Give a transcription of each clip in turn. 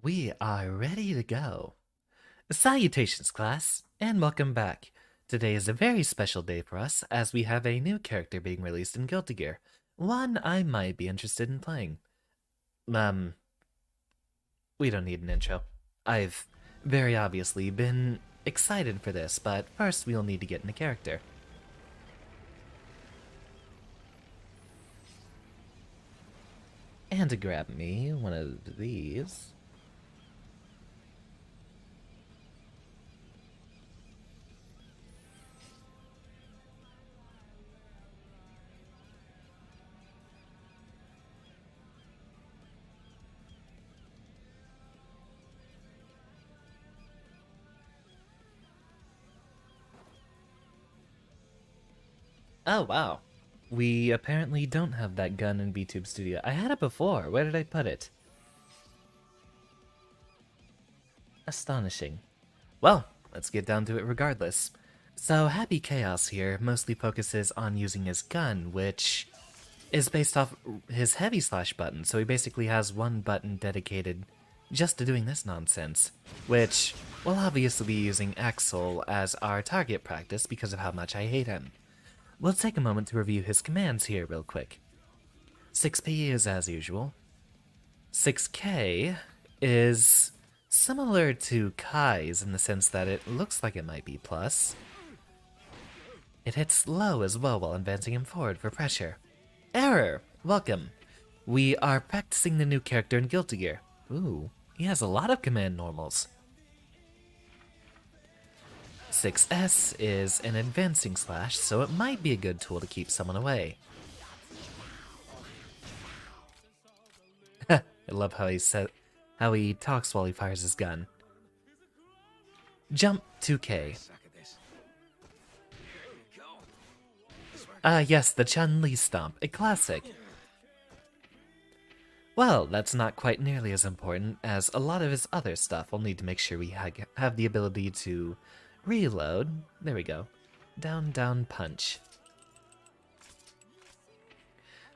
We are ready to go. Salutations, class, and welcome back. Today is a very special day for us as we have a new character being released in Guilty Gear. One I might be interested in playing. Um, we don't need an intro. I've very obviously been excited for this, but first we'll need to get in a character. And to grab me one of these. Oh, wow. We apparently don't have that gun in BTube Studio. I had it before. Where did I put it? Astonishing. Well, let's get down to it regardless. So, Happy Chaos here mostly focuses on using his gun, which is based off his heavy slash button, so he basically has one button dedicated just to doing this nonsense, which we'll obviously be using Axel as our target practice because of how much I hate him. We'll take a moment to review his commands here real quick. 6P is as usual. 6K is similar to Kai's in the sense that it looks like it might be plus. It hits low as well while advancing him forward for pressure. Error! Welcome. We are practicing the new character in Guilty Gear. Ooh, he has a lot of command normals. 6S is an advancing slash, so it might be a good tool to keep someone away. I love how he talks while he fires his gun. Jump 2K. Yes, the Chun-Li stomp, a classic. Well, that's not quite nearly as important as a lot of his other stuff. We'll need to make sure we have the ability to reload. There we go. Down, down, punch.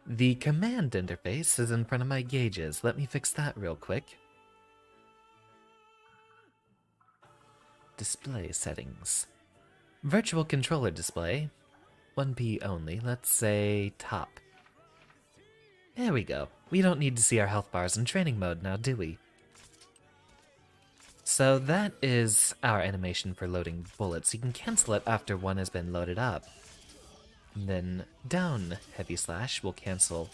The command interface is in front of my gauges. Let me fix that real quick. Display settings. Virtual controller display. 1P only. Let's say top. There we go. We don't need to see our health bars in training mode now, do we? So that is our animation for loading bullets. You can cancel it after one has been loaded up. And then down heavy slash will cancel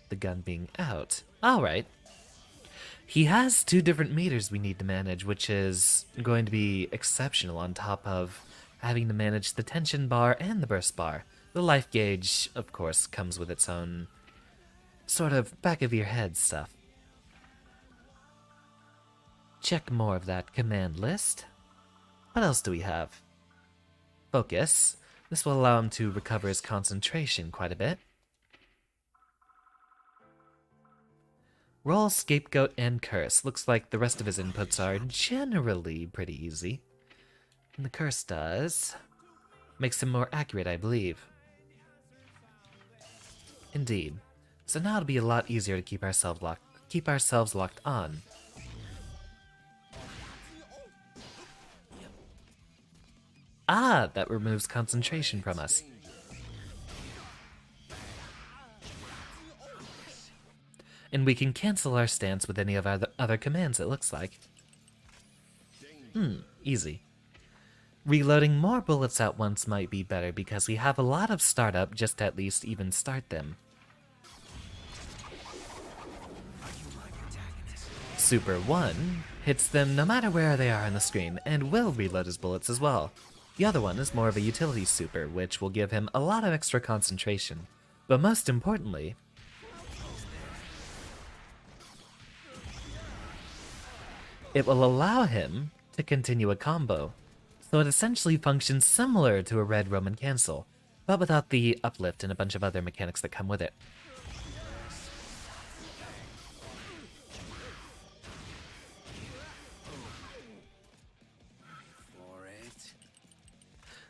the gun being out. Alright. He has two different meters we need to manage, which is going to be exceptional on top of having to manage the tension bar and the burst bar. The life gauge, of course, comes with its own sort of back of your head stuff. Check more of that command list. What else do we have? Focus. This will allow him to recover his concentration quite a bit. Roll, Scapegoat, and Curse. Looks like the rest of his inputs are generally pretty easy. And the Curse does makes him more accurate, I believe. Indeed. So now it'll be a lot easier to keep ourselves locked on. Ah, that removes concentration from us. And we can cancel our stance with any of our other commands, it looks like. Easy. Reloading more bullets at once might be better because we have a lot of startup just to at least even start them. Super 1 hits them no matter where they are on the screen and will reload his bullets as well. The other one is more of a utility super, which will give him a lot of extra concentration. But most importantly, it will allow him to continue a combo. So it essentially functions similar to a red Roman cancel, but without the uplift and a bunch of other mechanics that come with it.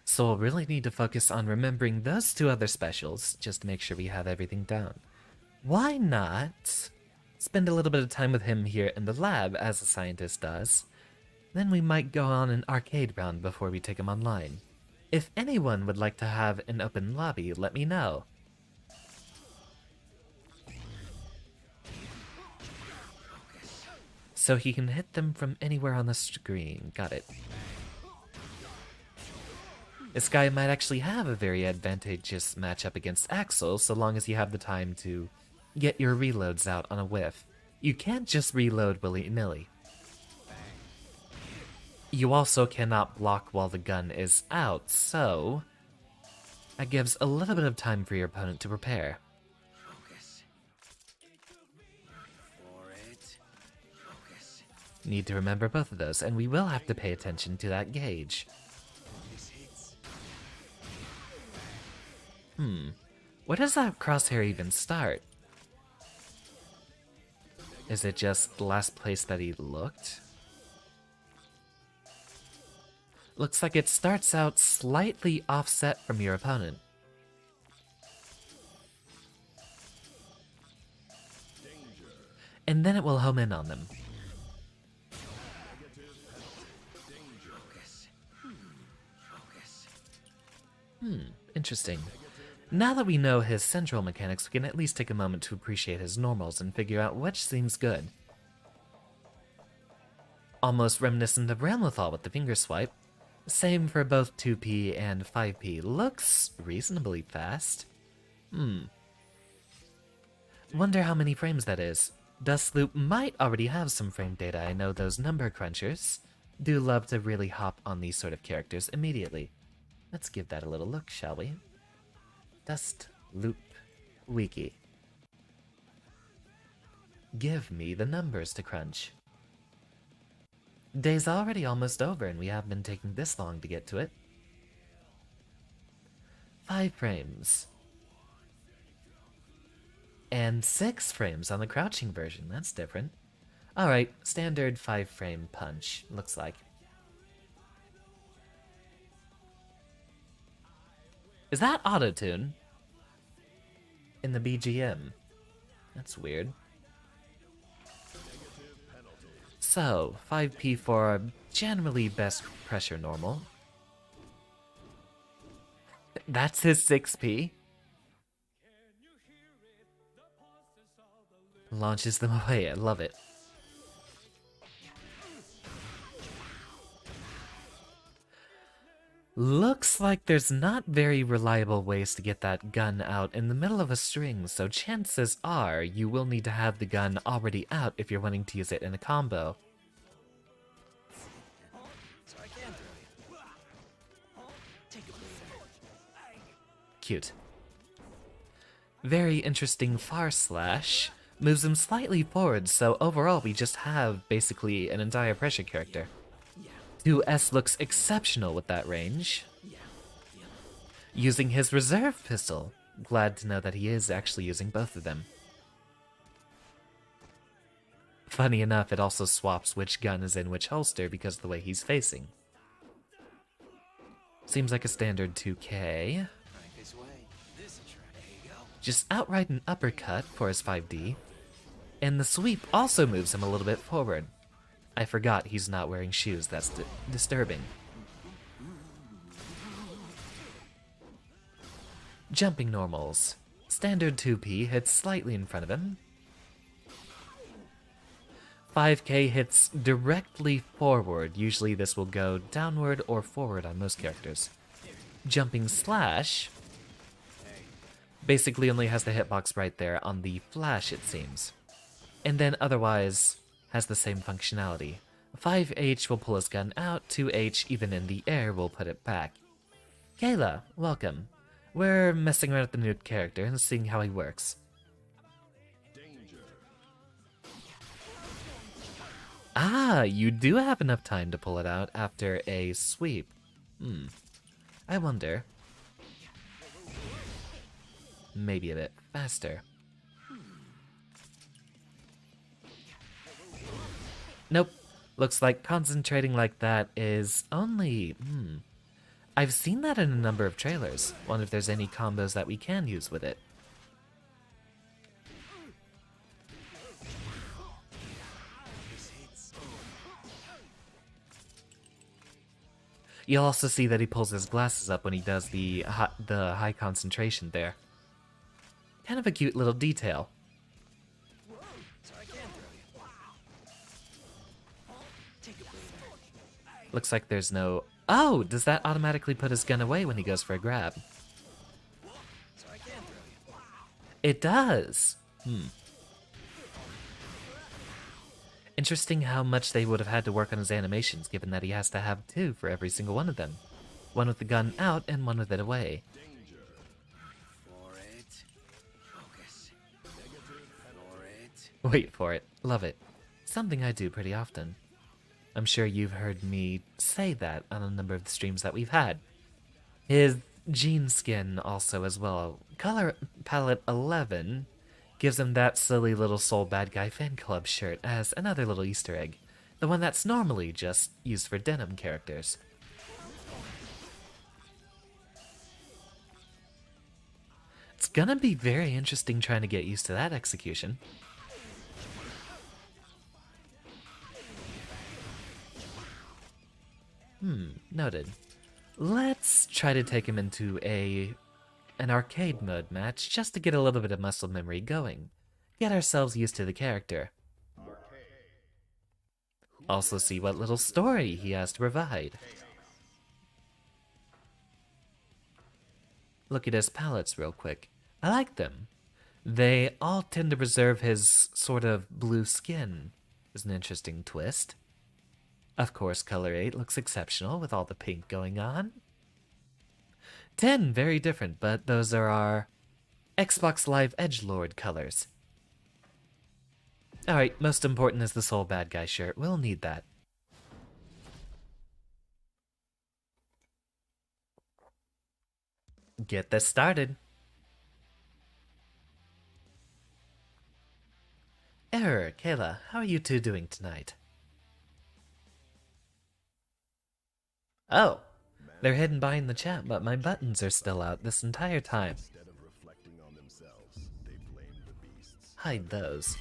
So we'll really need to focus on remembering those two other specials, just to make sure we have everything down. Why not spend a little bit of time with him here in the lab, as a scientist does. Then we might go on an arcade round before we take him online. If anyone would like to have an open lobby, let me know. So he can hit them from anywhere on the screen. Got it. This guy might actually have a very advantageous matchup against Axel, so long as you have the time to get your reloads out on a whiff. You can't just reload willy-nilly. You also cannot block while the gun is out, so that gives a little bit of time for your opponent to prepare. Need to remember both of those, and we will have to pay attention to that gauge. Where does that crosshair even start? Is it just the last place that he looked? Looks like it starts out slightly offset from your opponent. And then it will home in on them. Interesting. Now that we know his central mechanics, we can at least take a moment to appreciate his normals and figure out which seems good. Almost reminiscent of Ramlethal with the finger swipe. Same for both 2P and 5P. Looks reasonably fast. Wonder how many frames that is. Dustloop might already have some frame data. I know those number crunchers do love to really hop on these sort of characters immediately. Let's give that a little look, shall we? Dustloop Wiki. Give me the numbers to crunch. Day's already almost over and we haven't been taking this long to get to it. 5 frames. And 6 frames on the crouching version, that's different. Alright, standard 5-frame punch, looks like. Is that autotune? In the BGM? That's weird. So, 5P for generally best pressure normal. That's his 6P? Launches them away, I love it. Looks like there's not very reliable ways to get that gun out in the middle of a string, so chances are you will need to have the gun already out if you're wanting to use it in a combo. Cute. Very interesting far slash. Moves him slightly forward, so overall we just have basically an entire pressure character. 2S looks exceptional with that range. Using his reserve pistol. Glad to know that he is actually using both of them. Funny enough, it also swaps which gun is in which holster because of the way he's facing. Seems like a standard 2K. Just outright an uppercut for his 5D. And the sweep also moves him a little bit forward. I forgot he's not wearing shoes, that's disturbing. Jumping normals. Standard 2P hits slightly in front of him. 5K hits directly forward. Usually this will go downward or forward on most characters. Jumping slash basically only has the hitbox right there on the flash, it seems. And then otherwise has the same functionality. 5H will pull his gun out, 2H even in the air will put it back. Kayla, welcome. We're messing around with the new character and seeing how he works. Ah, you do have enough time to pull it out after a sweep. I wonder. Maybe a bit faster. Nope. Looks like concentrating like that is only... I've seen that in a number of trailers. Wonder if there's any combos that we can use with it. You'll also see that he pulls his glasses up when he does the high concentration there. Kind of a cute little detail. Looks like there's no... Oh! Does that automatically put his gun away when he goes for a grab? It does! Interesting how much they would have had to work on his animations, given that he has to have two for every single one of them. One with the gun out and one with it away. Wait for it. Love it. Something I do pretty often. I'm sure you've heard me say that on a number of the streams that we've had. His jean skin also as well. Color palette 11 gives him that silly little Soul Bad Guy fan club shirt as another little Easter egg. The one that's normally just used for denim characters. It's gonna be very interesting trying to get used to that execution. Noted. Let's try to take him into an arcade mode match just to get a little bit of muscle memory going. Get ourselves used to the character. Also see what little story he has to provide. Look at his palettes real quick. I like them. They all tend to preserve his sort of blue skin. Is an interesting twist. Of course, color 8 looks exceptional with all the pink going on. 10, very different, but those are our Xbox Live Edgelord colors. Alright, most important is the Soul Bad Guy shirt. We'll need that. Get this started. Error, Kayla, how are you two doing tonight? Oh, they're hidden behind the chat, but my buttons are still out this entire time. Hide those.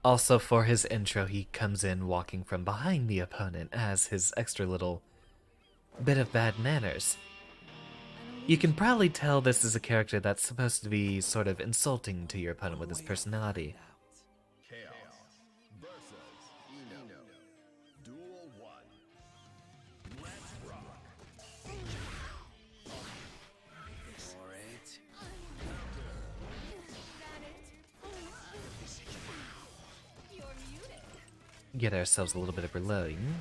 Also, for his intro, he comes in walking from behind the opponent as his extra little bit of bad manners. You can probably tell this is a character that's supposed to be sort of insulting to your opponent with his personality. Get ourselves a little bit of reloading.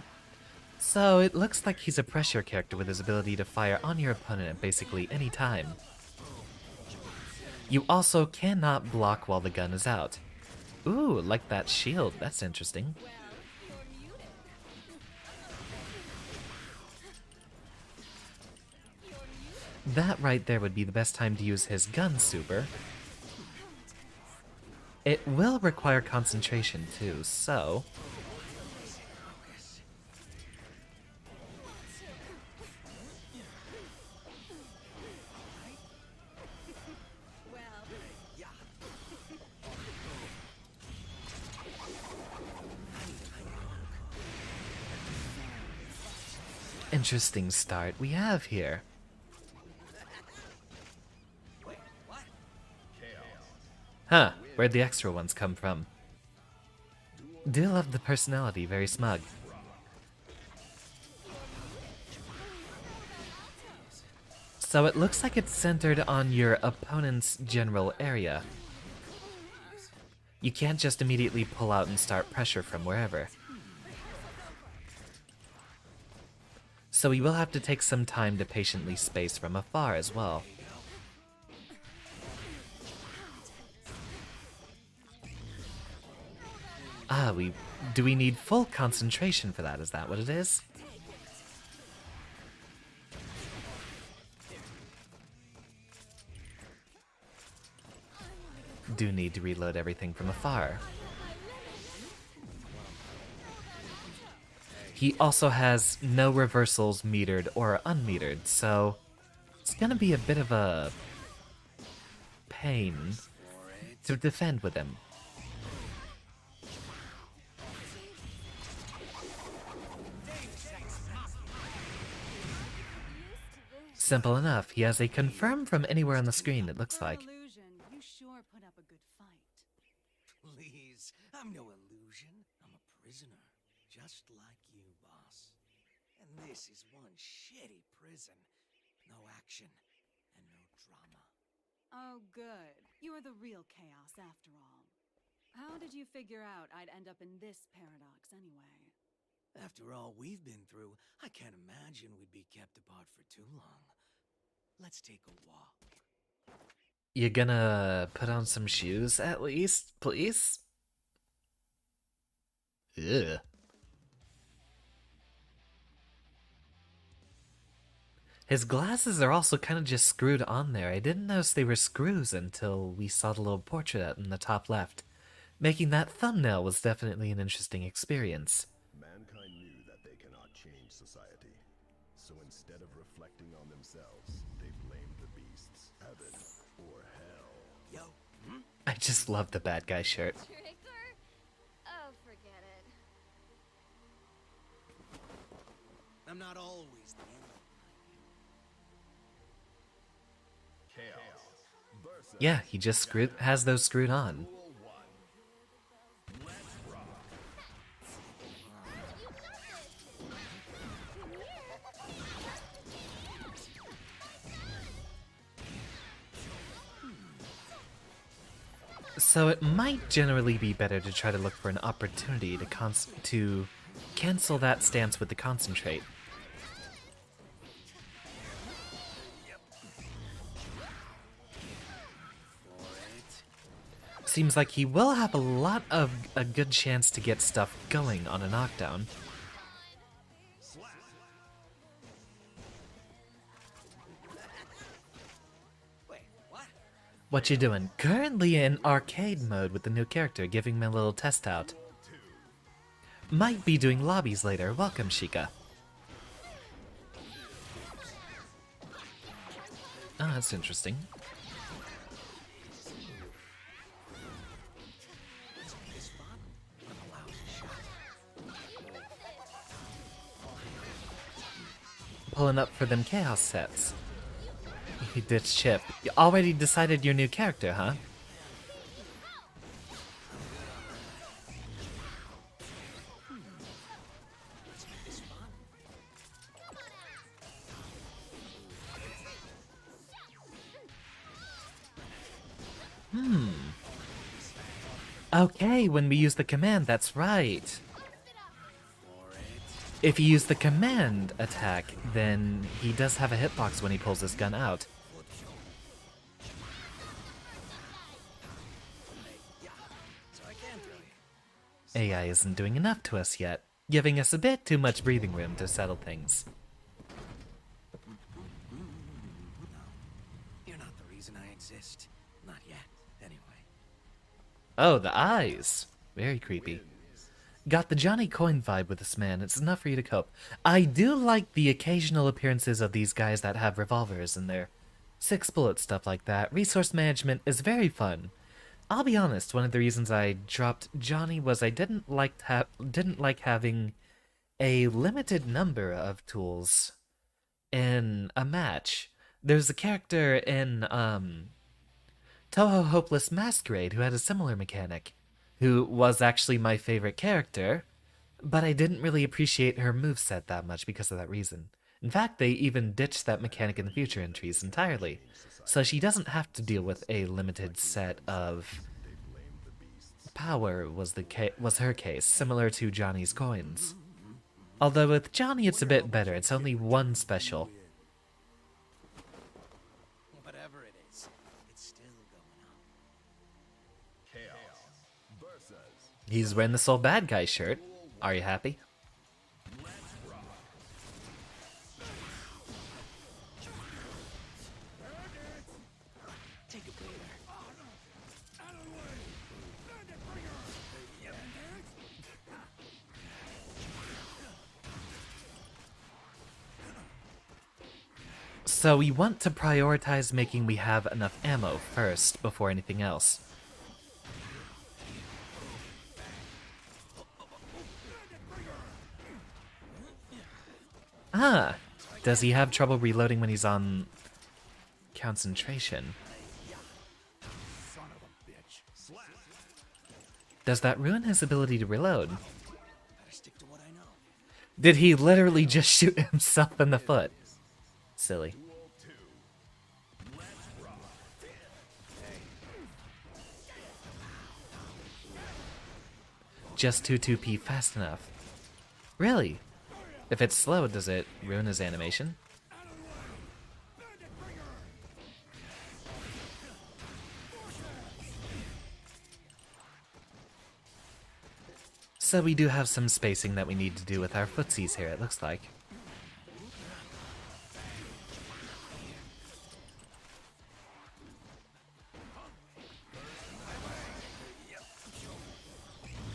So it looks like he's a pressure character with his ability to fire on your opponent at basically any time. You also cannot block while the gun is out. Ooh, like that shield, that's interesting. That right there would be the best time to use his gun super. It will require concentration too, so... Interesting start we have here. Huh, where'd the extra ones come from? Do love the personality, very smug. So it looks like it's centered on your opponent's general area. You can't just immediately pull out and start pressure from wherever. So you will have to take some time to patiently space from afar as well. Ah, do we need full concentration for that? Is that what it is? Do need to reload everything from afar. He also has no reversals metered or unmetered, so it's gonna be a bit of a pain to defend with him. Simple enough. He has a confirm from anywhere on the screen, it looks like. Illusion, you sure put up a good fight. Please, I'm no illusion. I'm a prisoner, just like you, boss. And this is one shitty prison. No action and no drama. Oh, good. You are the real chaos after all. How did you figure out I'd end up in this paradox anyway? After all we've been through, I can't imagine we'd be kept apart for too long. Let's take a walk. You gonna put on some shoes at least, please? Ugh. His glasses are also kind of just screwed on there. I didn't notice they were screws until we saw the little portrait in the top left. Making that thumbnail was definitely an interesting experience. Mankind knew that they cannot change society. So instead of reflecting on themselves, they blamed the beasts, heaven or hell. Yo, I just love the bad guy shirt. Trigger? Oh, forget it. I'm not always the enemy. Chaos versus Yeah, he just has those screwed on. So it might generally be better to try to look for an opportunity to cancel that stance with the concentrate. Seems like he will have a good chance to get stuff going on a knockdown. Wait, what? What you doing? Currently in arcade mode with the new character, giving me a little test out. Might be doing lobbies later. Welcome, Sheikah. Oh, that's interesting. Pulling up for them chaos sets. You ditched Chip. You already decided your new character, huh? Okay, when we use the command, that's right. If you use the command attack, then he does have a hitbox when he pulls his gun out. So I can't tell you. AI isn't doing enough to us yet, giving us a bit too much breathing room to settle things. You're not the reason I exist. Not yet, anyway. Oh, the eyes. Very creepy. Got the Johnny Coin vibe with this man. It's enough for you to cope. I do like the occasional appearances of these guys that have revolvers in there. 6 bullet stuff like that. Resource management is very fun. I'll be honest, one of the reasons I dropped Johnny was I didn't like having a limited number of tools in a match. There's a character in Toho Hopeless Masquerade who had a similar mechanic, who was actually my favorite character, but I didn't really appreciate her moveset that much because of that reason. In fact, they even ditched that mechanic in the future entries entirely, so she doesn't have to deal with a limited set of power was her case, similar to Johnny's coins. Although with Johnny it's a bit better, it's only one special. Whatever it is, it's still going on. chaos versus He's wearing this old bad guy shirt. Are you happy? Take a breather. So we want to prioritize making we have enough ammo first before anything else. Ah, Does he have trouble reloading when he's on concentration? Does that ruin his ability to reload? Better stick to what I know. Did he literally just shoot himself in the foot? Silly. Just 2-2P fast enough. Really? If it's slow, does it ruin his animation? So we do have some spacing that we need to do with our footsies here, it looks like.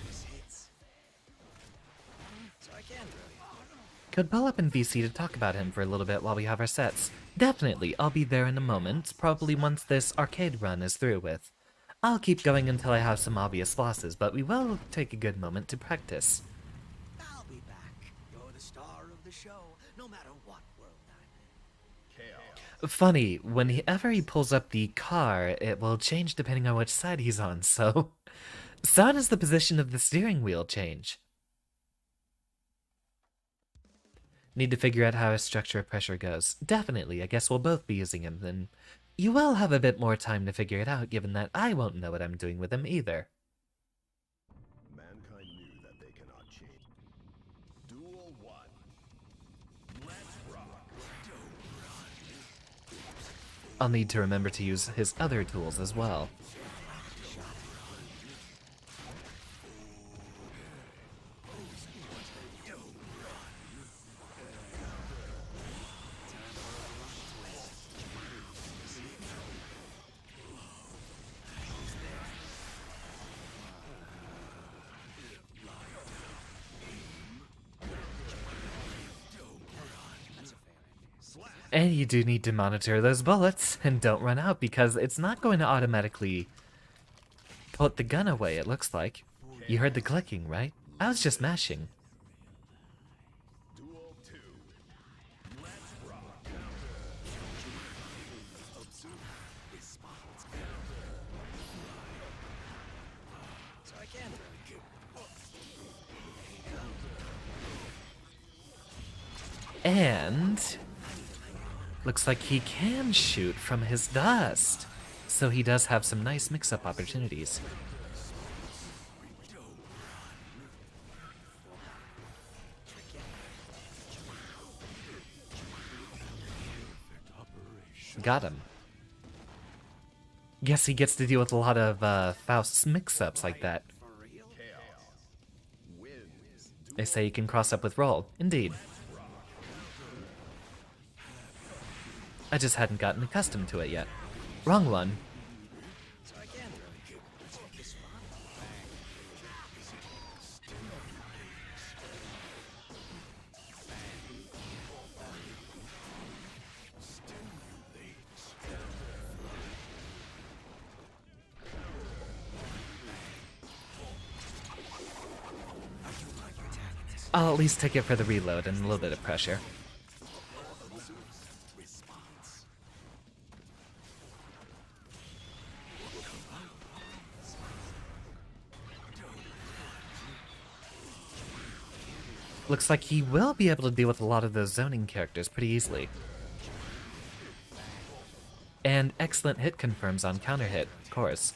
This hits. So I can really. Could pull up in VC to talk about him for a little bit while we have our sets. Definitely, I'll be there in a moment, probably once this arcade run is through with. I'll keep going until I have some obvious losses, but we will take a good moment to practice. I'll be back. You're the star of the show, no matter what world I'm in. Funny, whenever he pulls up the car, it will change depending on which side he's on, so... So does the position of the steering wheel change. Need to figure out how his structure of pressure goes. Definitely, I guess we'll both be using him, then you will have a bit more time to figure it out, given that I won't know what I'm doing with him either. Mankind knew that they cannot change. Duel 1. Let's rock. I'll need to remember to use his other tools as well. And you do need to monitor those bullets, and don't run out, because it's not going to automatically put the gun away, it looks like. You heard the clicking, right? I was just mashing. Duel 2. Let's rock. So I can really. And... looks like he can shoot from his dust. So he does have some nice mix-up opportunities. Got him. Guess he gets to deal with a lot of Faust's mix-ups like that. They say you can cross up with roll. Indeed. I just hadn't gotten accustomed to it yet. Wrong one. So I can really. Let's hit this spot. I'll at least take it for the reload and a little bit of pressure. Looks like he will be able to deal with a lot of those zoning characters pretty easily. And excellent hit confirms on counter hit, of course.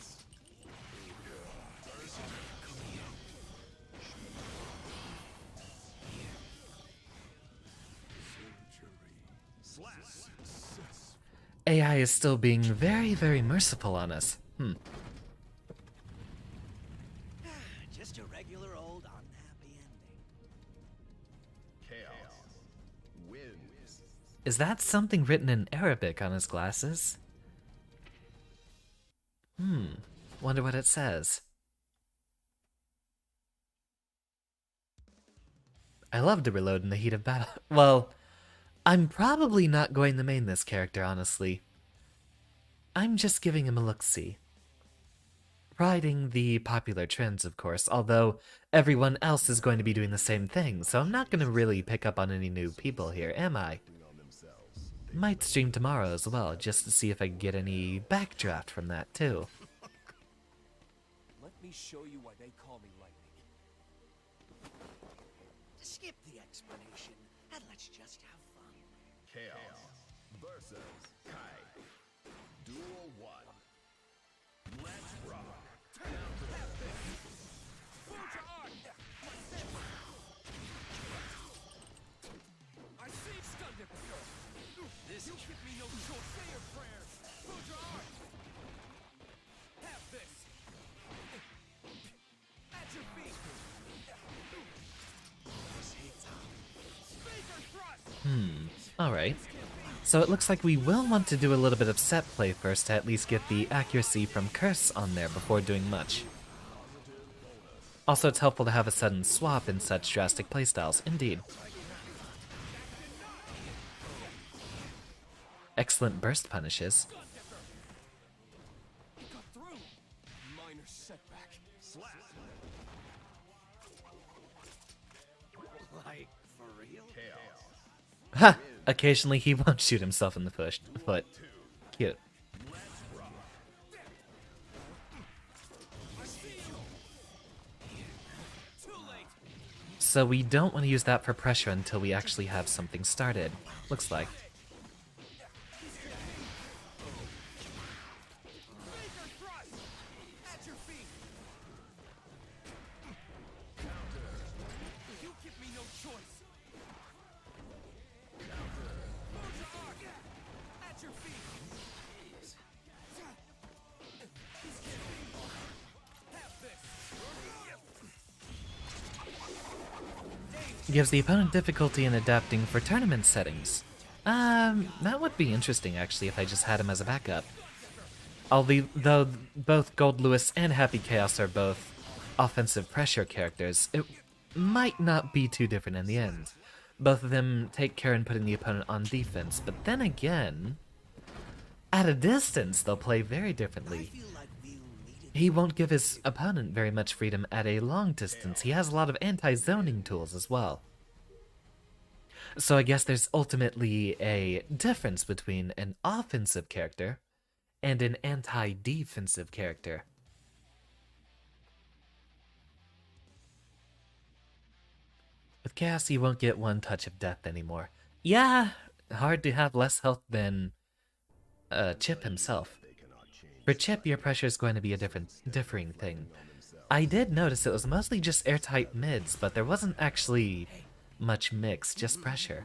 AI is still being very, very merciful on us. Just a regular old unhappy ending. Chaos wins. Is that something written in Arabic on his glasses? Wonder what it says. I love to reload in the heat of battle. Well, I'm probably not going to main this character, honestly. I'm just giving him a look-see. Riding the popular trends, of course, although everyone else is going to be doing the same thing, so I'm not going to really pick up on any new people here, am I? On Might stream tomorrow as well, just to see if I can get any backdraft from that too. Let me show you why they call me Lightning. Skip the explanation and let's just have fun. Chaos versus Kai. Duel 1. Let's rock. I see Xander Turing. This you give me no choice. Say your prayers. Hold your heart. Have this. At your feet. Speaker thrust. Alright. So it looks like we will want to do a little bit of set play first to at least get the accuracy from Curse on there before doing much. Also, it's helpful to have a sudden swap in such drastic playstyles, indeed. Excellent burst punishes. He got through. Minor setback. Slap. Like, for real? Chaos. Ha! Occasionally he won't shoot himself in the foot. Cute. Let's rock. I see you. Too late. So we don't want to use that for pressure until we actually have something started. Looks like. Speaker thrust. At your feet. You give me no choice. Hold your arm. At your feet. Have this. Gives the opponent difficulty in adapting for tournament settings. That would be interesting actually if I just had him as a backup. Though both Gold Lewis and Happy Chaos are both offensive pressure characters, it might not be too different in the end. Both of them take care in putting the opponent on defense, but then again, at a distance they'll play very differently. Feel like we needed He won't give his opponent very much freedom at a long distance. He has a lot of anti-zoning tools as well. So I guess there's ultimately a difference between an offensive character and an anti-defensive character. With Chaos, you won't get one touch of death anymore. Yeah, hard to have less health than Chip himself. For Chip, your pressure is going to be a differing thing. I did notice it was mostly just airtight mids, but there wasn't actually much mix, just pressure.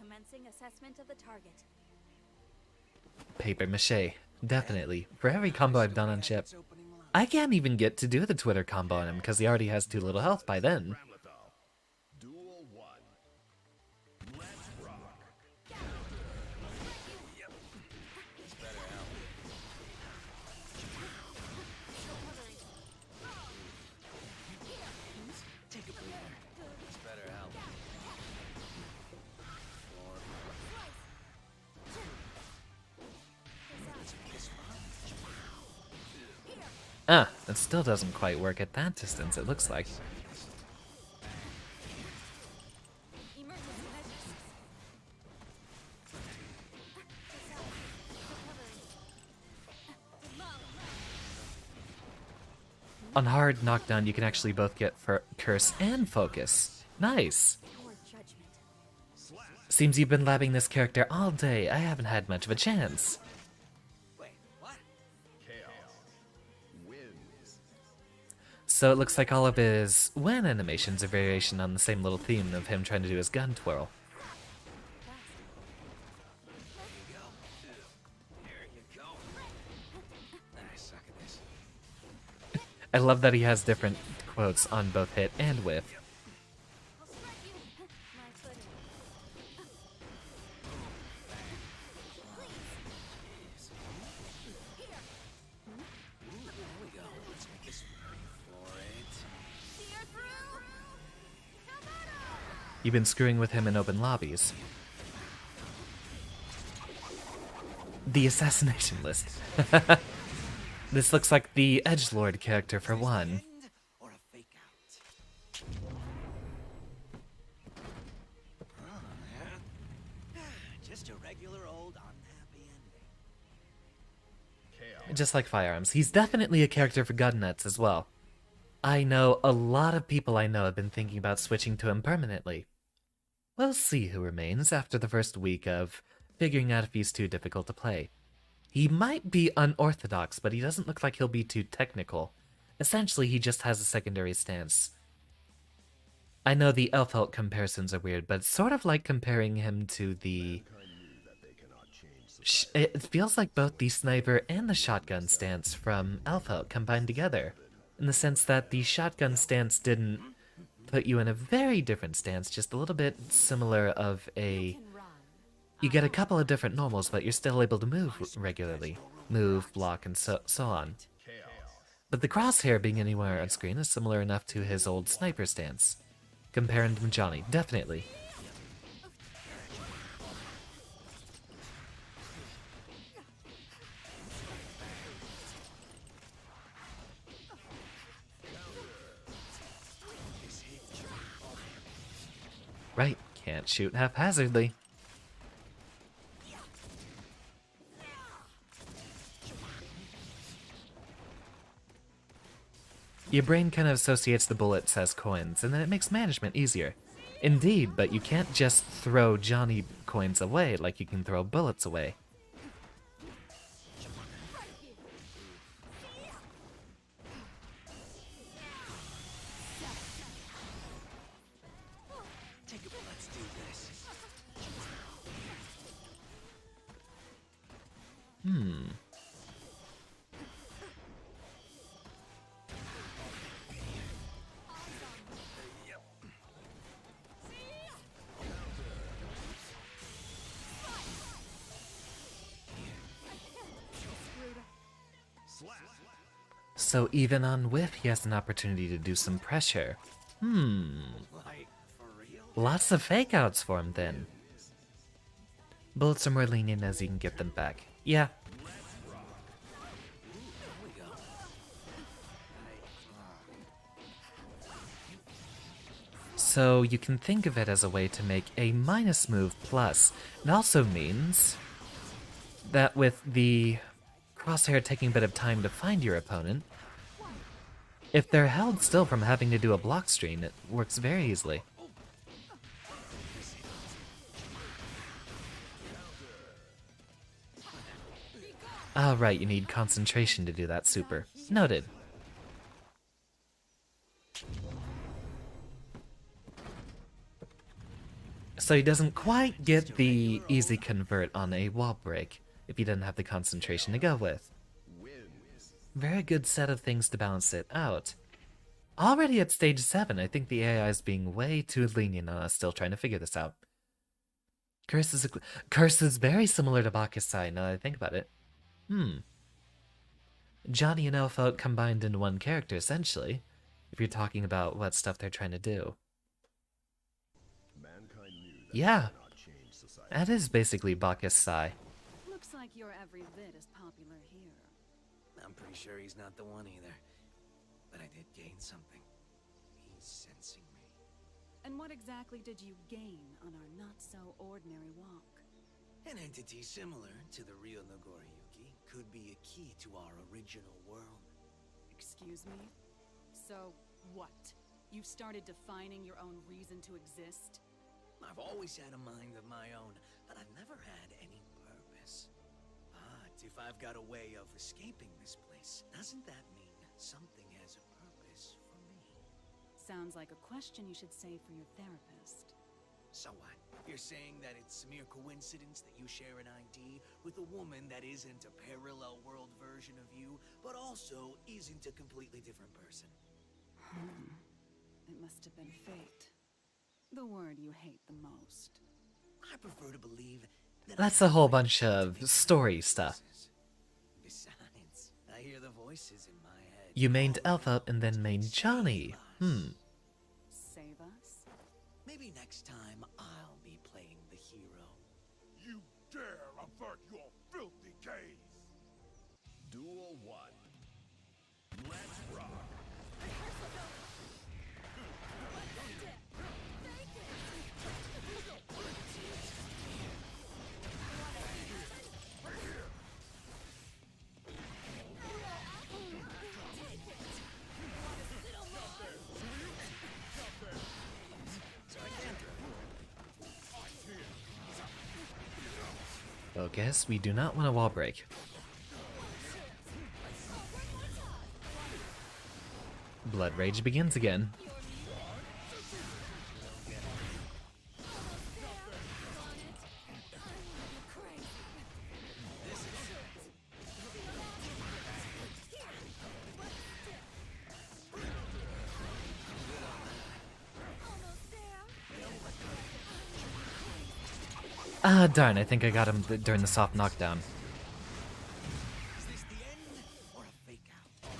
Commencing assessment of the target. Paper mache, definitely. For every combo I've done on Chip, its opening line. I can't even get to do the Twitter combo on him because he already has too little health by then. Ramlethal. Duel 1. Let's rock. Take a breather. It's better help. Ah, it still doesn't quite work at that distance, it looks like. Emergency measures. On hard knockdown, you can actually both get Curse and Focus. Nice! Poor judgment. Seems you've been labbing this character all day. I haven't had much of a chance. Wait, what? Chaos wins. So it looks like all of his win animations are variation on the same little theme of him trying to do his gun twirl. There you go. I suck at this. I love that he has different quotes on both hit and whiff. I'll shred you. My footing. There we go. Let's make this for it. See her through. How about her? You've been screwing with him in open lobbies. The assassination list. This looks like the edgelord character for one. End or a fake out? Just a regular old unhappy ending. Chaos. Just like Firearms, he's definitely a character for gun nuts as well. I know a lot of people I know have been thinking about switching to him permanently. We'll see who remains after the first week of figuring out if he's too difficult to play. He might be unorthodox, but he doesn't look like he'll be too technical. Essentially, he just has a secondary stance. I know the Elf-Elk comparisons are weird, but it's sort of like comparing him to the... It feels like both the sniper and the shotgun stance from Elf-Elk combined together, in the sense that the shotgun stance didn't put you in a very different stance, just a little bit similar of a... You get a couple of different normals, but you're still able to move regularly. Move, block, and so on. But the crosshair being anywhere on screen is similar enough to his old sniper stance. Comparing him to Johnny, definitely. Right, can't shoot haphazardly. Your brain kind of associates the bullets as coins, and then it makes management easier. Indeed, but you can't just throw Johnny coins away like you can throw bullets away. Let's do this. So even on whiff, he has an opportunity to do some pressure. Like, for real? Lots of fake outs for him then. Bullets are more lenient as you can get them back. Yeah. So you can think of it as a way to make a minus move plus. It also means that with the crosshair taking a bit of time to find your opponent, if they're held still from having to do a block screen, it works very easily. Ah, right, you need concentration to do that super. Noted. So he doesn't quite get the easy convert on a wall break if he doesn't have the concentration to go with. Very good set of things to balance it out. Already at stage 7, I think the AI is being way too lenient on us still trying to figure this out. Curse is very similar to Bakusai now that I think about it. Johnny and Elf-Elk combined into one character, essentially, if you're talking about what stuff they're trying to do. Yeah, that is basically Bakusai. Looks like you're every bit as popular here. I'm pretty sure he's not the one either. But I did gain something. He's sensing me. And what exactly did you gain on our not-so-ordinary walk? An entity similar to the real Nagoriyuki could be a key to our original world. Excuse me? So, what? You've started defining your own reason to exist? I've always had a mind of my own, but I've never had any purpose. But if I've got a way of escaping this place, doesn't that mean something has a purpose for me? Sounds like a question you should save for your therapist. So what? You're saying that it's mere coincidence that you share an ID with a woman that isn't a parallel world version of you, but also isn't a completely different person? It must have been fate. The word you hate the most. I prefer to believe that That's a whole bunch of story stuff. Besides, I hear the voices in my head. You mained Elf-Elk and then mained Johnny. Save us? Maybe next time I'll be playing the hero. You dare avert your filthy gaze! Duel 1. Let's rock. Focus, we do not want a wall break. Blood Rage begins again. Ah, darn, I think I got him during the soft knockdown. Is this the end or a fake out?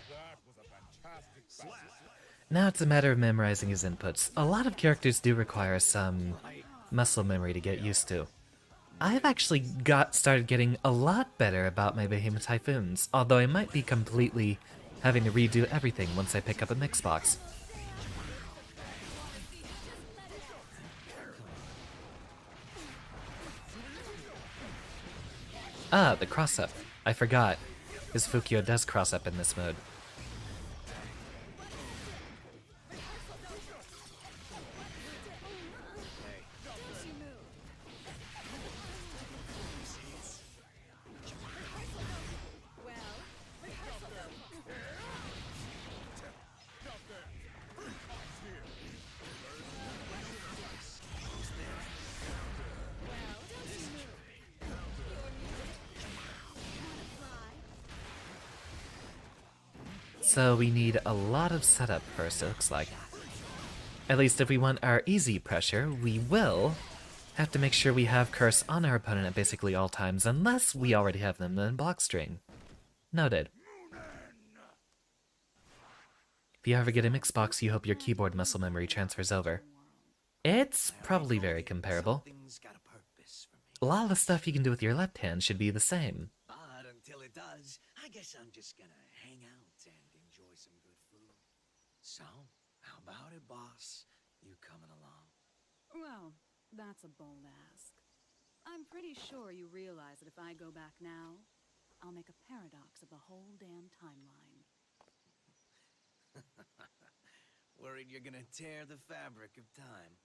That was a fantastic battle. Now it's a matter of memorizing his inputs. A lot of characters do require some muscle memory to get used to. I've actually started getting a lot better about my Behemoth Typhoons, although I might be completely having to redo everything once I pick up a mix box. Ah, the cross-up. I forgot. His Fukio does cross-up in this mode. So we need a lot of setup first, it looks like. At least if we want our easy pressure, we will have to make sure we have Curse on our opponent at basically all times, unless we already have them in block string. Noted. If you ever get a mix box, you hope your keyboard muscle memory transfers over. It's probably very comparable. Something's got a purpose for me. A lot of the stuff you can do with your left hand should be the same. But until it does, I guess I'm just gonna hang out and enjoy some good food. So, how about it, boss? You coming along? Well, that's a bold ask. I'm pretty sure you realize that if I go back now, I'll make a paradox of the whole damn timeline. Worried you're gonna tear the fabric of time.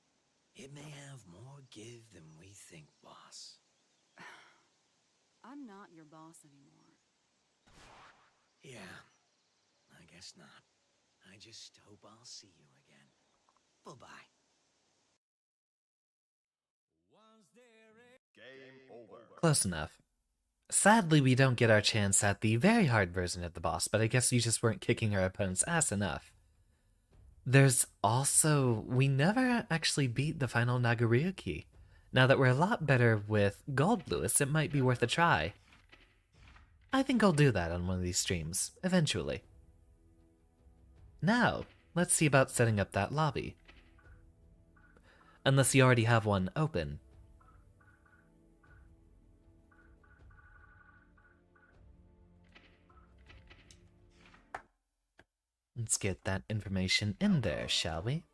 It may have more give than we think, boss. I'm not your boss anymore. Yeah, I guess not. I just hope I'll see you again. Bye-bye. Game over. Close enough. Sadly, we don't get our chance at the very hard version of the boss, but I guess you just weren't kicking our opponent's ass enough. There's also... we never actually beat the final Nagaryuki. Now that we're a lot better with Gold Lewis, it might be worth a try. I think I'll do that on one of these streams, eventually. Now, let's see about setting up that lobby. Unless you already have one open. Let's get that information in there, shall we?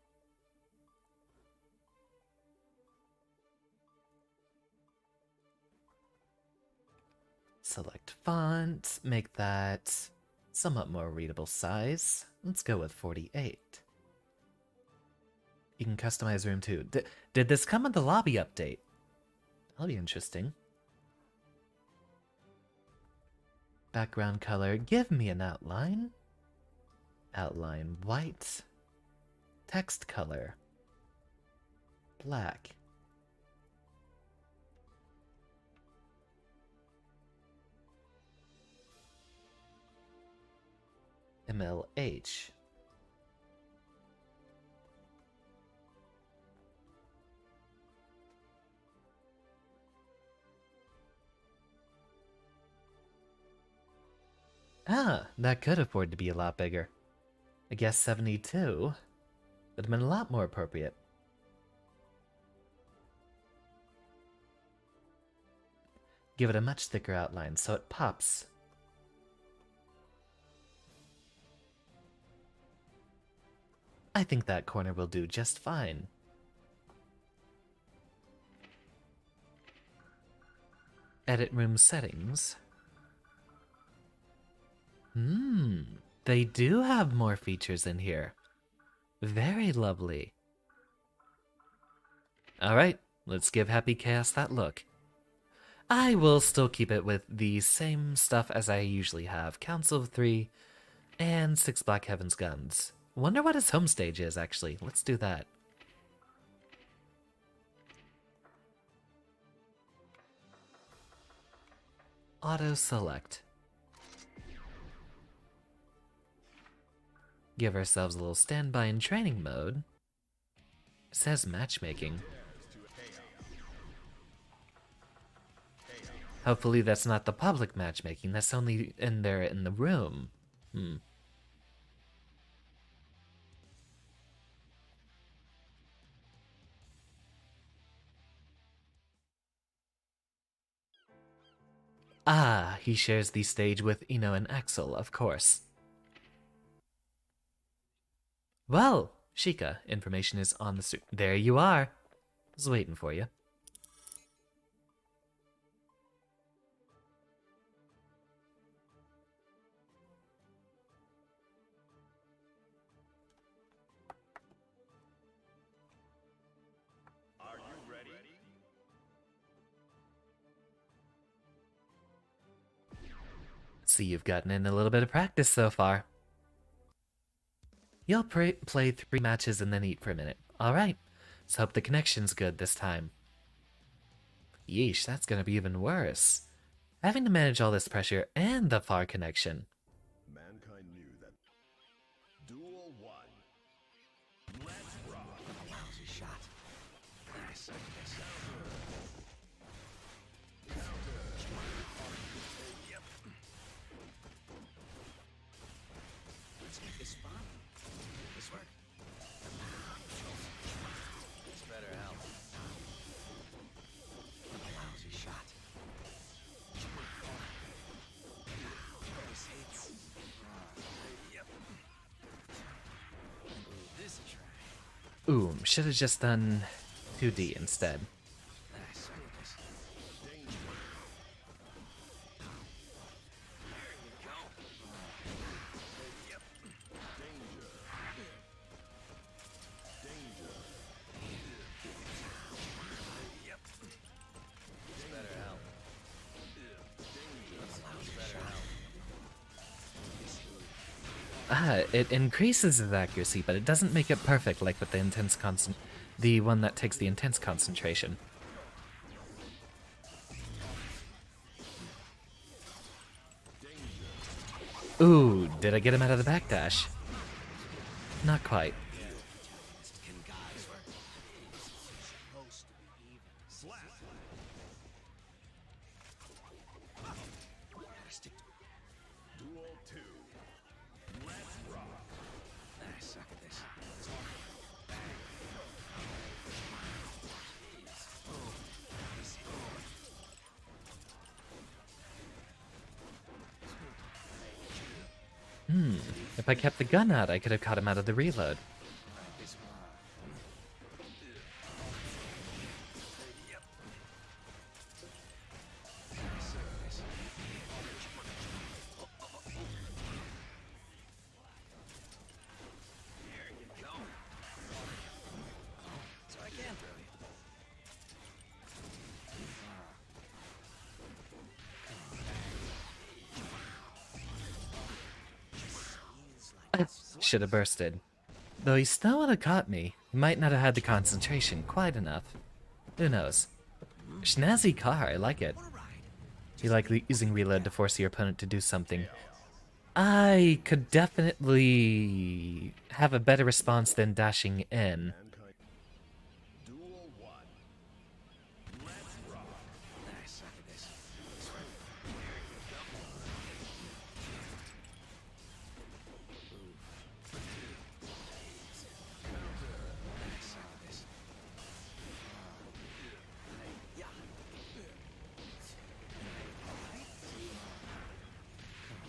Select font, make that somewhat more readable size. Let's go with 48. You can customize room too. Did this come with the lobby update? That'll be interesting. Background color, give me an outline. Outline white. Text color black. MLH. Ah, that could afford to be a lot bigger. I guess 72 would have been a lot more appropriate. Give it a much thicker outline so it pops. I think that corner will do just fine. Edit room settings. They do have more features in here. Very lovely. Alright, let's give Happy Chaos that look. I will still keep it with the same stuff as I usually have. Council of 3 and 6 Black Heaven's guns. Wonder what his home stage is, actually. Let's do that. Auto select. Give ourselves a little standby in training mode. It says matchmaking. Hopefully that's not the public matchmaking, that's only in there in the room. Ah, he shares the stage with Ino and Axel, of course. Well, Sheikah, information is on the there you are. I was waiting for you. Are you ready? See, you've gotten in a little bit of practice so far. You'll play 3 matches and then eat for a minute. Alright, let's hope the connection's good this time. Yeesh, that's gonna be even worse. Having to manage all this pressure and the far connection. Mankind knew that. Duel 1. Let's rock. Lousy shot. Nice. Yep. Let's make this fun. This work. This better help. Lousy shot. This hits. Yep. This is right. Ooh, should have just done 2D instead. Nice. It increases his accuracy, but it doesn't make it perfect like with the one that takes the intense concentration. Ooh, did I get him out of the backdash? Not quite. Can guys work? Supposed to be even. Gotta stick to Duel 2. Let's rock. Nice. Suck at this. If I kept the gun out, I could have caught him out of the reload. So I can throw you. Should have bursted. Though he still would have caught me, he might not have had the concentration quite enough. Who knows? Snazzy car, I like it. You like using reload to force your opponent to do something. I could definitely have a better response than dashing in. Mankind. Duel 1. Let's rock. Nice. Suck at this.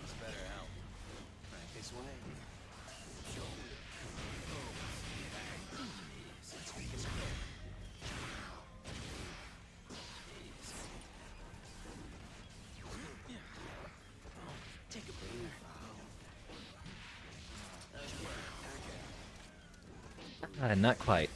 This better help. Right this way. Let's make this quick. Take a breather. Not quite.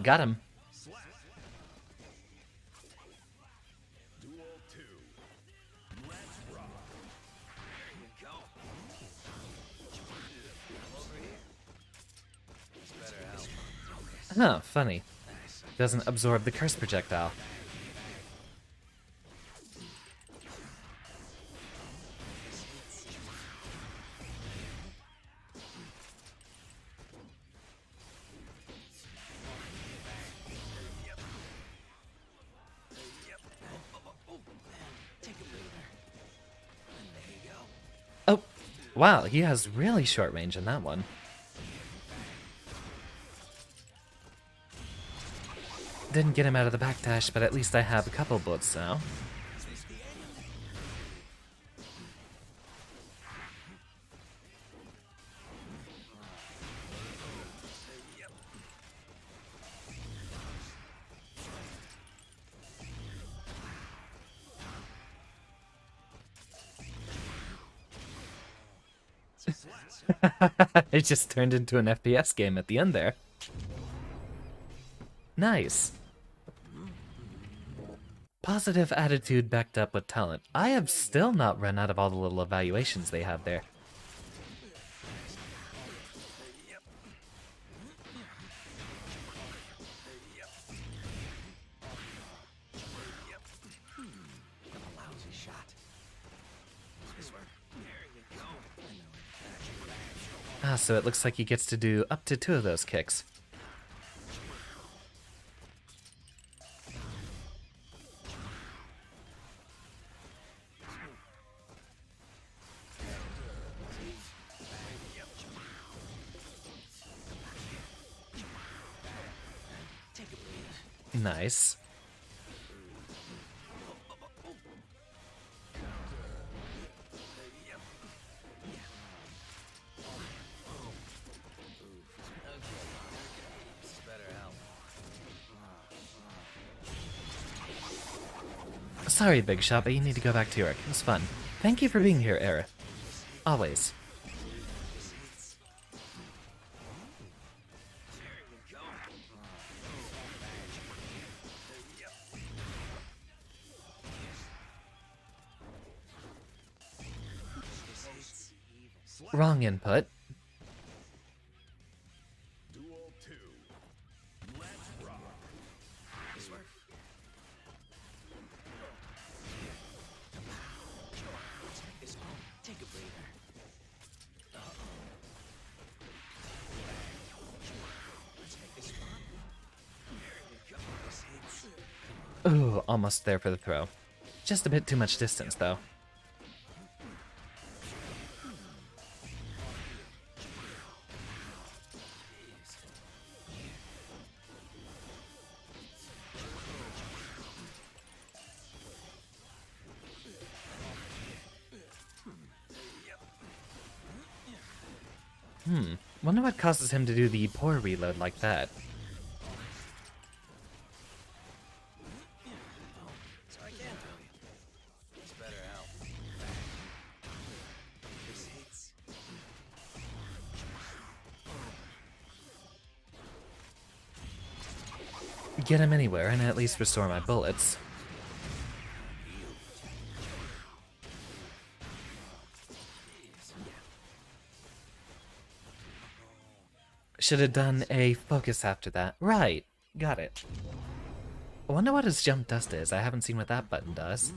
Got him. Duel 2. Let's rock. There you go. Over here. This better help. Focus. Huh, funny. Nice. Doesn't absorb the curse projectile. Yep. Oh, man. Take a breather. And there you go. Oh, wow, he has really short range in that one. Didn't get him out of the backdash, but at least I have a couple bullets now. Is this the end? Yep. It just turned into an FPS game at the end there. Nice. Positive attitude backed up with talent. I have still not run out of all the little evaluations they have there. Yep. Yep. Yep. Got a lousy shot. This work. There you go. I know it. Ah, so it looks like he gets to do up to 2 of those kicks. Take a breather. Nice. Yep. This better help. Sorry, Big Shot, but you need to go back to work. It was fun. Thank you for being here, Era. Always. There you go. Yep. Wrong input. Duel 2. Let's rock. This work. Let's make this home. Take a breather. Let's make this fun. There you go. This hits. Ooh, almost there for the throw. Just a bit too much distance, though. Wonder what causes him to do the poor reload like that. So I can't tell you. This better help. This hits. Get him anywhere and at least restore my bullets. Should have done a focus after that. Right, got it. I wonder what his jump dust is. I haven't seen what that button does.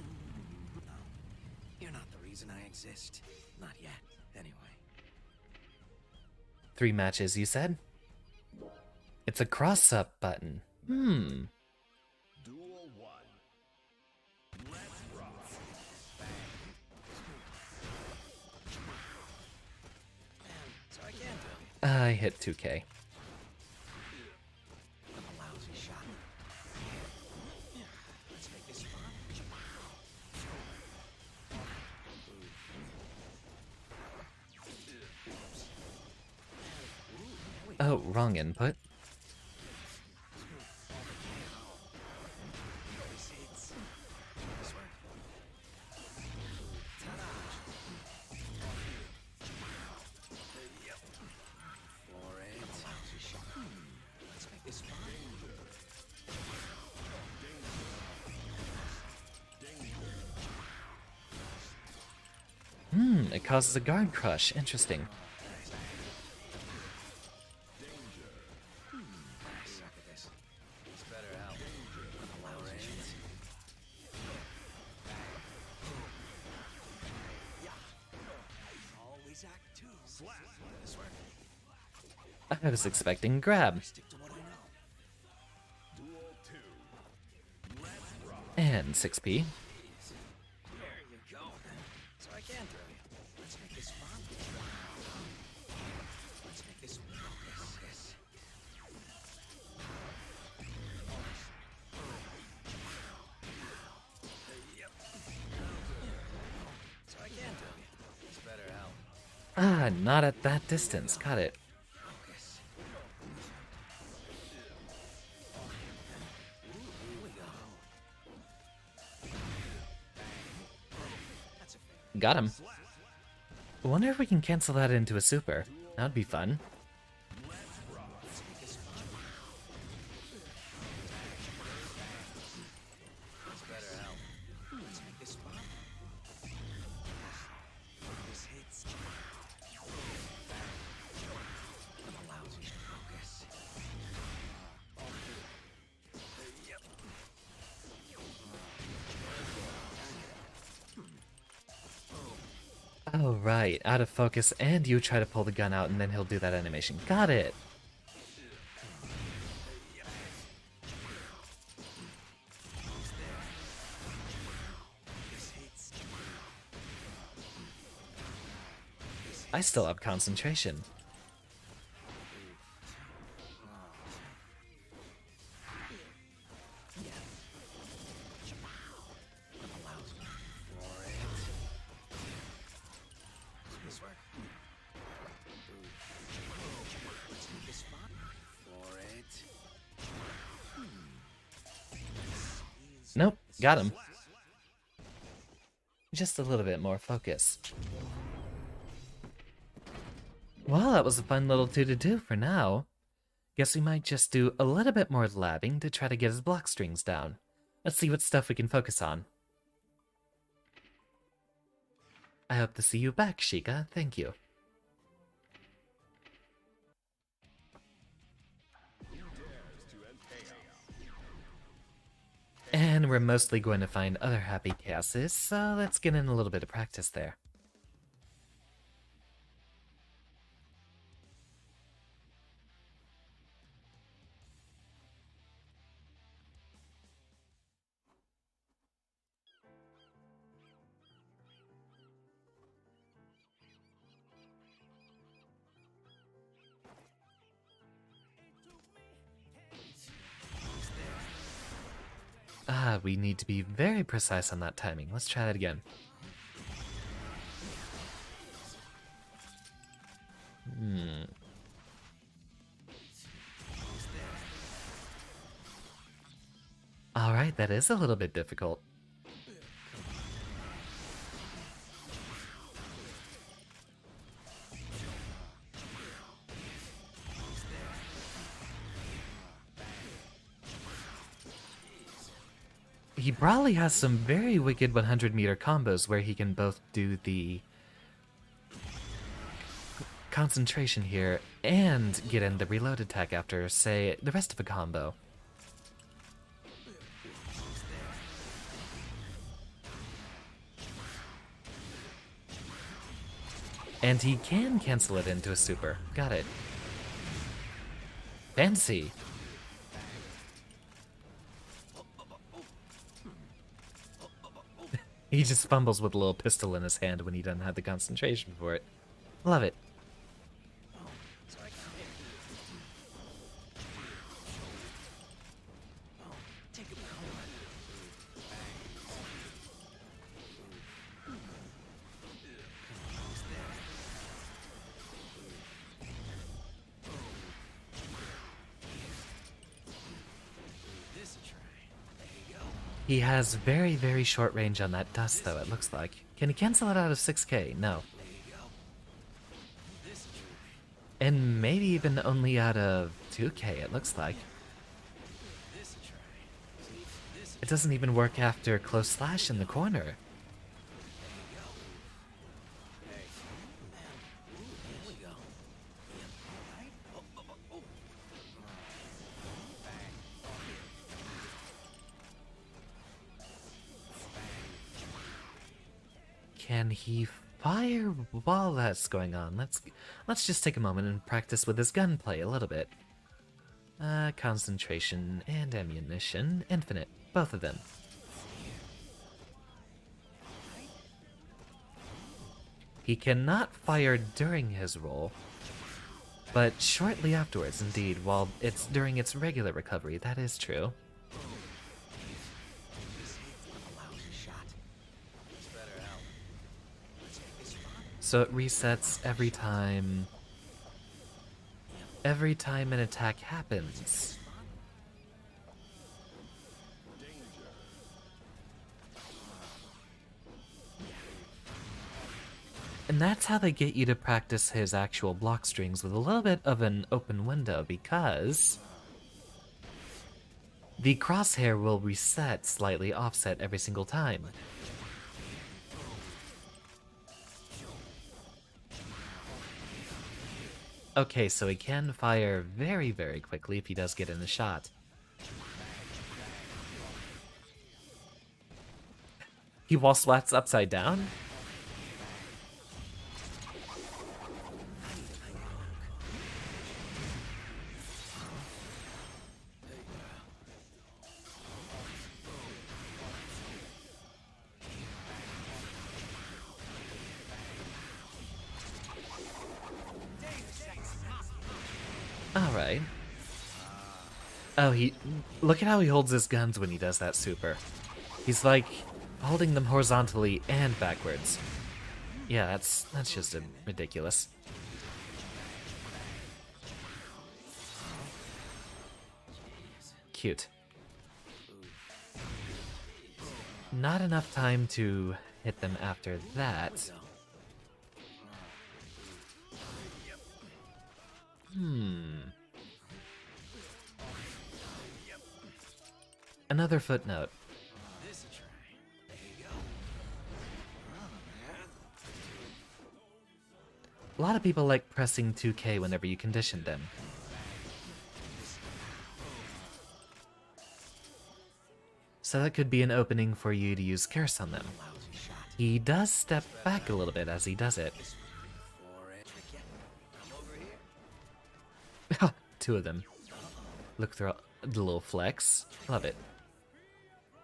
You're not the reason I exist. Not yet, anyway. 3 matches, you said? It's a cross-up button. Duel 1. Let's rock. So I can't tell you. I hit 2K. I'm a lousy shot. Let's make this fun. Oh, wrong input. This hits. This work. Ta-da! Yep. For it. Lousy shot. Let's make this fun. It causes a guard crush. Interesting. Suck at this. It's better out. Lousy. Always act two. Slap. This work. I was expecting grab. Stick to what I know. Duel 2. Let's rock. And 6p. There you go. So I can throw you. Let's make this fun. Let's make this focus. Yep. So I can throw you. It's better out. Ah, not at that distance. Got it. Focus. Here we go. That's a fair. Got him. I wonder if we can cancel that into a super. That would be fun. Let's make this fun. It's better out. Let's make this fun. Focus hits. I'm a lousy focus. Yep. Oh, right. Out of focus, and you try to pull the gun out, and then he'll do that animation. Got it. This hits. I still have concentration. I'm a lousy for it. This work. Let's make this fun. For it. Nope, got him. Just a little bit more focus. Well, that was a fun little 2-to-2 for now. Guess we might just do a little bit more labbing to try to get his block strings down. Let's see what stuff we can focus on. I hope to see you back, Sheikah. Thank you. And we're mostly going to find other happy chaoses, so let's get in a little bit of practice there. Ah, we need to be very precise on that timing. Let's try that again. Alright, that is a little bit difficult. He probably has some very wicked 100-meter combos where he can both do the concentration here and get in the reload attack after, say, the rest of a combo. And he can cancel it into a super. Got it. Fancy. He just fumbles with a little pistol in his hand when he doesn't have the concentration for it. Love it. He has very, very short range on that dust, though, it looks like. Can he cancel it out of 6k? No. And maybe even only out of 2k, it looks like. It doesn't even work after close slash in the corner. can he fire while that's going on? Let's just take a moment and practice with his gunplay a little bit. Concentration and ammunition. Infinite. Both of them. He cannot fire during his roll, but shortly afterwards, indeed, while it's during its regular recovery. That is true. So it resets every time an attack happens. And that's how they get you to practice his actual block strings with a little bit of an open window, because the crosshair will reset slightly offset every single time. Okay, so he can fire very, very quickly if he does get in the shot. He wall slats upside down? Alright. Oh, look at how he holds his guns when he does that super. He's like holding them horizontally and backwards. Yeah, that's just ridiculous. Cute. Not enough time to hit them after that. Another footnote. A lot of people like pressing 2K whenever you condition them. So that could be an opening for you to use curse on them. He does step back a little bit as he does it. Two of them. Look through the little flex. Love it.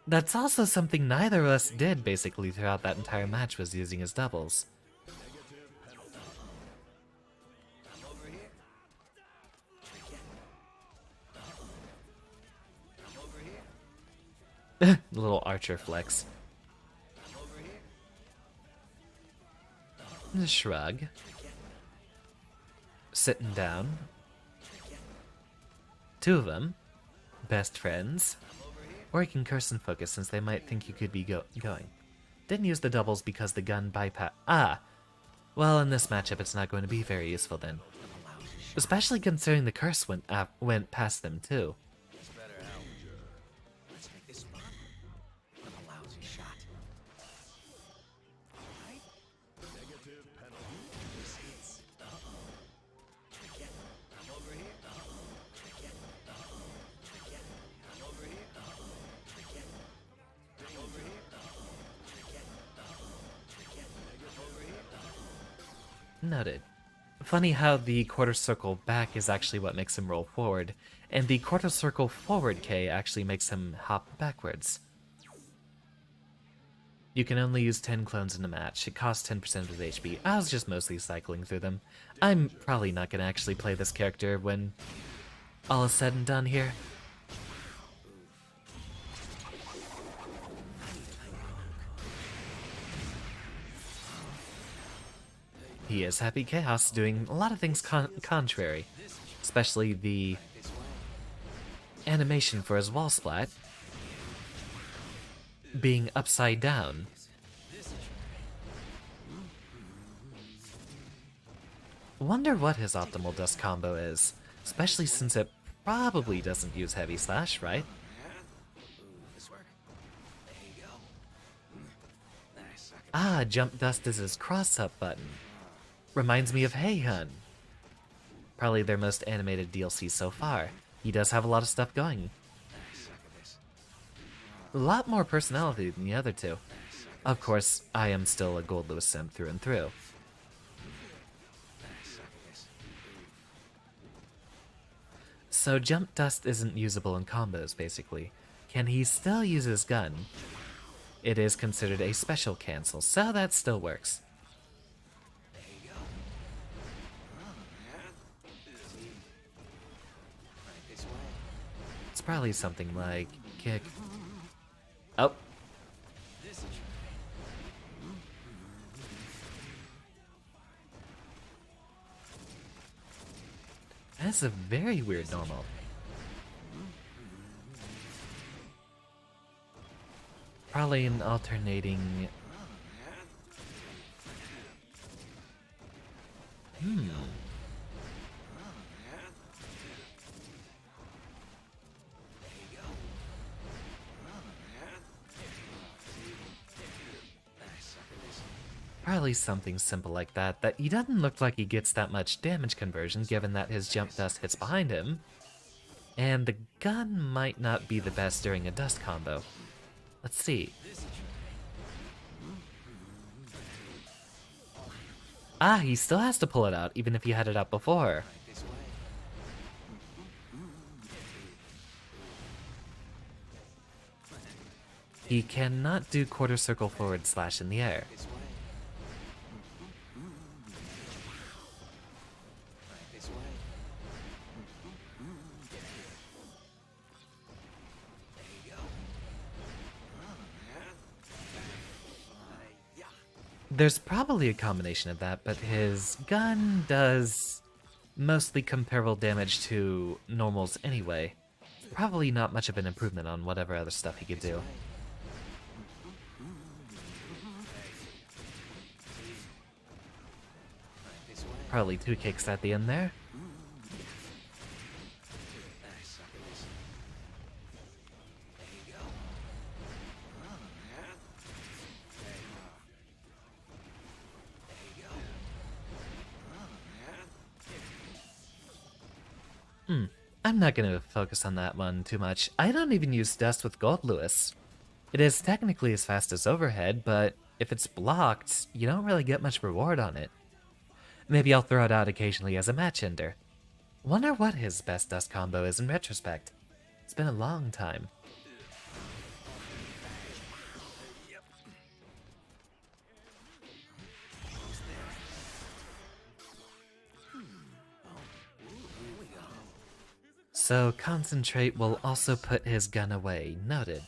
That's also something neither of us did basically throughout that entire match, was using his doubles. Little archer flex. The shrug. Sitting down. Two of them. Best friends. Or you can curse and focus, since they might think you could be going. Didn't use the doubles because the gun bypass. Ah! Well, in this matchup, it's not going to be very useful then. Especially considering the curse went past them, too. Noted. Funny how the quarter circle back is actually what makes him roll forward, and the quarter circle forward K actually makes him hop backwards. You can only use 10 clones in a match. It costs 10% of his HP. I was just mostly cycling through them. I'm probably not going to actually play this character when all is said and done here. He is Happy Chaos, doing a lot of things contrary, especially the animation for his wall splat being upside down. Wonder what his optimal dust combo is, especially since it probably doesn't use heavy slash, right? Ah, jump dust is his cross-up button. Reminds me of Hey Hun. Probably their most animated DLC so far. He does have a lot of stuff going. A lot more personality than the other two. Of course, I am still a Gold Lewis simp through and through. So Jump Dust isn't usable in combos, basically. Can he still use his gun? It is considered a special cancel, so that still works. It's probably something like kick. Oh. That's a very weird normal. Probably an alternating... Probably something simple like that, that he doesn't look like he gets that much damage conversion given that his jump dust hits behind him. And the gun might not be the best during a dust combo. Let's see. Ah, he still has to pull it out, even if he had it out before. He cannot do quarter circle forward slash in the air. There's probably a combination of that, but his gun does mostly comparable damage to normals anyway. Probably not much of an improvement on whatever other stuff he could do. Probably 2 kicks at the end there. I'm not going to focus on that one too much. I don't even use Dust with Gold Lewis. It is technically as fast as Overhead, but if it's blocked, you don't really get much reward on it. Maybe I'll throw it out occasionally as a match ender. Wonder what his best Dust combo is in retrospect. It's been a long time. So Concentrate will also put his gun away, noted.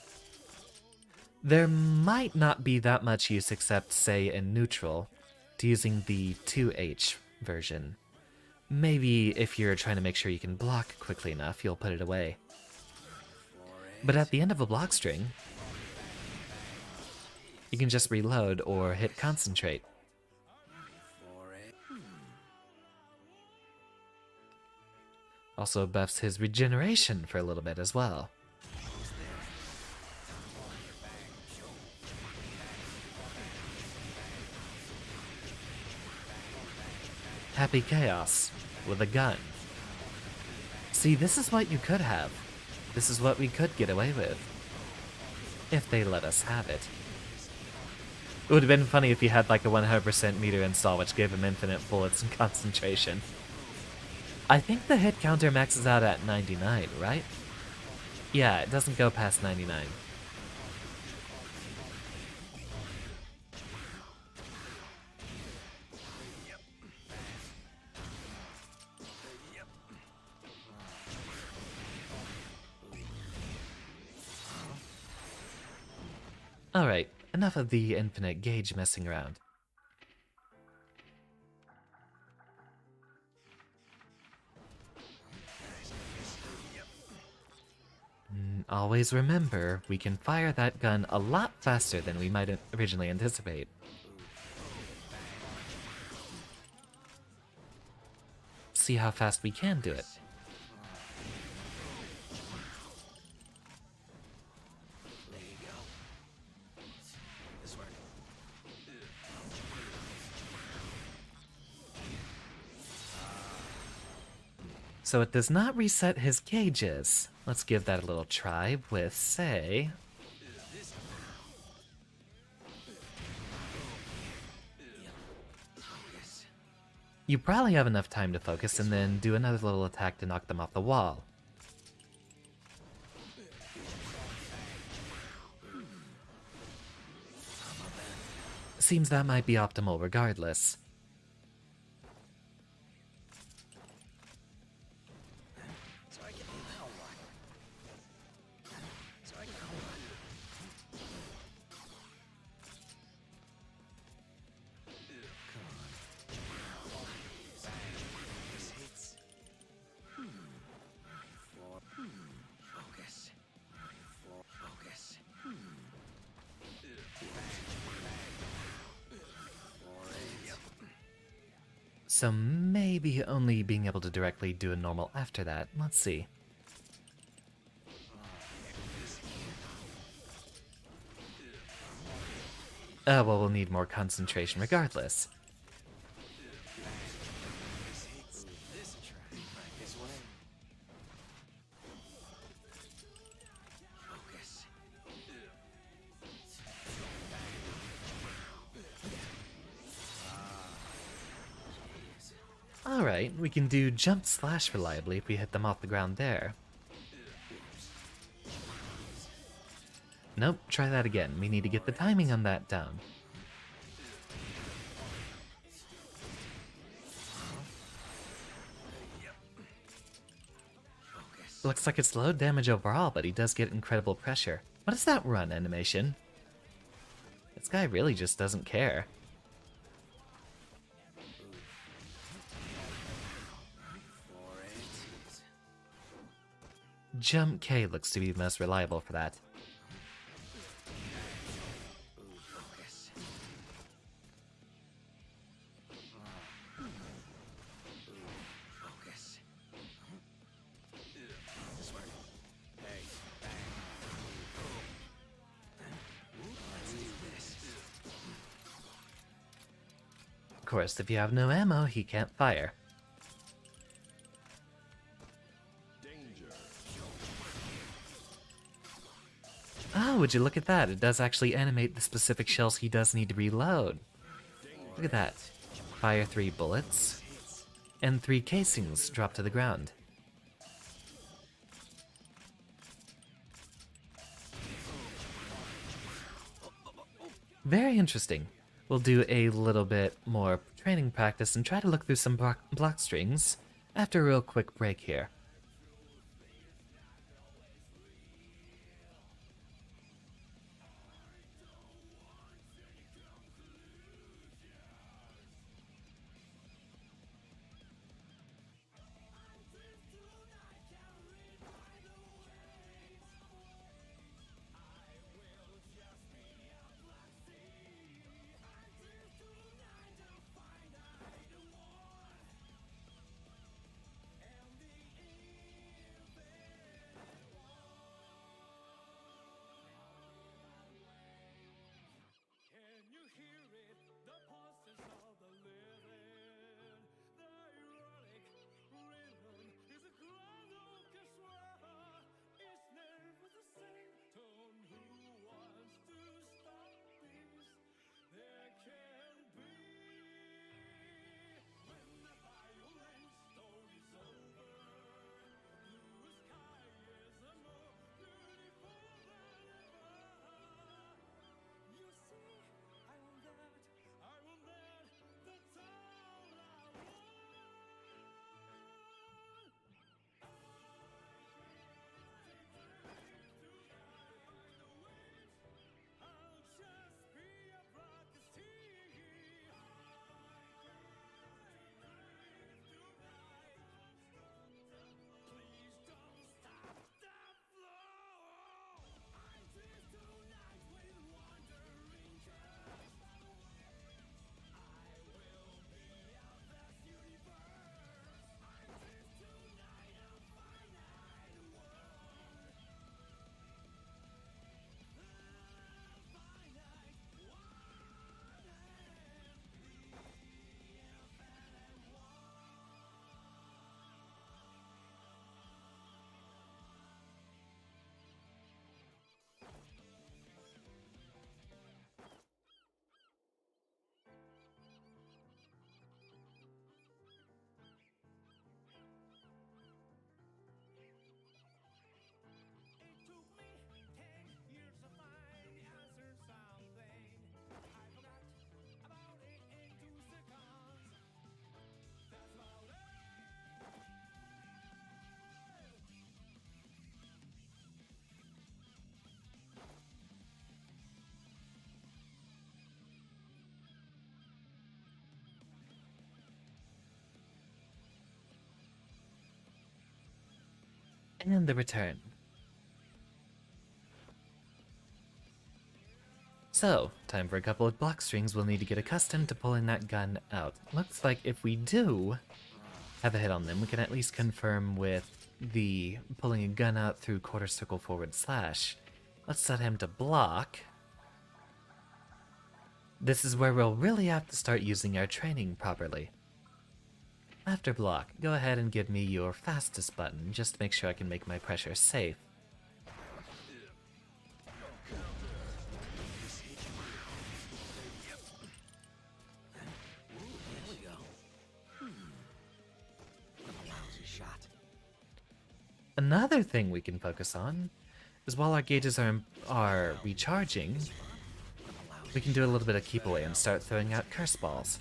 There might not be that much use except, say, in neutral, to using the 2H version. Maybe if you're trying to make sure you can block quickly enough, you'll put it away. But at the end of a block string, you can just reload or hit Concentrate. Also buffs his regeneration for a little bit as well. Happy Chaos with a gun. See, this is what you could have. This is what we could get away with. If they let us have it. It would have been funny if you had like a 100% meter install which gave him infinite bullets and concentration. I think the hit counter maxes out at 99, right? Yeah, it doesn't go past 99. Alright, enough of the infinite gauge messing around. Always remember, we can fire that gun a lot faster than we might originally anticipate. See how fast we can do it. So it does not reset his gauges. Let's give that a little try with, say... You probably have enough time to focus and then do another little attack to knock them off the wall. Seems that might be optimal regardless. So I can now what? So I can now what? Come on. This hits. Focus. Focus. So maybe only being able to directly do a normal after that. Let's see. Well, we'll need more concentration regardless. This track right this way. Focus. Alright, we can do jump slash reliably if we hit them off the ground there. Nope, try that again. We need to get the timing on that down. Looks like it's low damage overall, but he does get incredible pressure. What is that run animation? This guy really just doesn't care. Jump K looks to be the most reliable for that. Focus. Focus. This way. Hey. Let's do this. Of course, if you have no ammo, he can't fire. Oh, would you look at that? It does actually animate the specific shells he does need to reload. Look at that. Fire 3 bullets, and 3 casings drop to the ground. Very interesting. We'll do a little bit more training practice and try to look through some block strings after a real quick break here. And the return. So, time for a couple of block strings. We'll need to get accustomed to pulling that gun out. Looks like if we do have a hit on them, we can at least confirm with the pulling a gun out through quarter circle forward slash. Let's set him to block. This is where we'll really have to start using our training properly. After block, go ahead and give me your fastest button, just to make sure I can make my pressure safe. Another thing we can focus on is while our gauges are recharging, we can do a little bit of keep away and start throwing out curse balls.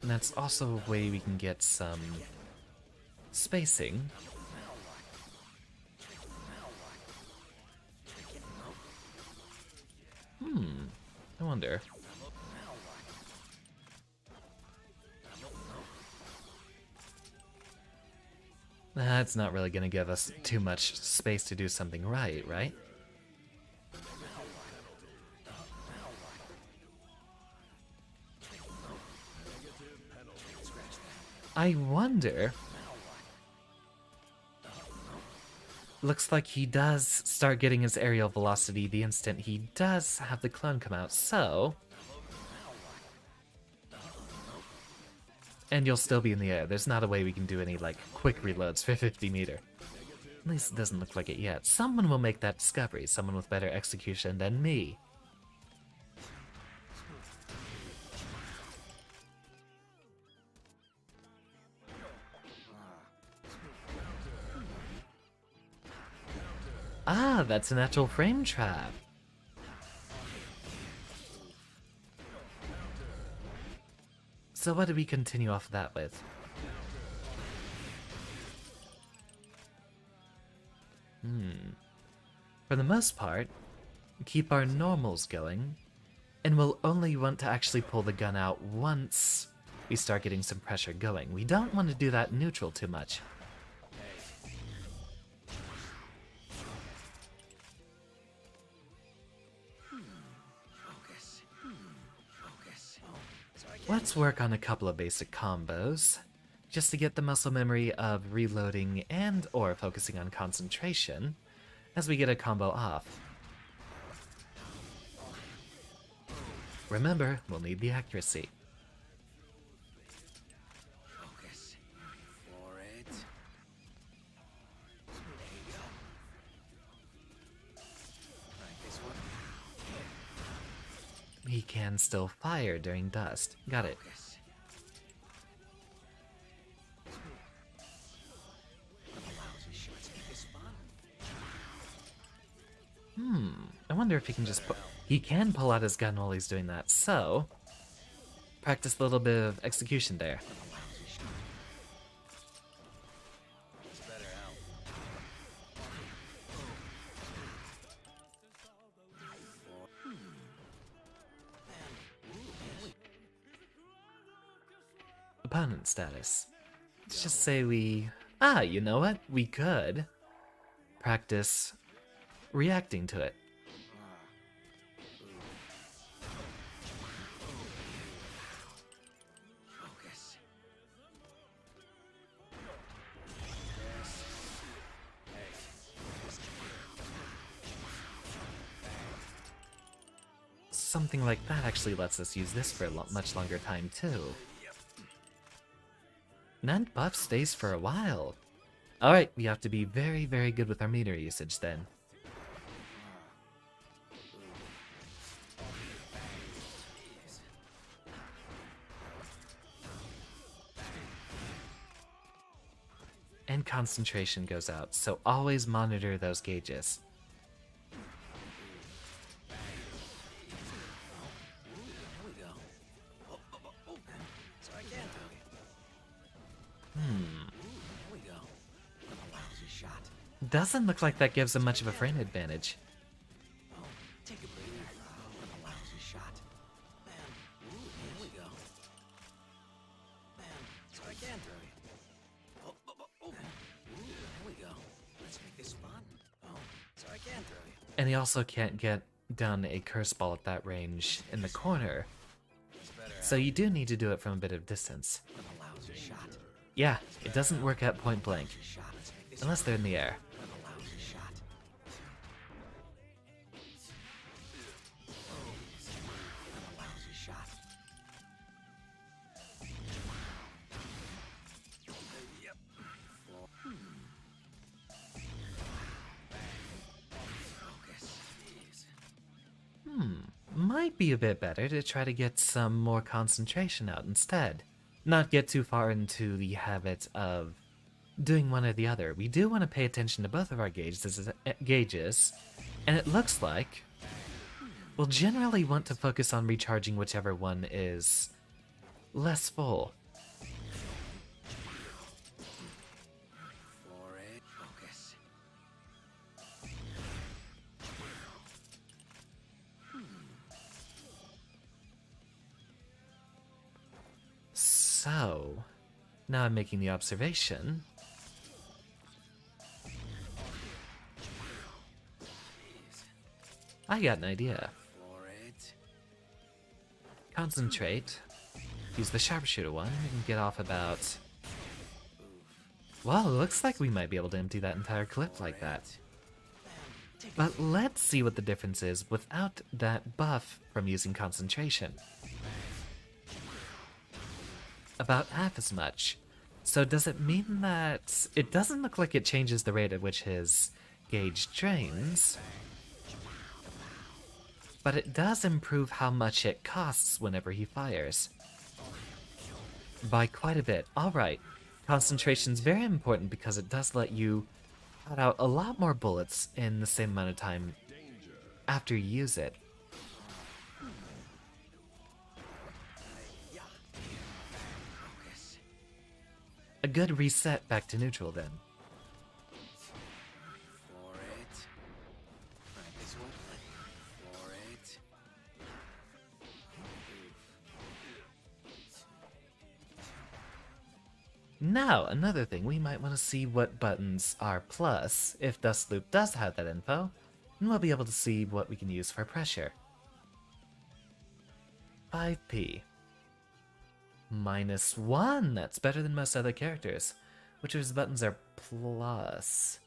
And that's also a way we can get some spacing. I wonder. That's not really going to give us too much space to do something right, right? I wonder... Looks like he does start getting his aerial velocity the instant he does have the clone come out, so... And you'll still be in the air. There's not a way we can do any, like, quick reloads for 50 meter. At least it doesn't look like it yet. Someone will make that discovery. Someone with better execution than me. Ah, that's a natural frame trap. So what do we continue off that with? For the most part, keep our normals going, and we'll only want to actually pull the gun out once we start getting some pressure going. We don't want to do that neutral too much. Let's work on a couple of basic combos, just to get the muscle memory of reloading and or focusing on concentration as we get a combo off. Remember, we'll need the accuracy. Focus. For it. There you go. Like this one. He can still fire during dust. Got it. Focus. Lousy shots make this fun. I wonder if he can just he can pull out his gun while he's doing that, so... Practice a little bit of execution there. Lousy shot. It's better out. Opponent status. Let's just say we... Ah, you know what? We could practice reacting to it. Focus. Something like that actually lets us use this for a much longer time, too. That buff stays for a while. Alright, we have to be very, very good with our meter usage then. And concentration goes out, so always monitor those gauges. There we go. Oh. So I can't do it. There we go. A lousy shot. Doesn't look like that gives him much of a frame advantage. Oh, take a breather. A lousy shot. Man, there we go. And he also can't get down a curse ball at that range in the corner. So you do need to do it from a bit of distance. A lousy shot. Yeah, it doesn't work at point blank, Shot. Let's make this unless they're in the air. a lousy shot. A lousy shot. Yep. Focus. Jeez. Might be a bit better to try to get some more concentration out instead. Not get too far into the habit of doing one or the other. We do want to pay attention to both of our gauges, and it looks like we'll generally want to focus on recharging whichever one is less full. For it. Focus. So, now I'm making the observation. I got an idea. For it. Concentrate. Use the sharpshooter one and get off about... Well, it looks like we might be able to empty that entire clip like that. But let's see what the difference is without that buff from using concentration. About half as much. So does it mean that... It doesn't look like it changes the rate at which his gauge drains, but it does improve how much it costs whenever he fires. By quite a bit. Alright, concentration's very important because it does let you cut out a lot more bullets in the same amount of time after you use it. Focus. A good reset back to neutral then. For it. Right, this one. For it. Now, another thing, we might want to see what buttons are plus. If Dustloop does have that info, then we'll be able to see what we can use for pressure. 5p. -1! That's better than most other characters. Which of his buttons are plus?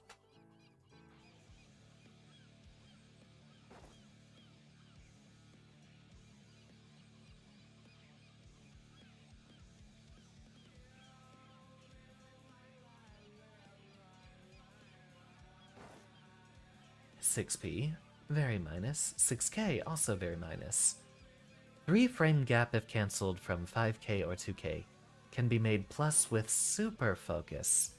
$6p, very minus. 6k, also very minus. 3-frame gap if cancelled from 5k or 2k. Can be made plus with super focus.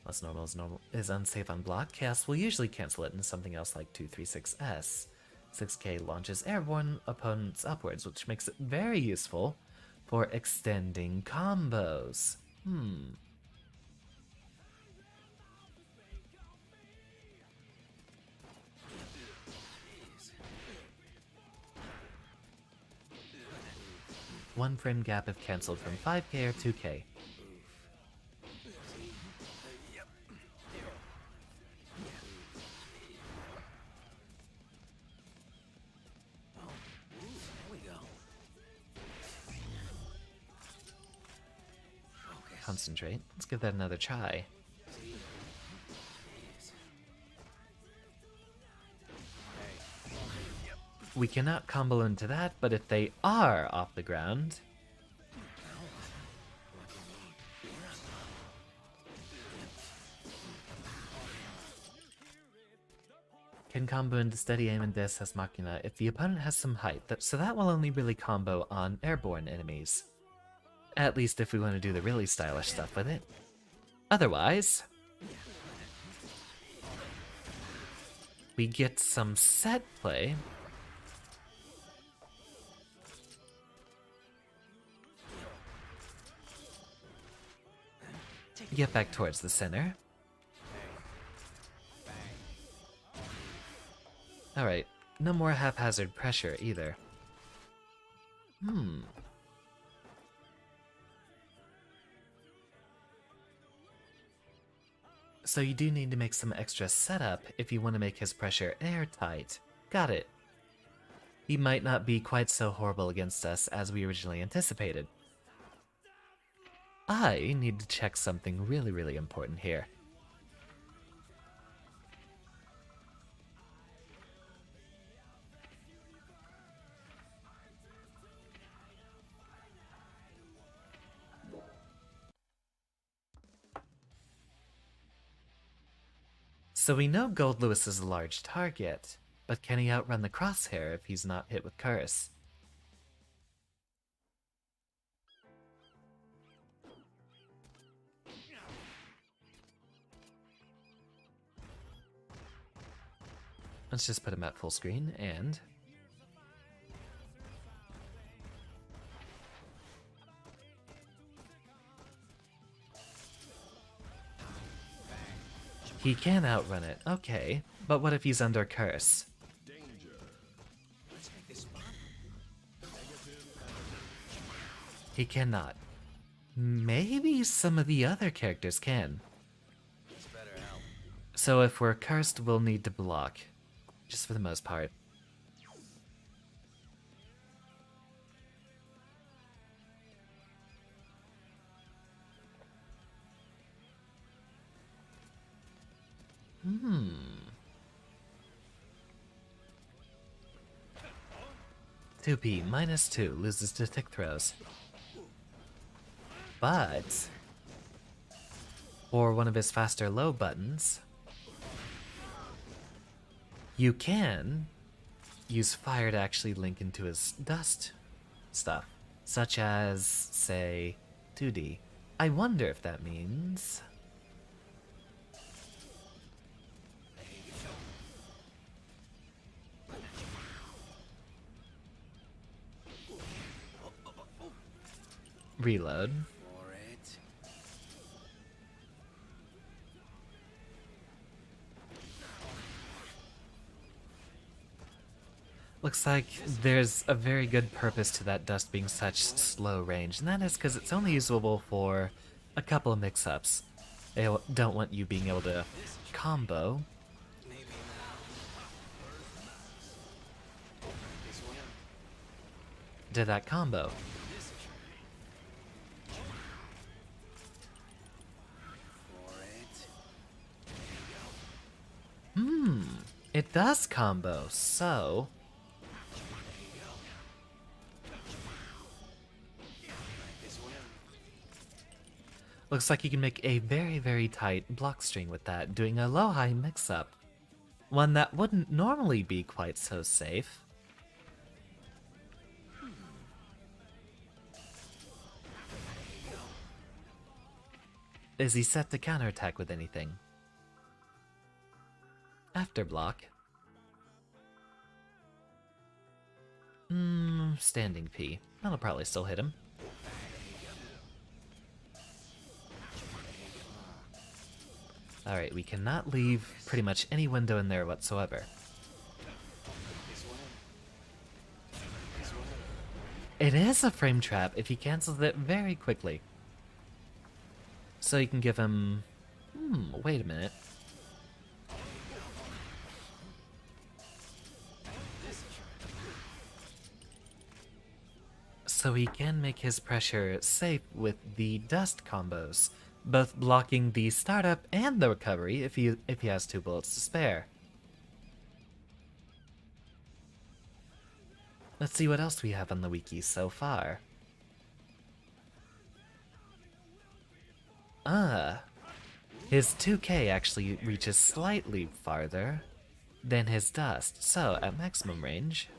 Less normal is unsafe on block. Chaos will usually cancel it into something else like 236s. 6k launches airborne opponents upwards, which makes it very useful for extending combos. One frame gap if cancelled from 5k or 2k. There we go. Focus. Concentrate. Let's give that another try. We cannot combo into that, but if they are off the ground... Can combo into steady aim and Deus Ex Machina if the opponent has some height, so that will only really combo on airborne enemies. At least if we want to do the really stylish stuff with it. Otherwise... we get some set play. Get back towards the center. Alright, no more haphazard pressure either. So you do need to make some extra setup if you want to make his pressure airtight. Got it. He might not be quite so horrible against us as we originally anticipated. I need to check something really important here. So we know Gold Lewis is a large target, but can he outrun the crosshair if he's not hit with Curse? Let's just put him at full screen, and... he can outrun it, okay. But what if he's under Curse? Let's make this fun. He cannot. Maybe some of the other characters can. This better help. So if we're cursed, we'll need to block. Just for the most part. Hmm. 2p -2 loses to tick throws. But for one of his faster low buttons, you can use fire to actually link into his dust stuff, such as, say, 2D. I wonder if that means... reload. For it. Looks like there's a very good purpose to that dust being such slow range, and that is because it's only usable for a couple of mix-ups. They don't want you being able to combo. Maybe now. This one. To that combo. For it. It does combo, so... This one. looks like you can make a very tight block string with that, doing a low-high mix-up. One that wouldn't normally be quite so safe. Is he set to counterattack with anything? After block. Standing P. That'll probably still hit him. Alright, we cannot leave pretty much any window in there whatsoever. This one. This one. It is a frame trap if he cancels it very quickly. So you can give him... wait a minute. So he can make his pressure safe with the dust combos, both blocking the startup and the recovery if he has 2 bullets to spare. Let's see what else we have on the wiki so far. His 2K actually reaches slightly farther than his dust, so at maximum range...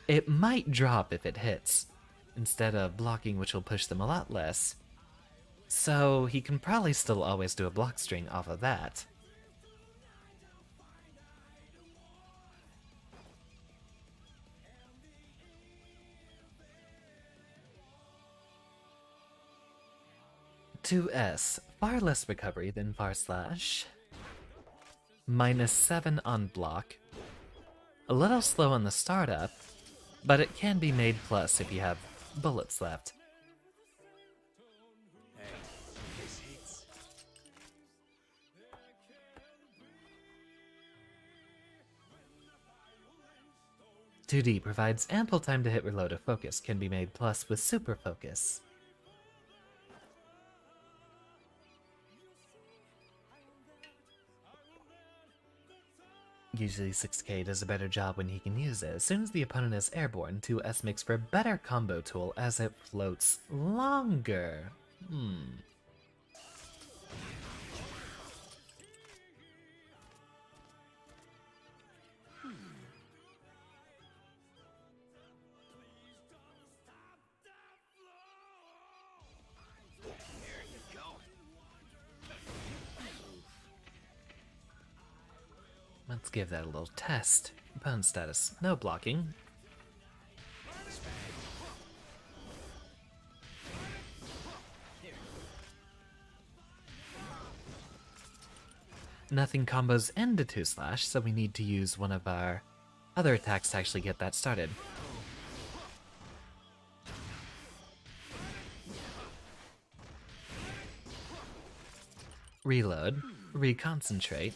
it might drop if it hits, instead of blocking, which will push them a lot less. So he can probably still always do a block string off of that. (2S), far less recovery than far slash. -7 on block. A little slow on the startup, but it can be made plus if you have bullets left. Hey, this hits. 2D provides ample time to hit reload if focus can be made plus with super focus. Usually 6K does a better job when he can use it. As soon as the opponent is airborne, 2S makes for a better combo tool as it floats longer. There you go. Let's give that a little test. Opponent status, no blocking. Nothing combos into 2/, so we need to use one of our other attacks to actually get that started. Reload, reconcentrate.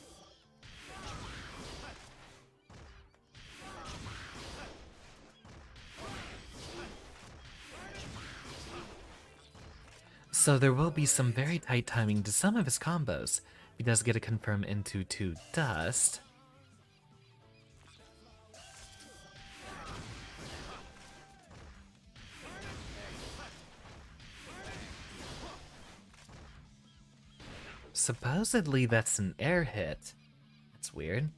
So there will be some very tight timing to some of his combos. He does get a confirm into 2 dust. Supposedly that's an air hit. That's weird.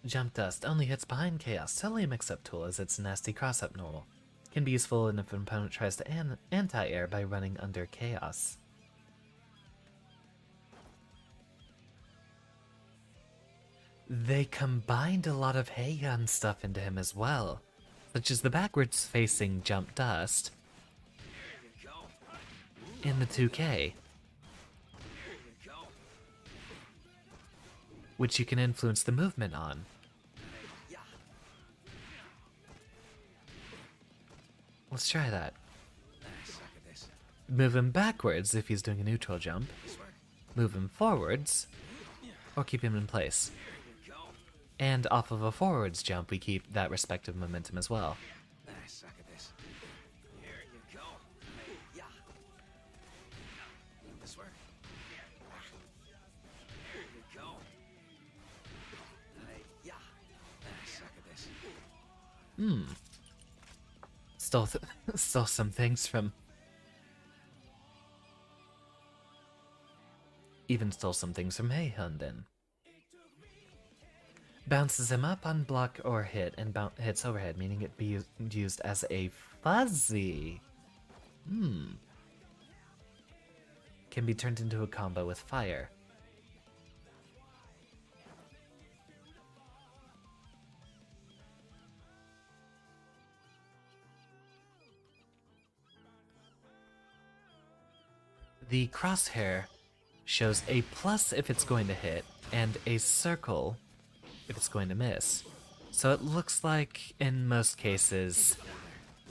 Jump Dust only hits behind Chaos, totally a mix-up tool as it's nasty cross-up normal. Can be useful if an opponent tries to anti-air by running under Chaos. They combined a lot of Heian stuff into him as well, such as the backwards facing Jump Dust in the 2K, which you can influence the movement on. Let's try that. Move him backwards if he's doing a neutral jump. Move him forwards, or keep him in place. And off of a forwards jump, we keep that respective momentum as well. Stole some things from... Even stole some things from Heian then. Bounces him up on block or hit, and hits overhead, meaning it be used as a fuzzy. Can be turned into a combo with fire. The crosshair shows a plus if it's going to hit, and a circle if it's going to miss. So it looks like, in most cases,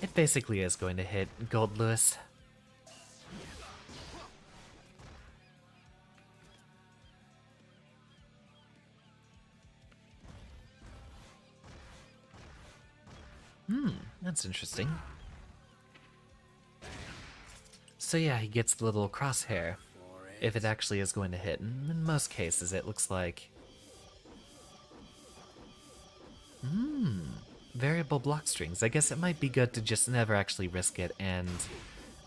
it basically is going to hit Gold Lewis. That's interesting. So yeah, he gets the little crosshair if it actually is going to hit. And in most cases, it looks like... variable block strings. I guess it might be good to just never actually risk it and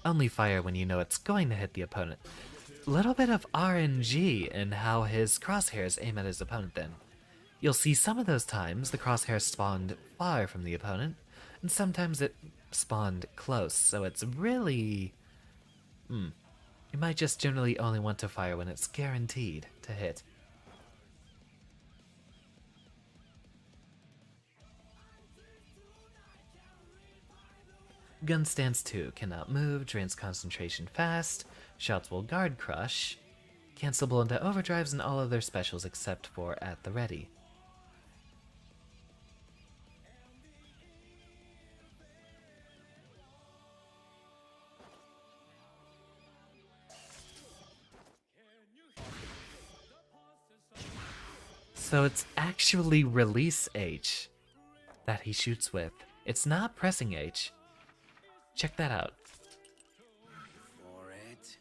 only fire when you know it's going to hit the opponent. Little bit of RNG in how his crosshairs aim at his opponent then. You'll see some of those times the crosshair spawned far from the opponent, and sometimes it spawned close, so it's really... You might just generally only want to fire when it's guaranteed to hit. Gun stance 2, cannot move, drains concentration fast, shots will guard crush, cancelable into overdrives and all other specials except for at the ready. So it's actually release H that he shoots with. It's not pressing H. Check that out. For it.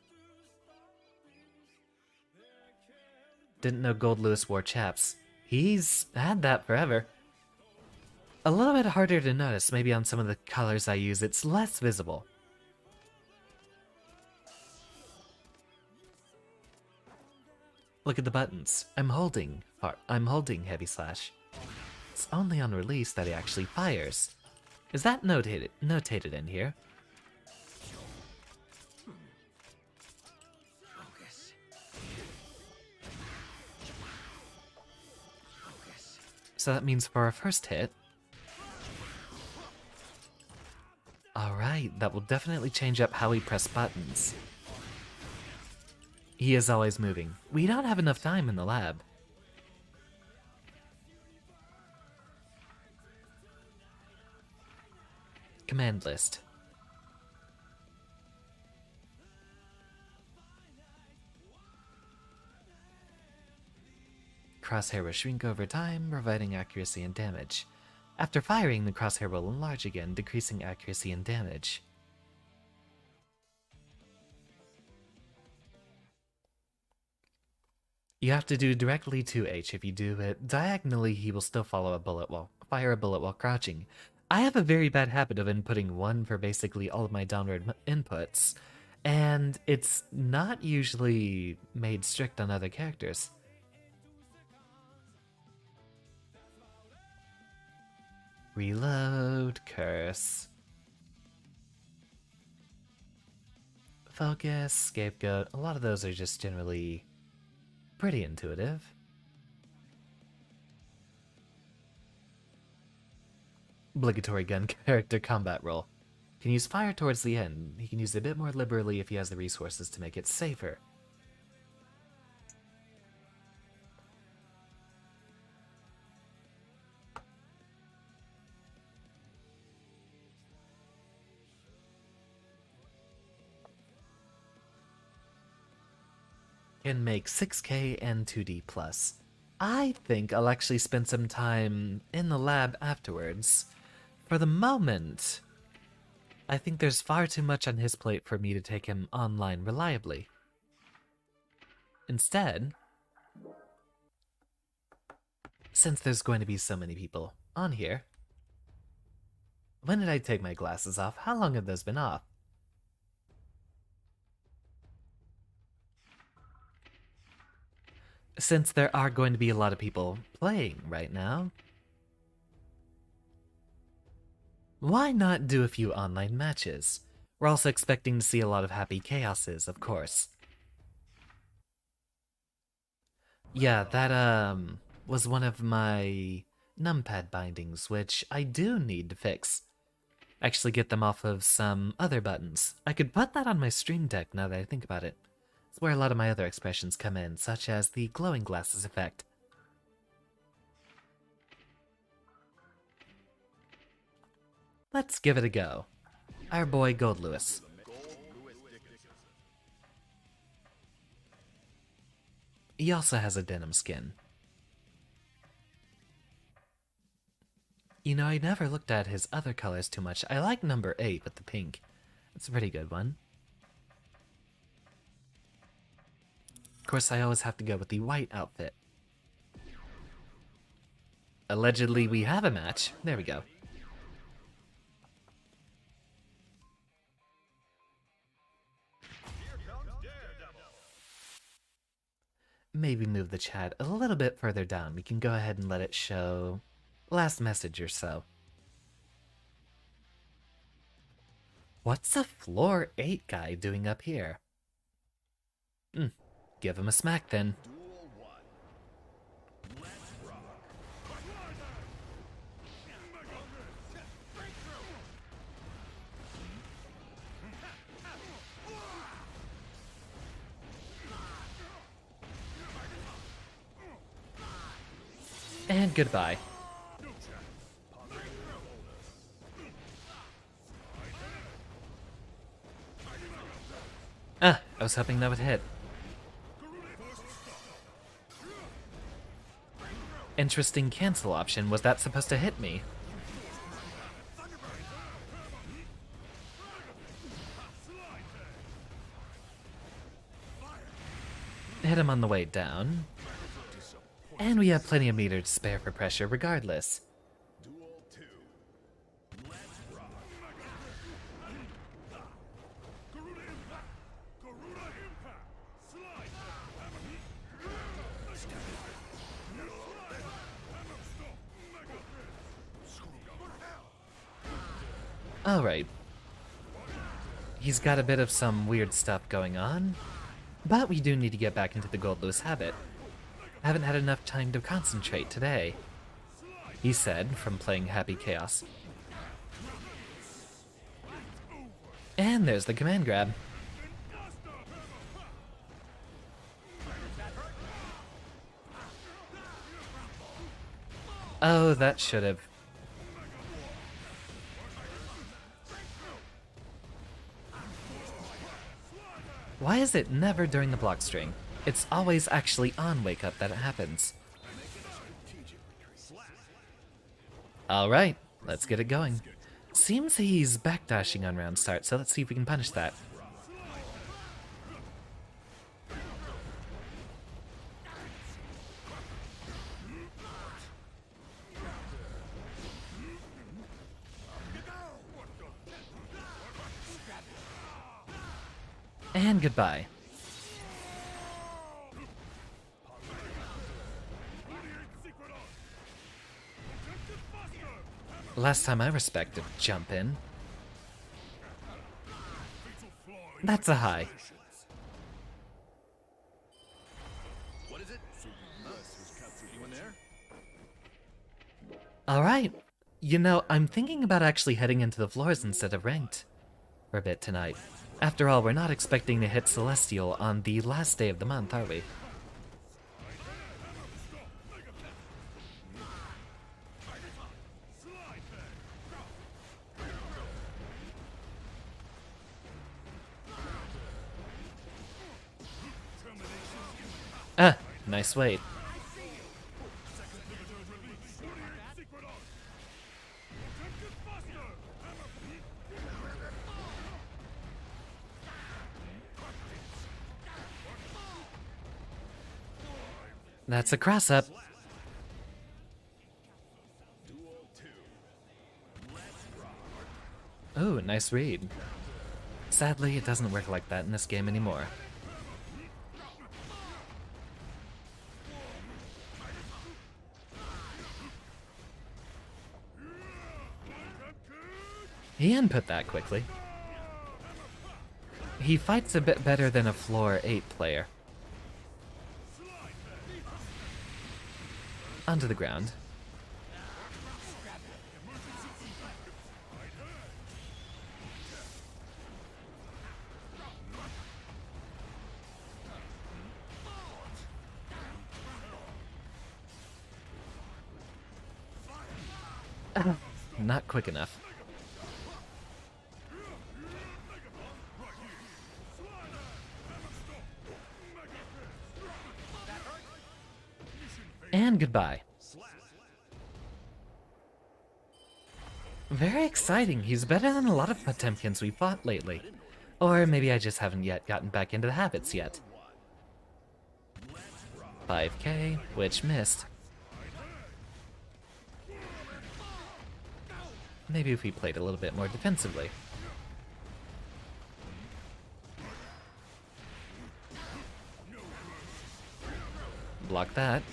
Didn't know Gold Lewis wore chaps. He's had that forever. A little bit harder to notice, maybe on some of the colors I use, it's less visible. Look at the buttons. I'm holding heavy slash. It's only on release that he actually fires. Is that notated in here? Focus. Focus. So that means for our first hit... Alright, that will definitely change up how we press buttons. He is always moving. We don't have enough time in the lab. Command list. Crosshair will shrink over time, providing accuracy and damage. After firing, the crosshair will enlarge again, decreasing accuracy and damage. You have to do directly to H. If you do it diagonally, he will still fire a bullet while crouching. I have a very bad habit of inputting 1 for basically all of my downward inputs, and it's not usually made strict on other characters. Reload, curse. Focus, scapegoat, a lot of those are just generally pretty intuitive. Obligatory gun character combat roll. Can use fire towards the end. He can use it a bit more liberally if he has the resources to make it safer. Can make 6k and 2d+. I think I'll actually spend some time in the lab afterwards. For the moment, I think there's far too much on his plate for me to take him online reliably. Instead, since there's going to be so many people on here, when did I take my glasses off? How long have those been off? Since there are going to be a lot of people playing right now, why not do a few online matches? We're also expecting to see a lot of happy chaoses, of course. Yeah, that was one of my numpad bindings, which I do need to fix. Actually get them off of some other buttons. I could put that on my stream deck now that I think about it. It's where a lot of my other expressions come in, such as the glowing glasses effect. Let's give it a go. Our boy Gold Lewis. He also has a denim skin. You know, I never looked at his other colors too much. I like number 8 with the pink. It's a pretty good one. Of course, I always have to go with the white outfit. Allegedly, we have a match. There we go. Maybe move the chat a little bit further down. We can go ahead and let it show last message or so. What's a floor 8 guy doing up here? Give him a smack then. Duel 1. Let's rock. And goodbye. Ah, I was hoping that would hit. Interesting cancel option. Was that supposed to hit me? Hit him on the way down. And we have plenty of meter to spare for pressure regardless. Duel 2. Let's rock. Garuda Impact! Garuda Impact! Slide! Alright. He's got a bit of some weird stuff going on, but we do need to get back into the Gold Lewis habit. Haven't had enough time to concentrate today, he said from playing Happy Chaos. And there's the command grab. Oh, that should have. Why is it never during the block string? It's always actually on Wake Up that it happens. Alright, let's get it going. Seems he's backdashing on round start, so let's see if we can punish that. And goodbye. Last time I respected jump in. That's a high. What is it? Anyone there? Alright. You know, I'm thinking about actually heading into the floors instead of ranked for a bit tonight. After all, we're not expecting to hit Celestial on the last day of the month, are we? Ah, nice wait. That's a cross-up. Oh, nice read. Sadly, it doesn't work like that in this game anymore. He input that quickly. He fights a bit better than a floor 8 player. Onto the ground. Not quick enough. And goodbye. Very exciting. He's better than a lot of Potemkins we fought lately. Or maybe I just haven't yet gotten back into the habits yet. 5k, which missed. Maybe if we played a little bit more defensively. Block that.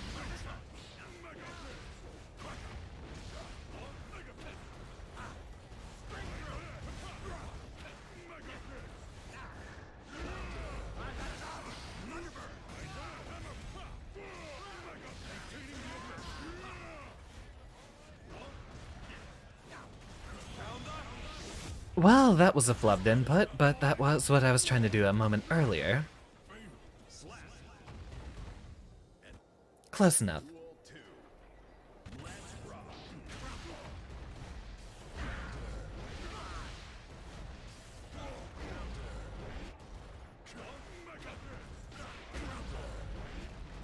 Well, that was a flubbed input, but that was what I was trying to do a moment earlier. Close enough.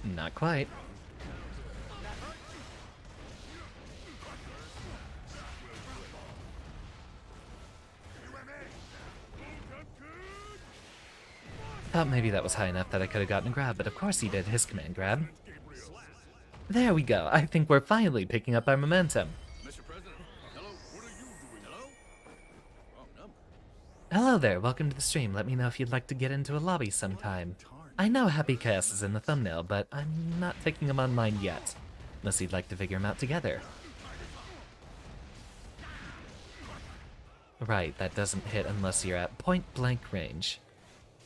Not quite. Thought maybe that was high enough that I could have gotten a grab, but of course he did his command grab. There we go. I think we're finally picking up our momentum. Mr. President, hello? What are you doing? Hello? Wrong number. Hello there, welcome to the stream. Let me know if you'd like to get into a lobby sometime. I know Happy Chaos is in the thumbnail, but I'm not taking him online yet. Unless you'd like to figure him out together. Right, that doesn't hit unless you're at point-blank range.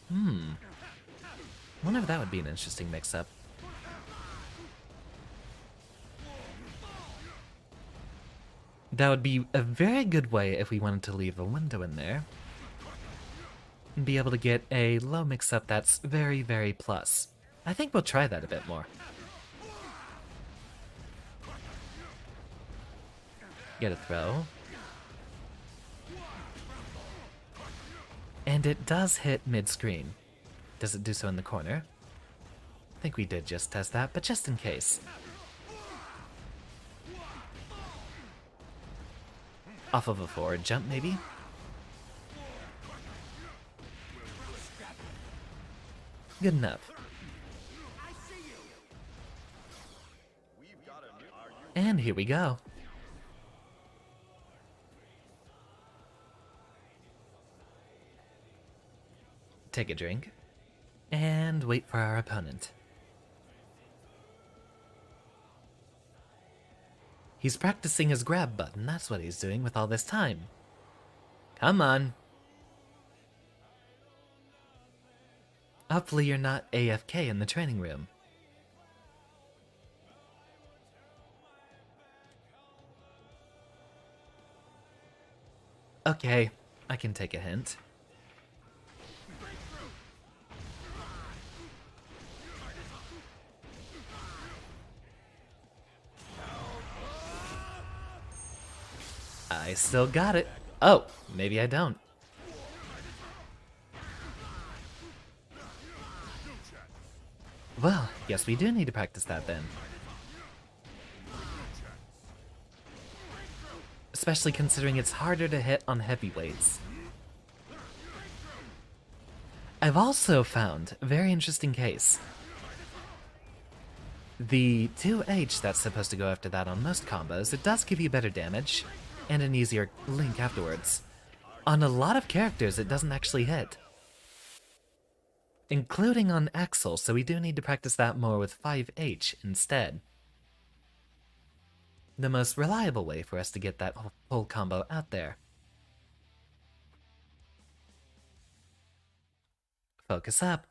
Wonder if that would be an interesting mix-up. That would be a very good way if we wanted to leave a window in there. And be able to get a low mix-up that's very, very plus. I think we'll try that a bit more. Get a throw. And it does hit mid-screen. Does it do so in the corner? I think we did just test that, but just in case. Off of a forward jump, maybe? Good enough. And here we go. Take a drink. And wait for our opponent. He's practicing his grab button, that's what he's doing with all this time. Come on. Hopefully you're not AFK in the training room. Okay, I can take a hint. I still got it. Oh, maybe I don't. Well, guess we do need to practice that then. Especially considering it's harder to hit on heavyweights. I've also found a very interesting case. The 2H that's supposed to go after that on most combos, it does give you better damage, and an easier link afterwards. On a lot of characters, it doesn't actually hit. Including on Axel, so we do need to practice that more with 5H instead. The most reliable way for us to get that whole combo out there. Focus up.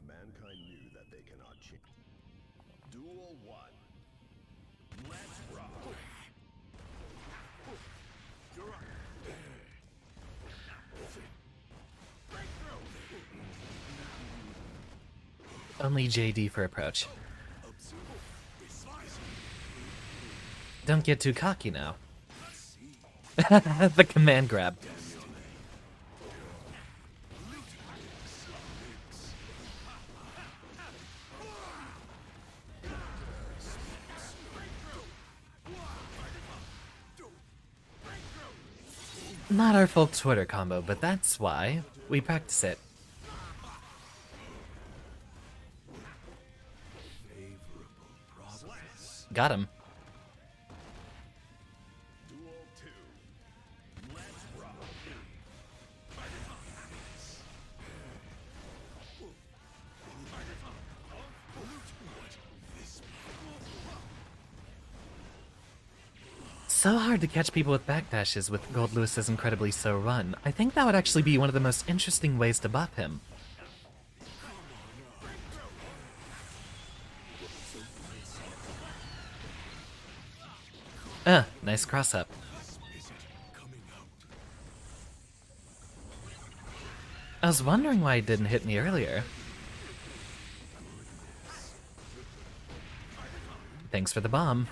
Mankind knew that they cannot change. Duel 1. Let's rock. Only JD for approach. Don't get too cocky now. The command grab. Not our full Twitter combo, but that's why we practice it. Got him. Duel 2. Let's rock. So hard to catch people with backdashes with Gold Lewis's incredibly slow run. I think that would actually be one of the most interesting ways to buff him. Nice cross-up. was wondering why it didn't hit me earlier. Thanks for the bomb.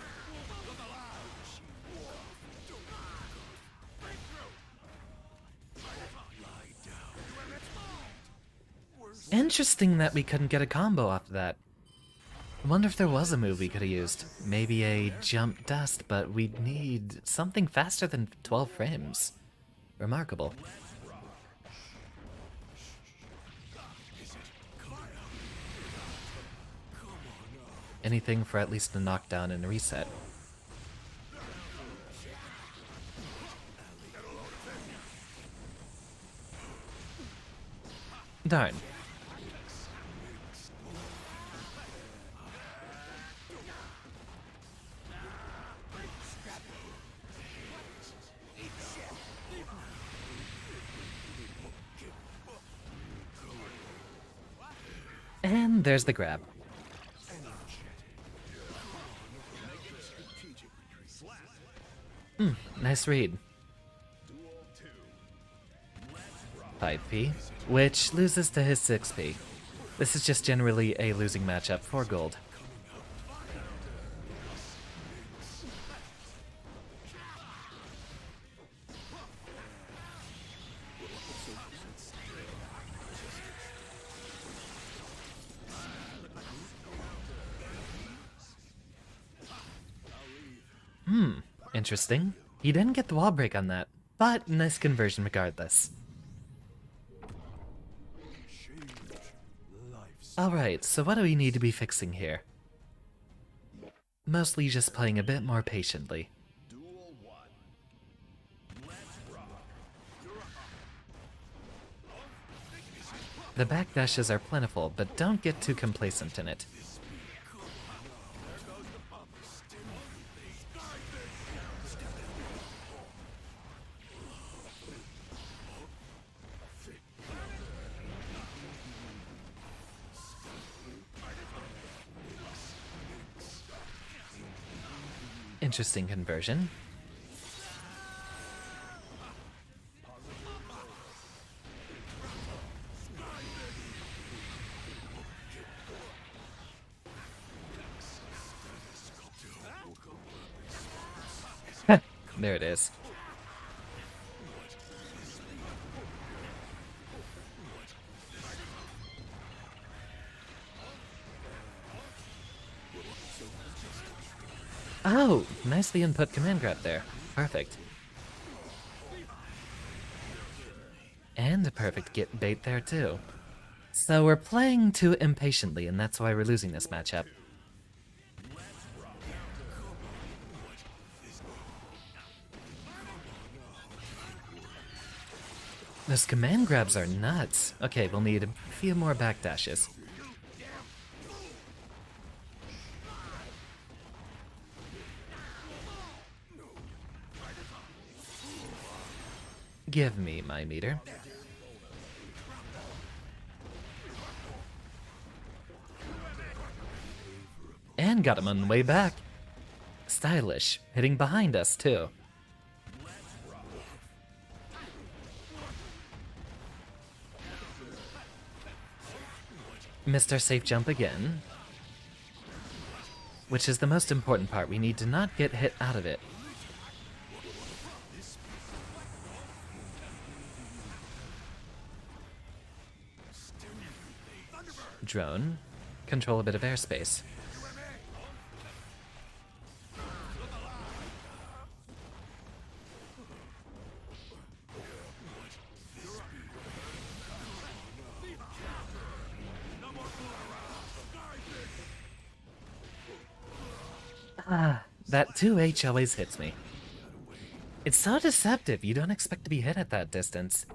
Interesting that we couldn't get a combo off of that. I wonder if there was a move we could have used. Maybe a jump dust, but we'd need something faster than 12 frames. Remarkable. Anything for at least a knockdown and a reset. Darn. And there's the grab. Nice read. 5p, which loses to his 6p. This is just generally a losing matchup for gold. Interesting. He didn't get the wall break on that, but nice conversion regardless. Alright, so what do we need to be fixing here? Mostly just playing a bit more patiently. The backdashes are plentiful, but don't get too complacent in it. Interesting conversion. There it is. Oh, nicely input command grab there. Perfect. And a perfect get bait there too. So we're playing too impatiently, and that's why we're losing this matchup. Those command grabs are nuts. Okay, we'll need a few more backdashes. Give me my meter. And got him on the way back. Stylish, hitting behind us too. Missed our safe jump again. Which is the most important part. We need to not get hit out of it. Drone. Control a bit of airspace. That 2H always hits me. It's so deceptive, you don't expect to be hit at that distance.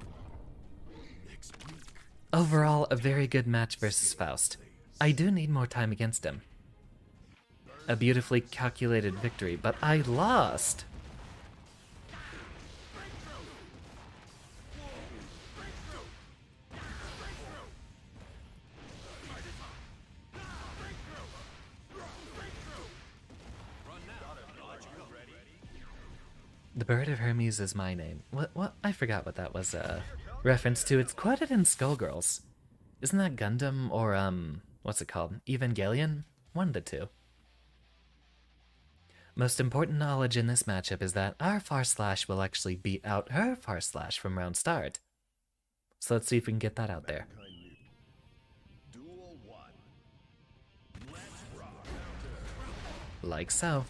Overall, a very good match versus Faust. I do need more time against him. A beautifully calculated victory, but I lost! The Bird of Hermes is my name. What? I forgot what that was, Reference to it's quoted in Skullgirls. Isn't that Gundam or, what's it called? Evangelion? One of the two. Most important knowledge in this matchup is that our // will actually beat out her // from round start. So let's see if we can get that out there. Duel 1. Let's rock. Like so.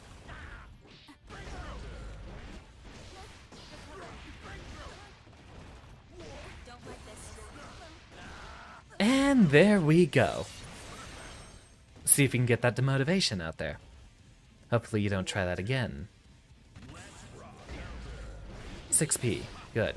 Don't like this. And there we go. See if we can get that demotivation out there. Hopefully you don't try that again. 6p. Good.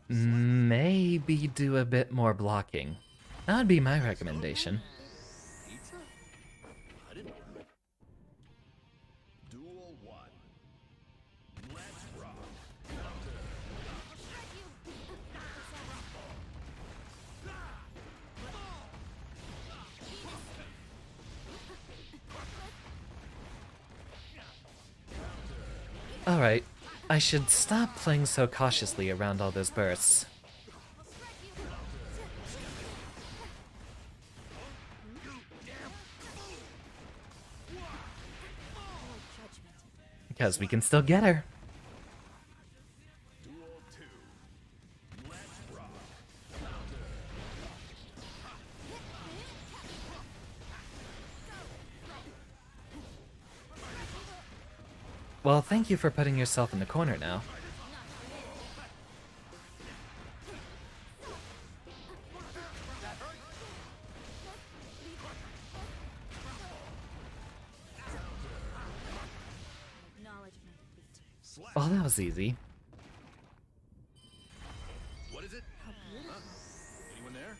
Maybe do a bit more blocking. That would be my recommendation. Pizza? I didn't order it. Duel 1. Let's rock. Alright, I should stop playing so cautiously around all those bursts. Because we can still get her. Duel 2. Let's rock. Well, thank you for putting yourself in the corner now. Acknowledge my defeat. Well, that was easy. What is it? Huh? Anyone there?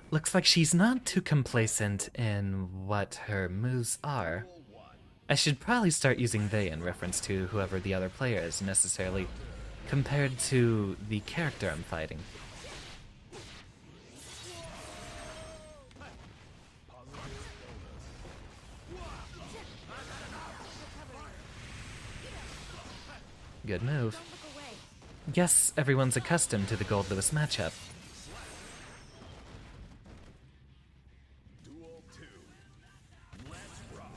Looks like she's not too complacent in what her moves are. I should probably start using they in reference to whoever the other player is necessarily, compared to the character I'm fighting. Good move. Guess everyone's accustomed to the Gold Lewis matchup. Duel 2. Let's rock.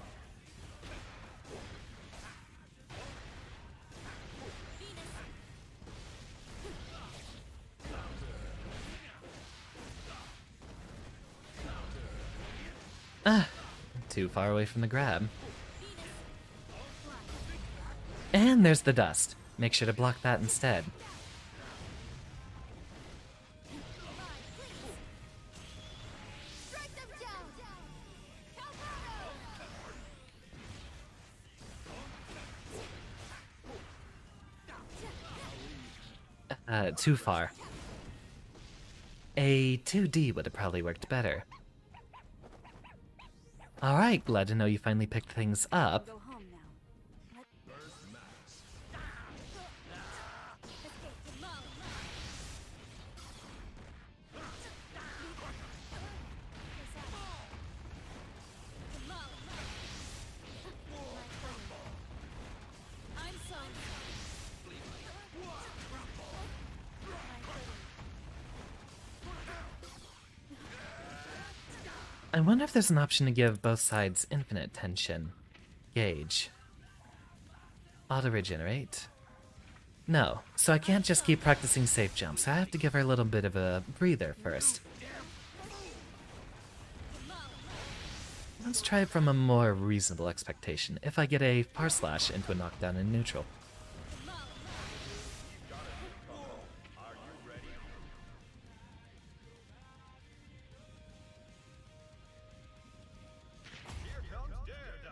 Ah, too far away from the grab. And there's the dust. Make sure to block that instead. Strike them down! Too far. A 2D would have probably worked better. Alright, glad to know you finally picked things up. Go home now. I'm sorry. I wonder if there's an option to give both sides infinite tension. Gauge. Auto-regenerate. No, so I can't just keep practicing safe jumps. I have to give her a little bit of a breather first. Let's try it from a more reasonable expectation. If I get a // into a knockdown in neutral.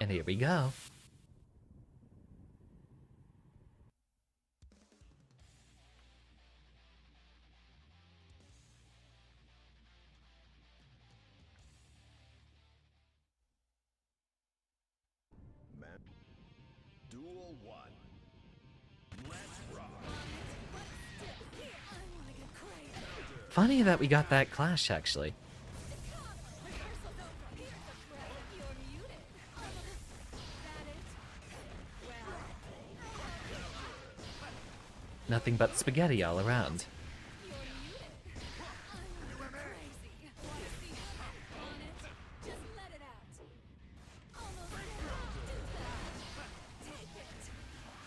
And here we go. Duel 1. Let's rock. I wanna get crazy. Funny that we got that clash, actually. You're muted. That it? Well, Nothing but spaghetti all around. you're muted. I'm crazy. Want to see on it? Just let it out. Almost there. Do that. Take it. Almost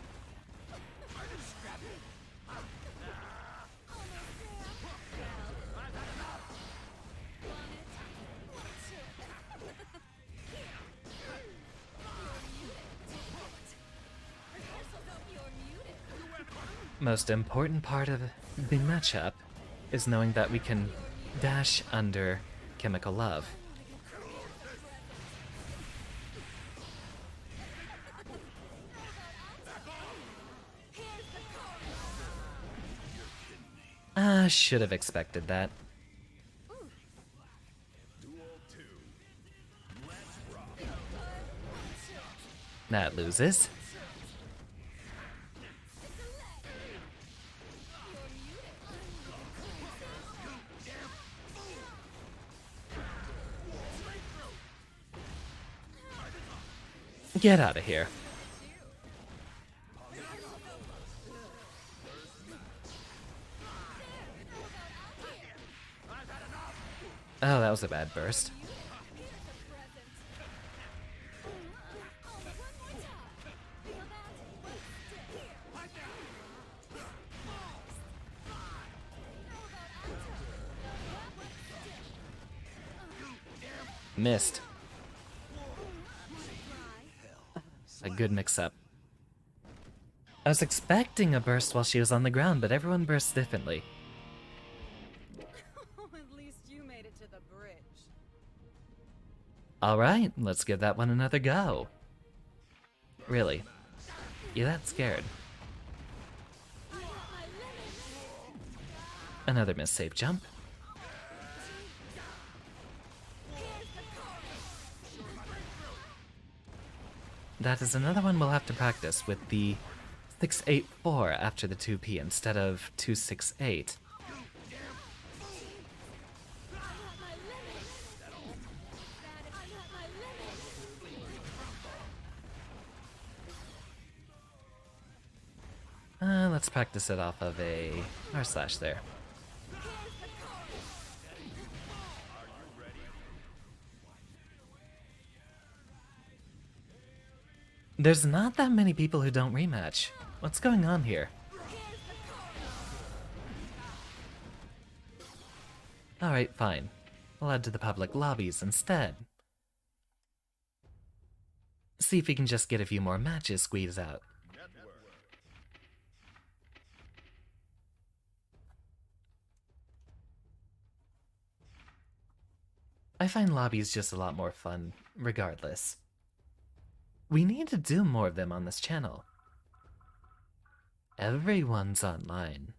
there. Well, want it? Watch it. Here. You're muted. Take it. You're muted. Most important part of the matchup is knowing that we can dash under Chemical Love. I should have expected that. That loses. Get out of here. Oh, that was a bad burst. Missed. A good mix-up. I was expecting a burst while she was on the ground, but everyone bursts differently. At least you made it to the bridge. Alright, let's give that one another go. Really? You that scared? Another missed safe jump. That is another one we'll have to practice with the 684 after the 2P instead of 268. Let's practice it off of a r/ there. There's not that many people who don't rematch. What's going on here? Alright, fine. We'll add to the public lobbies instead. See if we can just get a few more matches squeezed out. I find lobbies just a lot more fun, regardless. We need to do more of them on this channel. Everyone's online.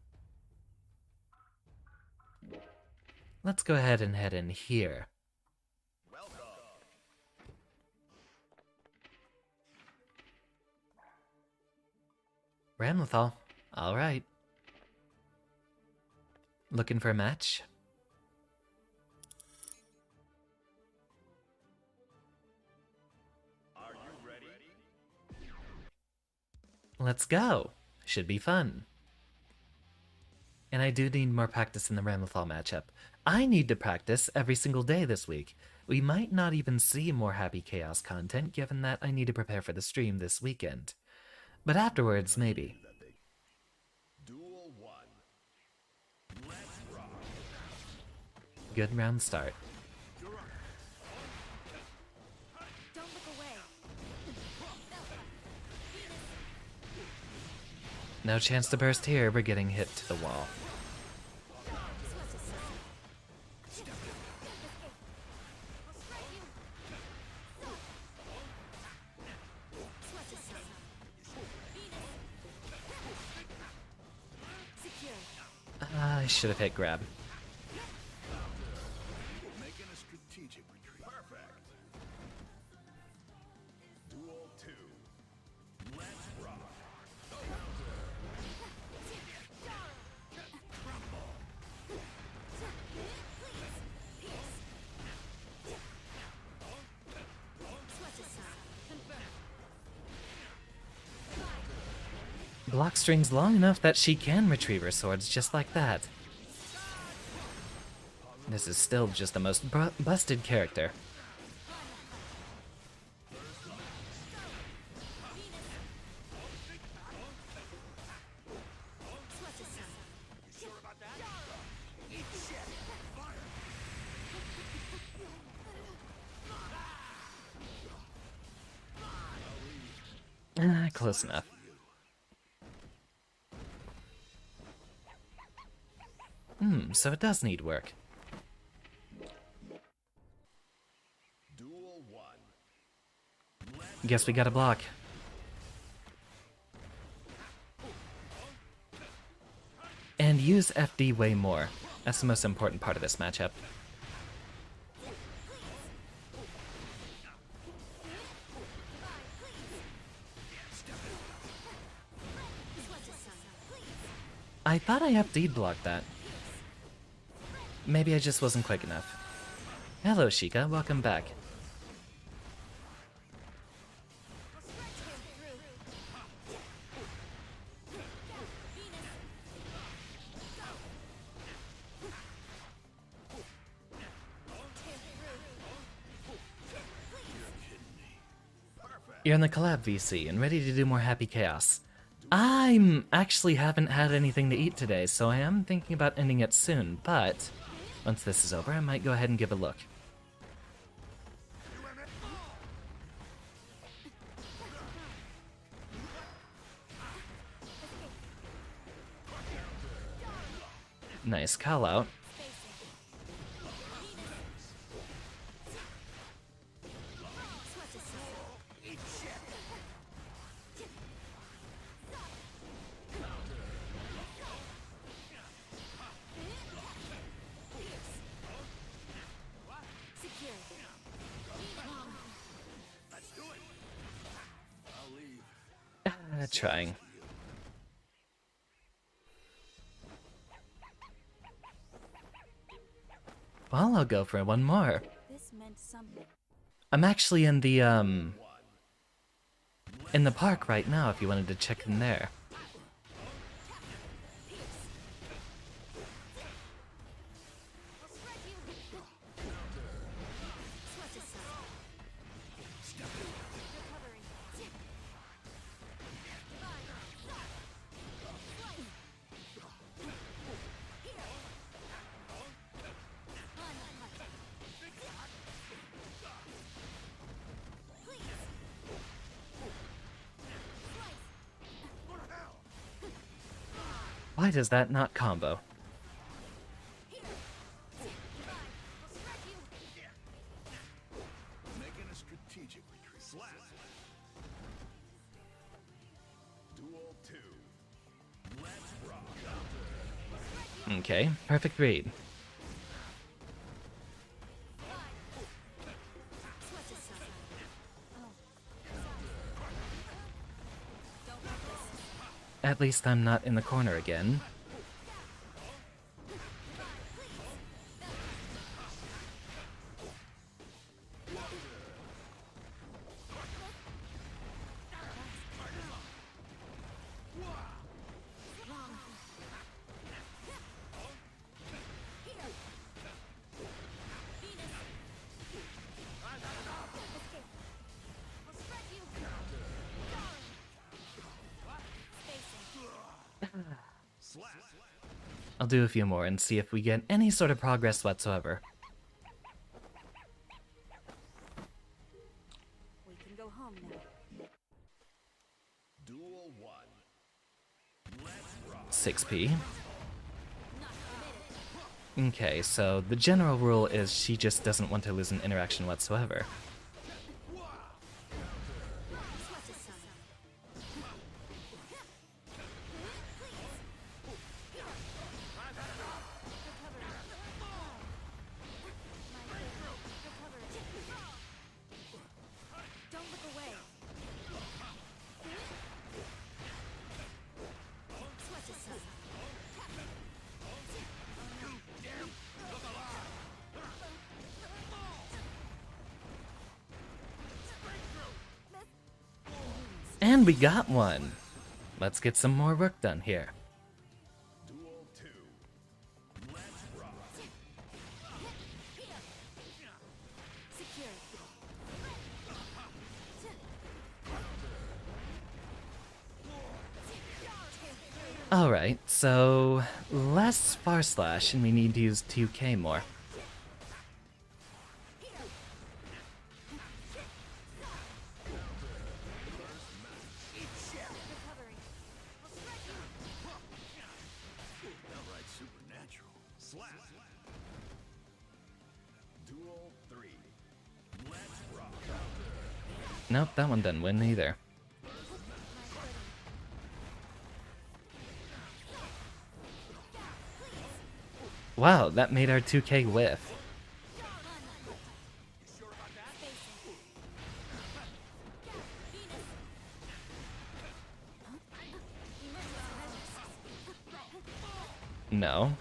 Let's go ahead and head in here. Ramlethal, alright. Looking for a match? Let's go. Should be fun. And I do need more practice in the Ramlethal matchup. I need to practice every single day this week. We might not even see more Happy Chaos content given that I need to prepare for the stream this weekend. But afterwards, maybe. Duel 1. Let's rock. Good round start. Don't look away. No chance to burst here, we're getting hit to the wall. I should have hit grab. Making a strategic retreat. Perfect. Duel 2. Let's rock. block strings long enough that she can retrieve her swords just like that. This is still just the most busted character. Close enough. So it does need work. Duel 1. Guess we got a block. And use FD way more. That's the most important part of this matchup. I thought I FD'd blocked that. Maybe I just wasn't quick enough. Hello, Sheikah. Welcome back. You're in the collab VC and ready to do more Happy Chaos. I actually haven't had anything to eat today, so I am thinking about ending it soon, but once this is over, I might go ahead and give a look. Nice call out. Trying. Well, I'll go for one more. This meant something. I'm actually in the park right now if you wanted to check in there. Why does that not combo? Making a strategic retreat. Slap. Duel 2. Let's rock. Okay, perfect read. At least I'm not in the corner again. I'll do a few more and see if we get any sort of progress whatsoever. We can go home now. Duel 1. 6p. Okay, so the general rule is she just doesn't want to lose an interaction whatsoever. And we got one! let's get some more work done here. Duel 2. Let's rock. Secure. Alright, so less far slash, and we need to use 2K more. Recovering. Outright supernatural. Slap. Duel 3. Let's rock. Nope, that one didn't win either. Wow, that made our 2K whiff. No.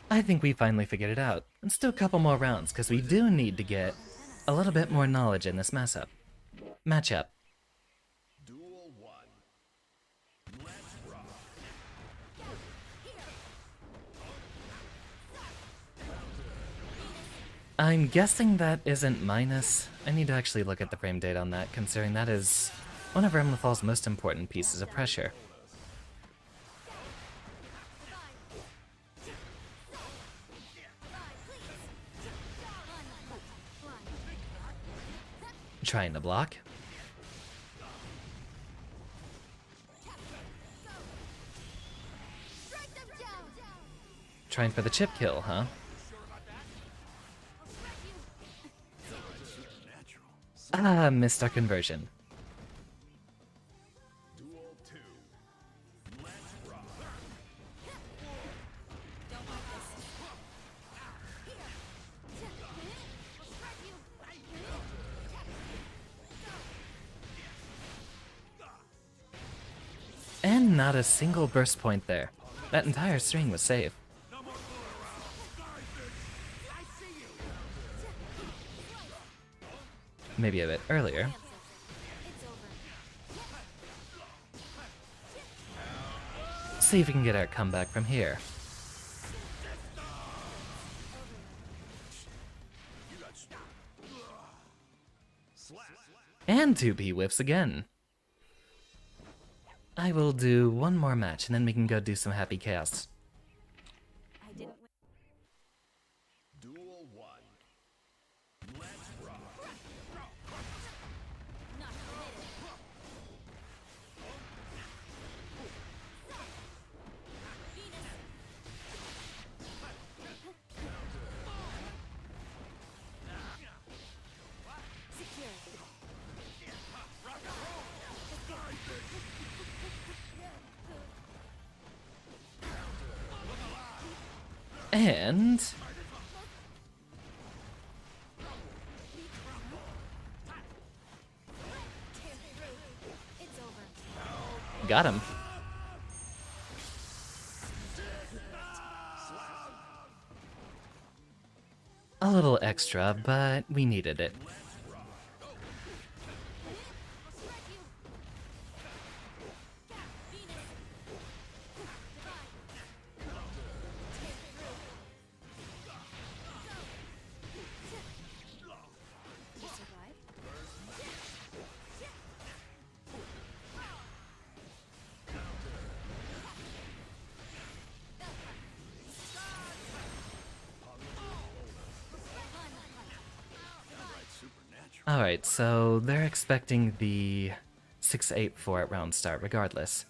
I think we finally figured it out. Let's do a couple more rounds, because we do need to get a little bit more knowledge in this matchup. Duel 1. Let's rock. I'm guessing that isn't minus. I need to actually look at the frame data on that, considering that is one of Ramlethal's most important pieces of pressure. Trying to block. Trying for the chip kill, huh? Ah, missed our conversion. Duel 2. Let's rock. And not a single burst point there. That entire string was safe. Maybe a bit earlier. See if we can get our comeback from here. And 2P whiffs again. I will do one more match and then we can go do some happy chaos. I didn't win. Duel 1. Let's rock. Not permitted. Secure. And It's over. got him. A little extra, but we needed it. You survived? Outright supernatural. Alright, so they're expecting the 6-8-4 at round start regardless.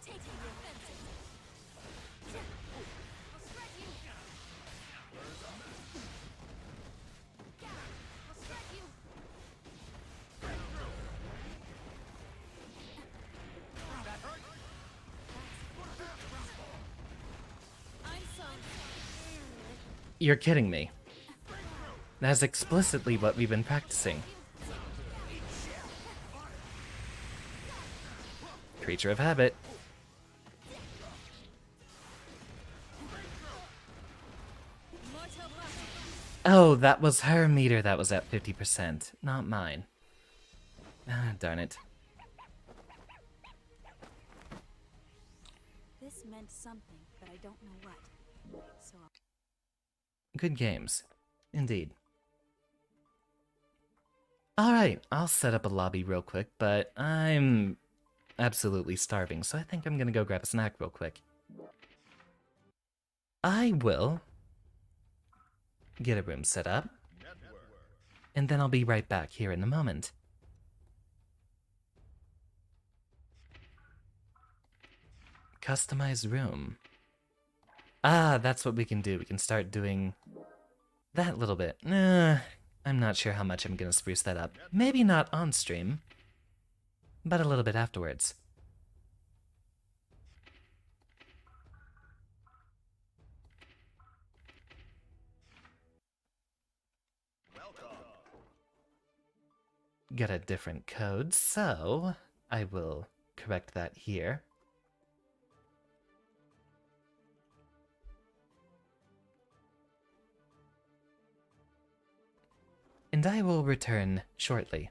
Taking the offensive. I'm sorry. You're kidding me. That's explicitly what we've been practicing. Creature of habit. Oh, that was her meter that was at 50%, not mine. Ah, darn it. This meant something, but I don't know what. So Good games. Indeed. Alright, I'll set up a lobby real quick, but I'm absolutely starving, so I think I'm gonna go grab a snack real quick. I will get a room set up, and then I'll be right back here in a moment. Customize room. Ah, that's what we can do. We can start doing that little bit. I'm not sure how much I'm gonna spruce that up. Maybe not on stream, but a little bit afterwards. Got a different code, so I will correct that here. And I will return shortly.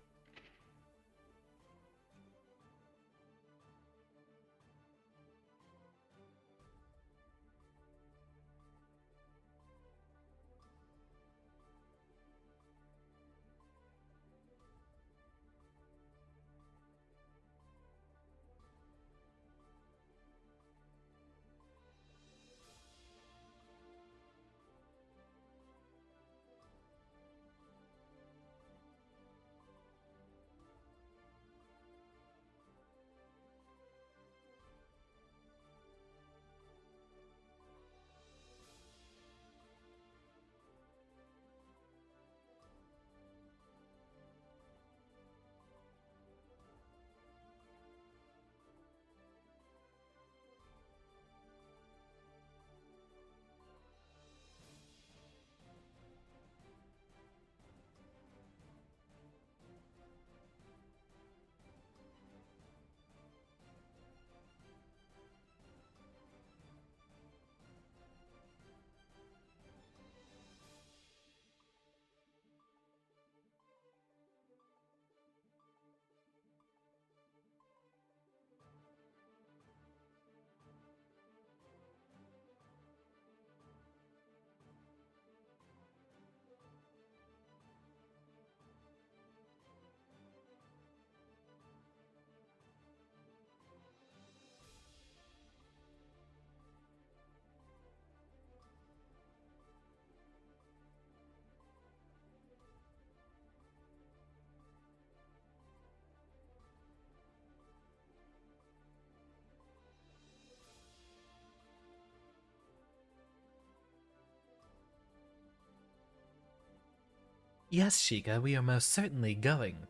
Yes, Sheikah, we are most certainly going.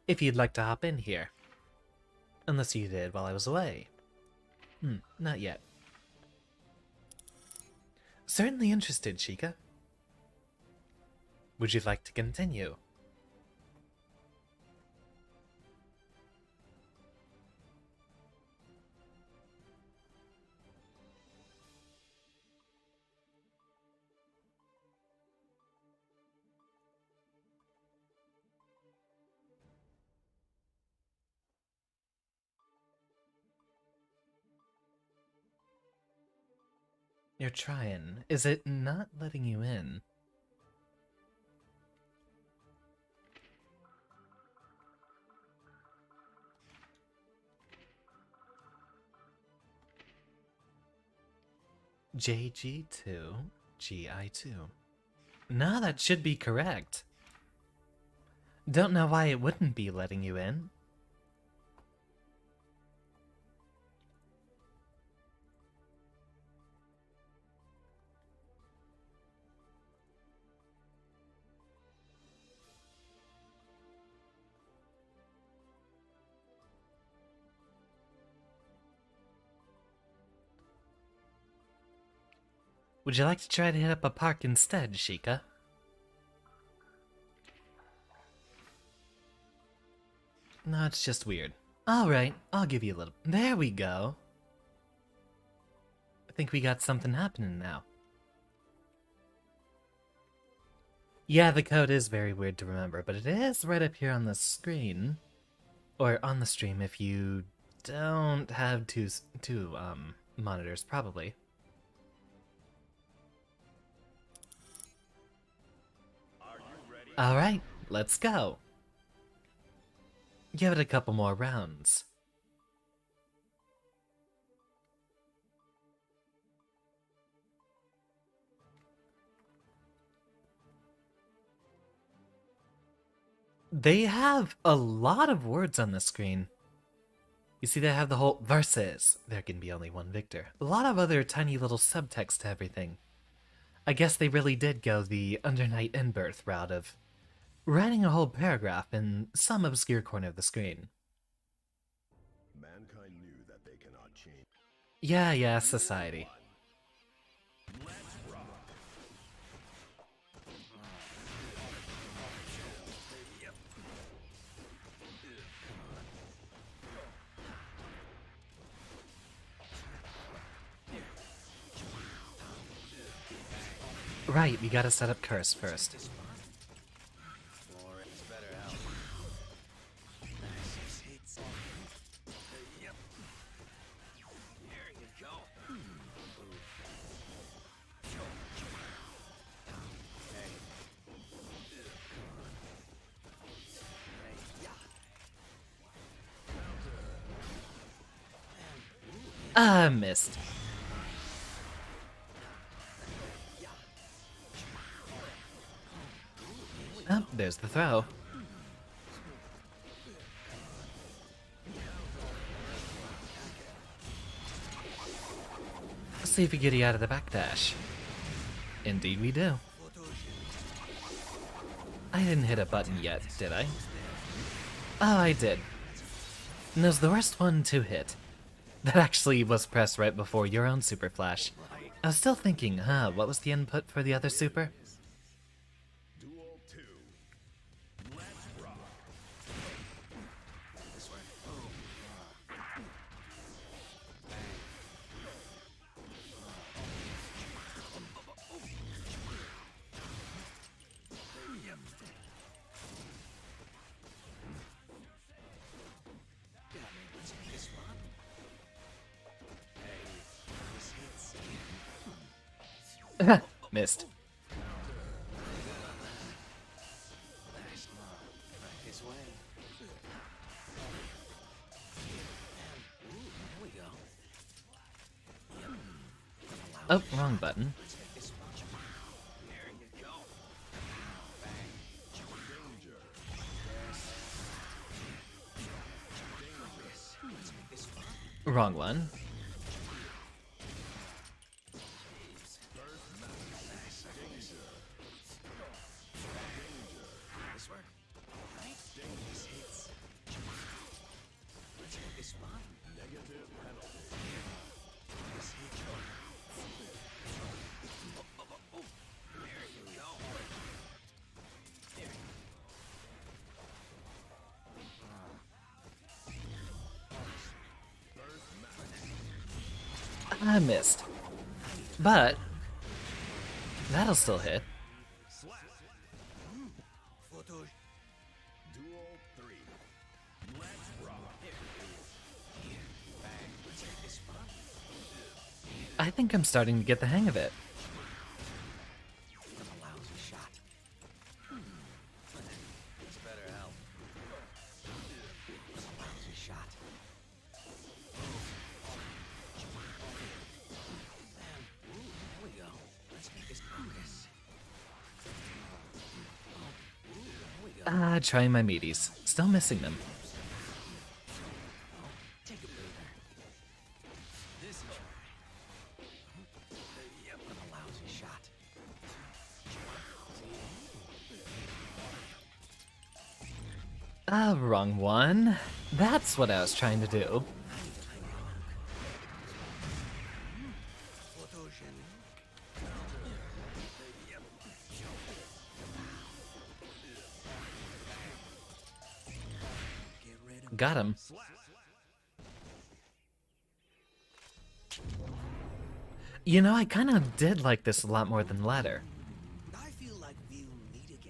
If you'd like to hop in here. Unless you did while I was away. Not yet. Certainly interested, Sheikah. Would you like to continue? You're trying. Is it not letting you in? JG2, GI2. No, that should be correct. Don't know why it wouldn't be letting you in. Would you like to try to hit up a park instead, Sheikah? No, it's just weird. Alright, I'll give you a little... There we go! I think we got something happening now. Yeah, the code is very weird to remember, but it is right up here on the screen. Or on the stream if you don't have two monitors, probably. Alright, let's go. Give it a couple more rounds. They have a lot of words on the screen. You see, they have the whole versus. There can be only one victor. A lot of other tiny little subtext to everything. I guess they really did go the Undernight In-Birth route of writing a whole paragraph in some obscure corner of the screen. Mankind knew that they cannot change. Yeah, society. Right, we gotta set up Curse first. Missed. Oh, there's the throw. Let's see if we get you out of the backdash. Indeed we do. I didn't hit a button yet, did I? Oh, I did. And it was the worst one to hit. That actually was pressed right before your own super flash. I was still thinking, what was the input for the other super? Duel 2. Let's rock. Missed. Oh, wrong button. Wrong one. I missed. But that'll still hit. Duel 3. Let's rock. I think I'm starting to get the hang of it. Trying my meaties. Still missing them. Wrong one. That's what I was trying to do. Got him. You know, I kind of did like this a lot more than Ladder. I feel like we'll meet again.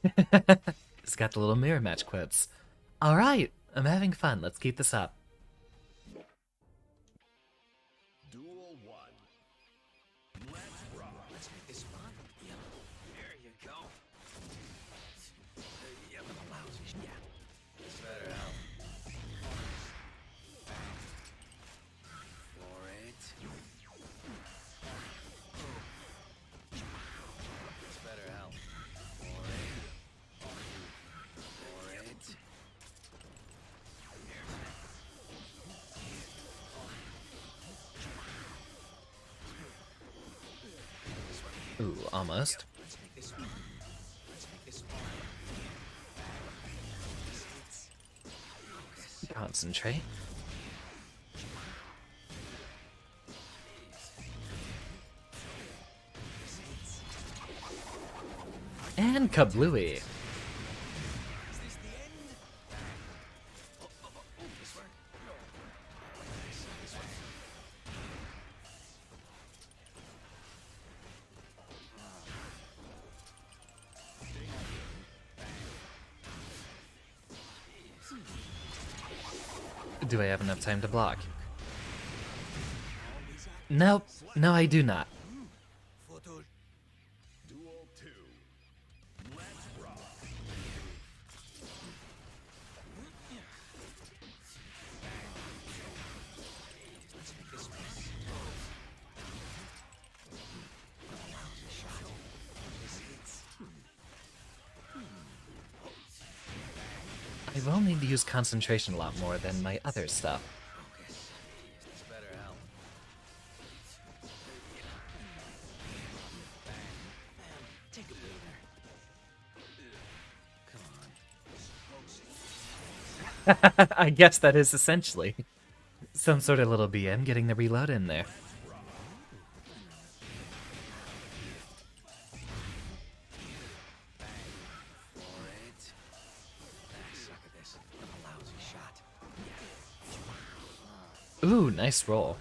It's got the little mirror match quotes. Alright, I'm having fun. Let's keep this up. Duel 1. Let's rock. Let's make this fun. Yep. There you go. Yep. Lousy. Yeah. This better help. For it. This better help. For it. For it. Ooh, almost. Let's make this fun. Let's make this fun. Concentrate. And kablooey. Is this the end? This work? This way. Do I have enough time to block? Nope. No, I do not. Photo. Duel 2. Let's rock. Let's make this fun. Lousy shot. This hits. I will need to use concentration a lot more than my other stuff. Focus. This better help. Take a breather. Come on. I guess that is essentially some sort of little BM getting the reload in there. For it. Suck at this. A lousy shot. Ooh, nice roll.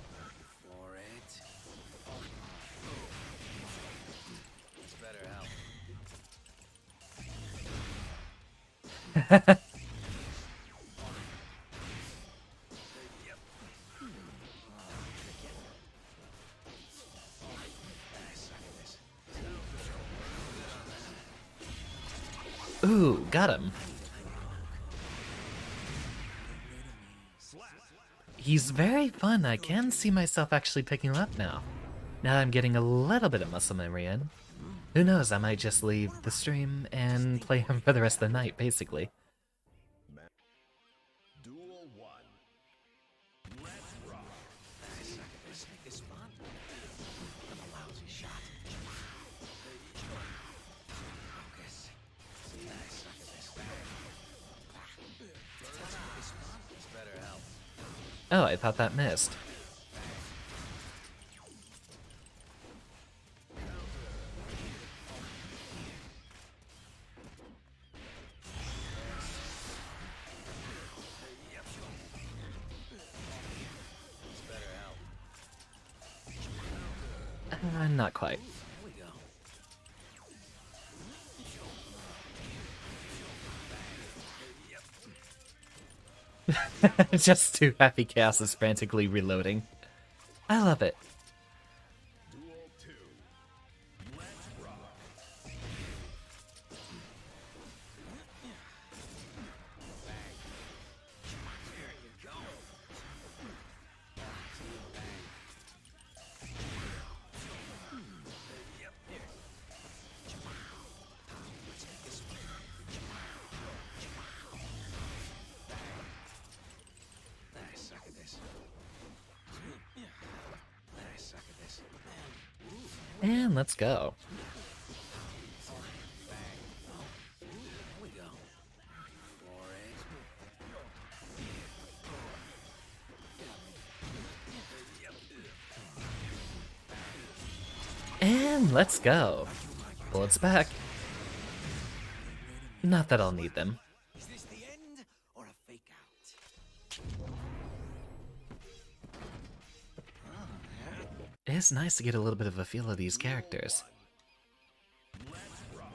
For it. This better help. Ooh, got him. He's very fun. I can see myself actually picking him up now. Now I'm getting a little bit of muscle memory in. Who knows, I might just leave the stream and play him for the rest of the night, basically. Duel 1. Let's rock. Suck at this. Make this fun. A lousy shot. Focus. Suck at this. Let's make this fun. This better help. Oh, I thought that missed. This better help. Not quite. Here we go. Just two happy chaoses frantically reloading. I love it. Duel 2. Let's rock. There you go. Yep. Here. Let's make this fun. Nice. Suck at this. Nice. Suck at this. And let's go. Here we go. For it. And let's go. Bullets back. Not that I'll need them. Is this the end or a fake out? It is nice to get a little bit of a feel of these characters. Let's rock.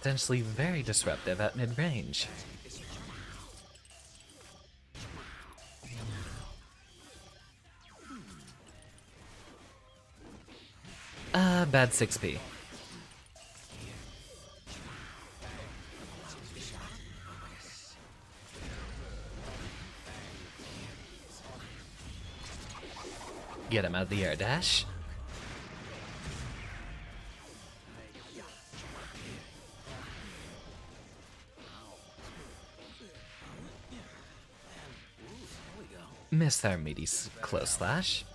potentially very disruptive at mid-range. Bad 6p. Get him out of the air dash. Missed our meaty close slash.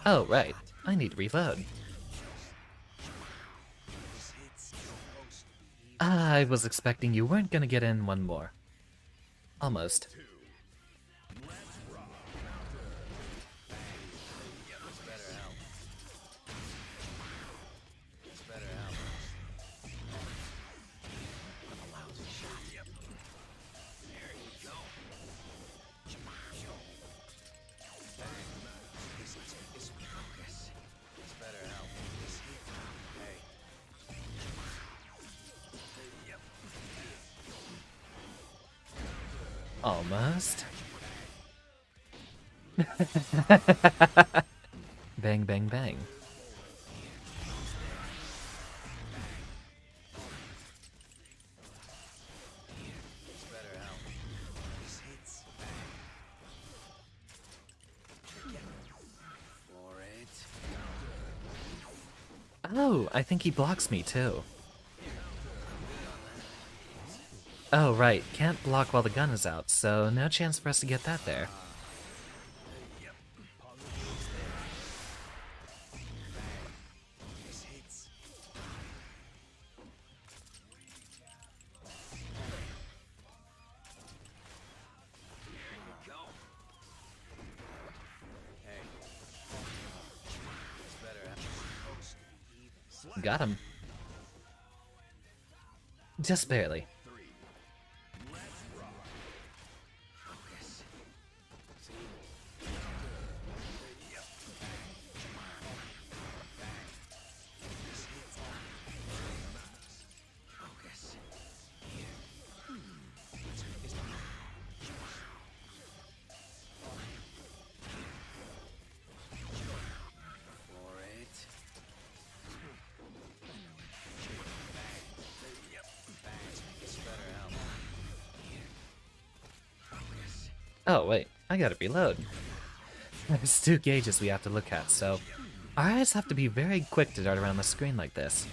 Oh, right. I need to reload. I was expecting you weren't gonna get in one more. Almost. Almost. Bang, bang, bang. Oh, I think he blocks me too. Oh, right. Can't block while the gun is out, so no chance for us to get that there. Got him. Just barely. Oh, wait. I gotta reload. There's two gauges we have to look at, so our eyes have to be very quick to dart around the screen like this.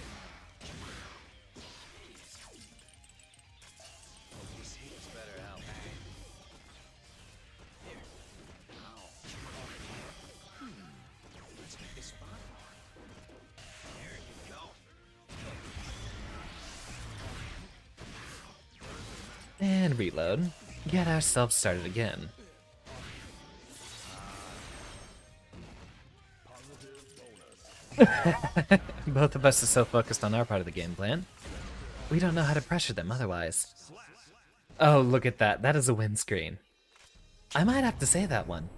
And reload. Get ourselves started again. Both of us are so focused on our part of the game plan. We don't know how to pressure them otherwise. Oh, look at that. That is a win screen. I might have to say that one.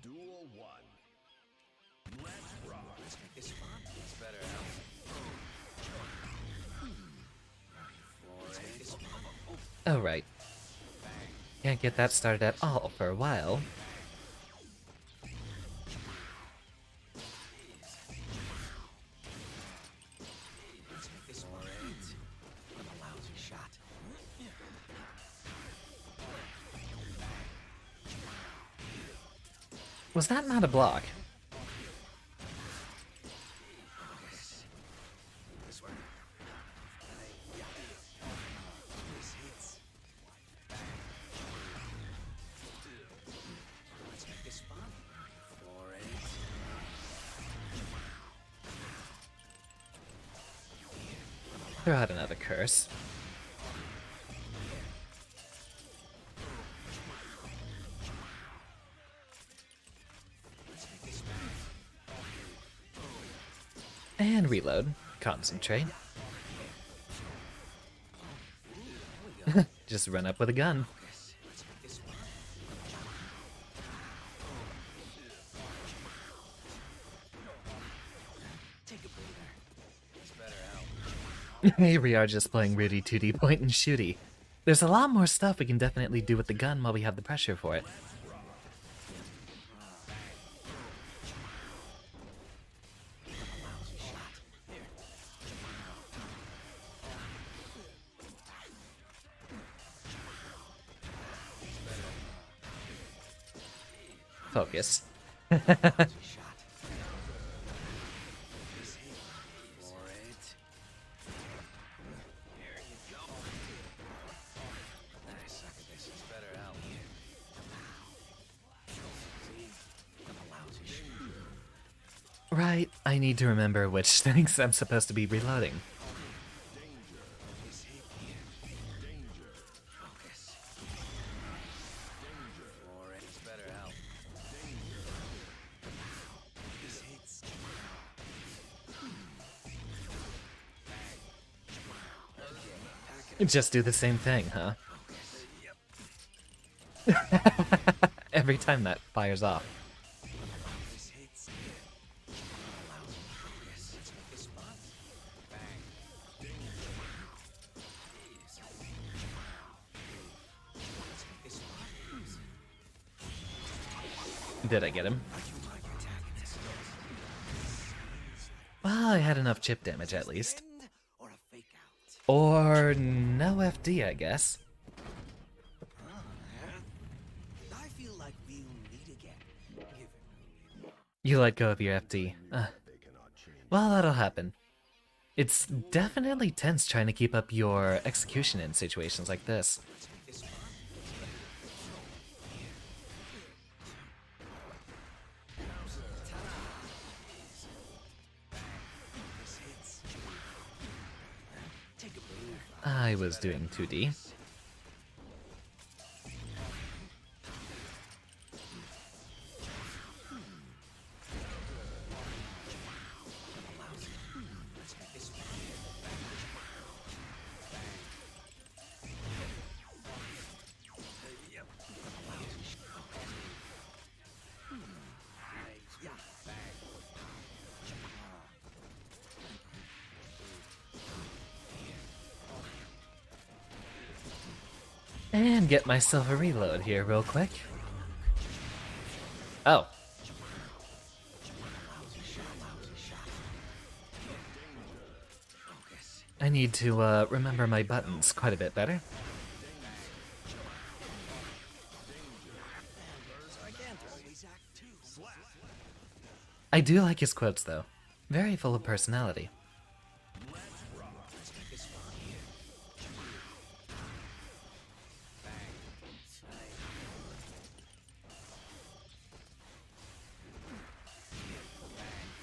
Duel 1. Let's rock. Oh, right. Can't get that started at all for a while. Was that not a block? Throw out another curse. And reload. Concentrate. Just run up with a gun. Here we are just playing Rudy 2D point and shooty. There's a lot more stuff we can definitely do with the gun while we have the pressure for it. Focus. Right, I need to remember which things I'm supposed to be reloading. Just do the same thing, huh? Every time that fires off. Did I get him? Well, I had enough chip damage at least. Or no FD, I guess. I feel like we'll meet again. You let go of your FD. Well, that'll happen. It's definitely tense trying to keep up your execution in situations like this. I was doing 2D. And get myself a reload here real quick. Oh. I need to remember my buttons quite a bit better. I do like his quotes though. Very full of personality.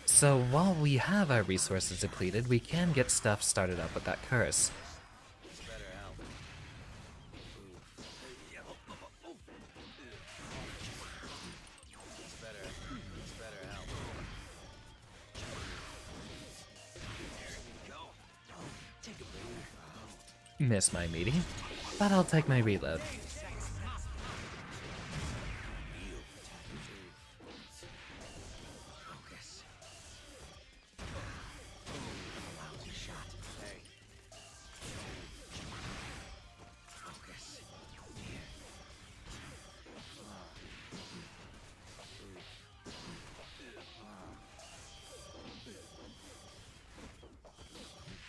So while we have our resources depleted, we can get stuff started up with that curse. Miss my meaty, but I'll take my reload.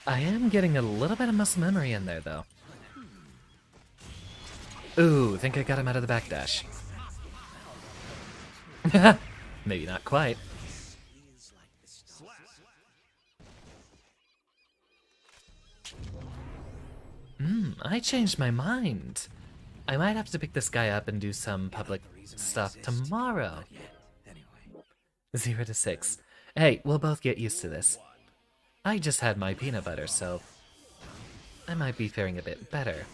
I am getting a little bit of muscle memory in there, though. Ooh, think I got him out of the backdash. Maybe not quite. I changed my mind. I might have to pick this guy up and do some public stuff tomorrow. 0 to 6. Hey, we'll both get used to this. I just had my peanut butter, so I might be faring a bit better.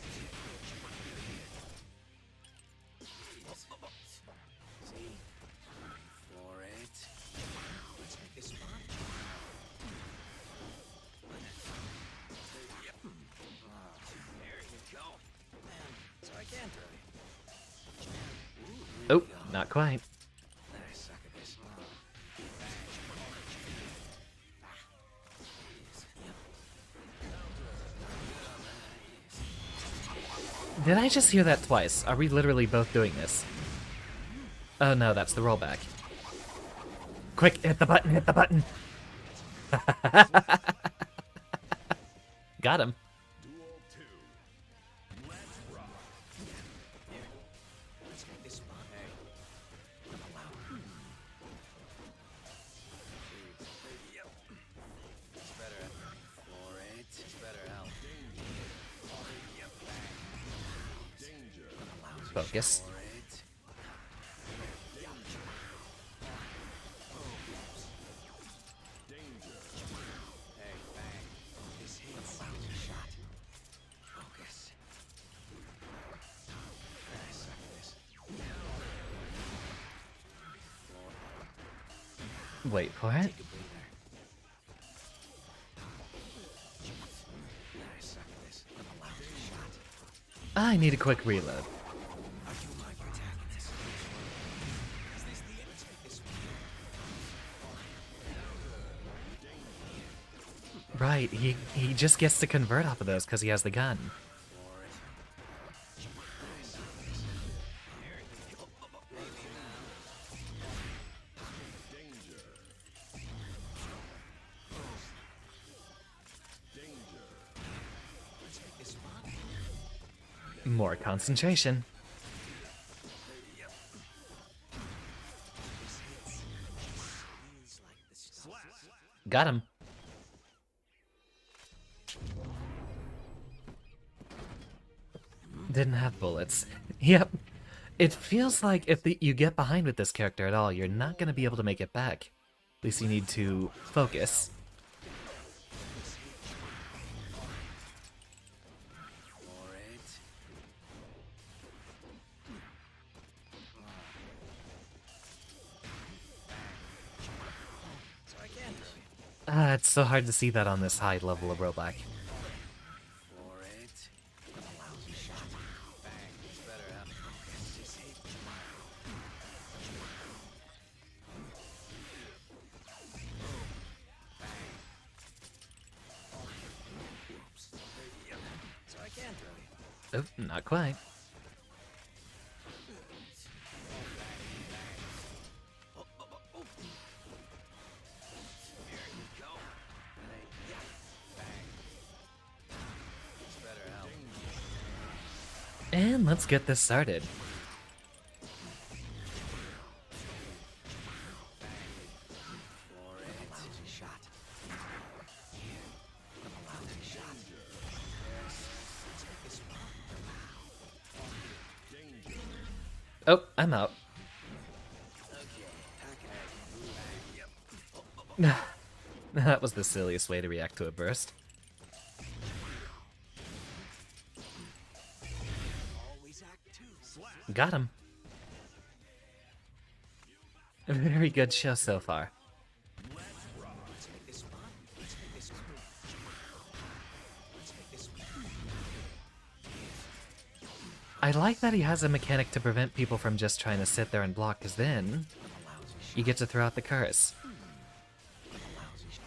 Oh, not quite. Nice suck at this. Did I just hear that twice? Are we literally both doing this? Oh no, that's the rollback. Quick, hit the button, hit the button! Got him. Duel 2. Let's rock. Let's get this one. Hey. Allow. Yep. It's better. For it. It's better out. Yep. Danger. Focus. For it. Danger. Hey, bang. This hits. Shot. Focus. Nice suck at this. Wait for it. Take a breather. Nice suck at this. Allow shot. I need a quick reload. Are you my protagonist? Is this the end? Let's make this one. Right, he just gets to convert off of those because he has the gun. For it. Nice suck at this. Here you go. Maybe now. Danger. Danger. Let's make this one. More concentration. Yep. This hits. Feels like the stuff. Got him. Didn't have bullets. Yep. It feels like if you get behind with this character at all, you're not going to be able to make it back. At least you need to focus. For it. So I can do it. It's so hard to see that on this high level of rollback. For it. Lousy shot. Bang. It's better out. This hit. Whoops. Yep. So I can throw you. Oh, not quite. Here you go. Hey, yeah. Bang. It's better out. And let's get this started. For it. Lousy shot. Lousy shot. Yes. Let's make this one. Oh, I'm out. Okay. Pack it. Yep. That was the silliest way to react to a burst. Always act two. Got him. A very good show so far. Let's make this one. Let's make this one. Let's make this one. I like that he has a mechanic to prevent people from just trying to sit there and block, because then Lousy shot. you get to throw out the curse. Lousy shot.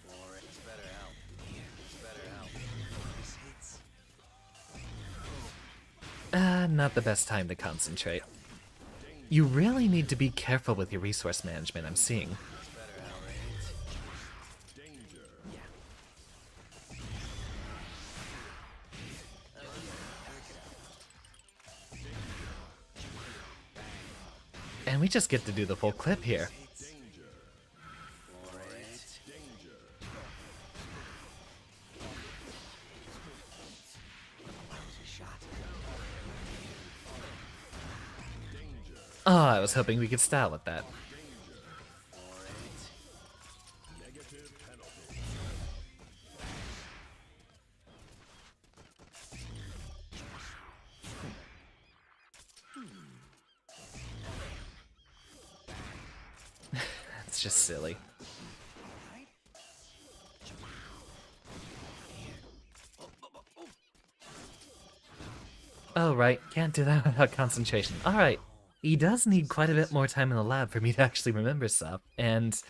For it. It's better out. It's better out. This hits. Not the best time to concentrate. You really need to be careful with your resource management, I'm seeing. It's better out, right? Danger. And we just get to do the full clip here. Danger. For it. Danger. Lousy shot. Danger. Oh, I was hoping we could style with that. For it. Negative penalty. It's just silly. Oh, right. Can't do that without concentration. Alright. He does need quite a bit more time in the lab for me to actually remember stuff, and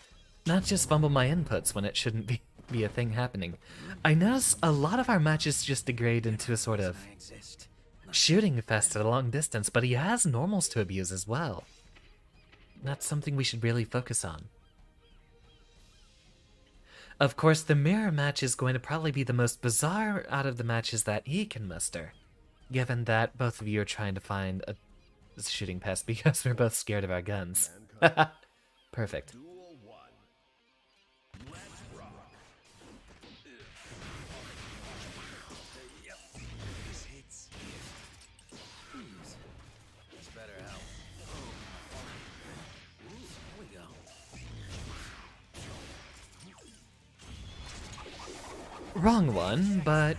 not just fumble my inputs when it shouldn't be a thing happening. I notice a lot of our matches just degrade into a sort of I exist. shooting fest at a long distance, but he has normals to abuse as well. That's something we should really focus on. Of course, the mirror match is going to probably be the most bizarre out of the matches that he can muster, given that both of you are trying to find a shooting pest because we're both scared of our guns. Perfect. Duel 1. Let's rock. Yep. This hits. That's better help. Ooh, there we go. Wrong one, but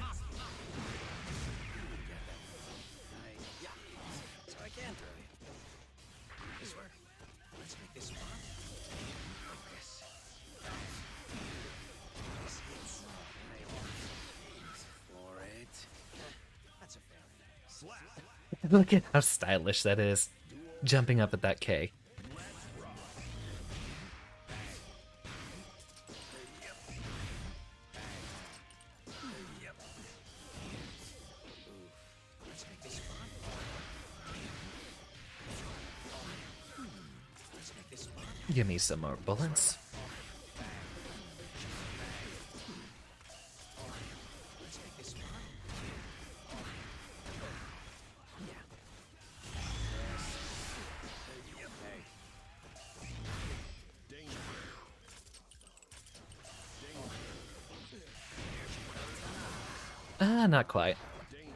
Yeah. So I can throw you. This work. Let's make this fun. Focus. This hits. For it. That's a failure. Slap. look at how stylish that is. Jumping up at that K. Yep. Let's make this fun. Let's make this fun. Give me some more bullets. Let's make this fun. Yeah. Yep. Hey. Danger. Not quite. Danger.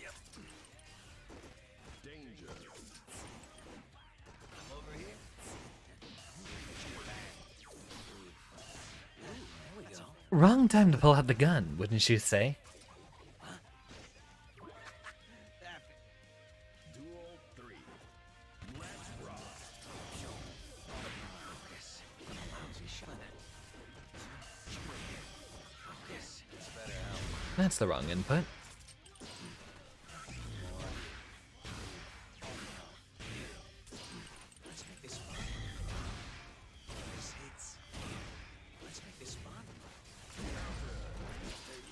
Yep. Danger. I'm over here. There we go. Wrong time to pull out the gun, wouldn't you say? Duel 3. Let's rock. Focus. Lousy shot. Focus. That's better help. That's the wrong input. Let's make this fun. This hits. Let's make this fun.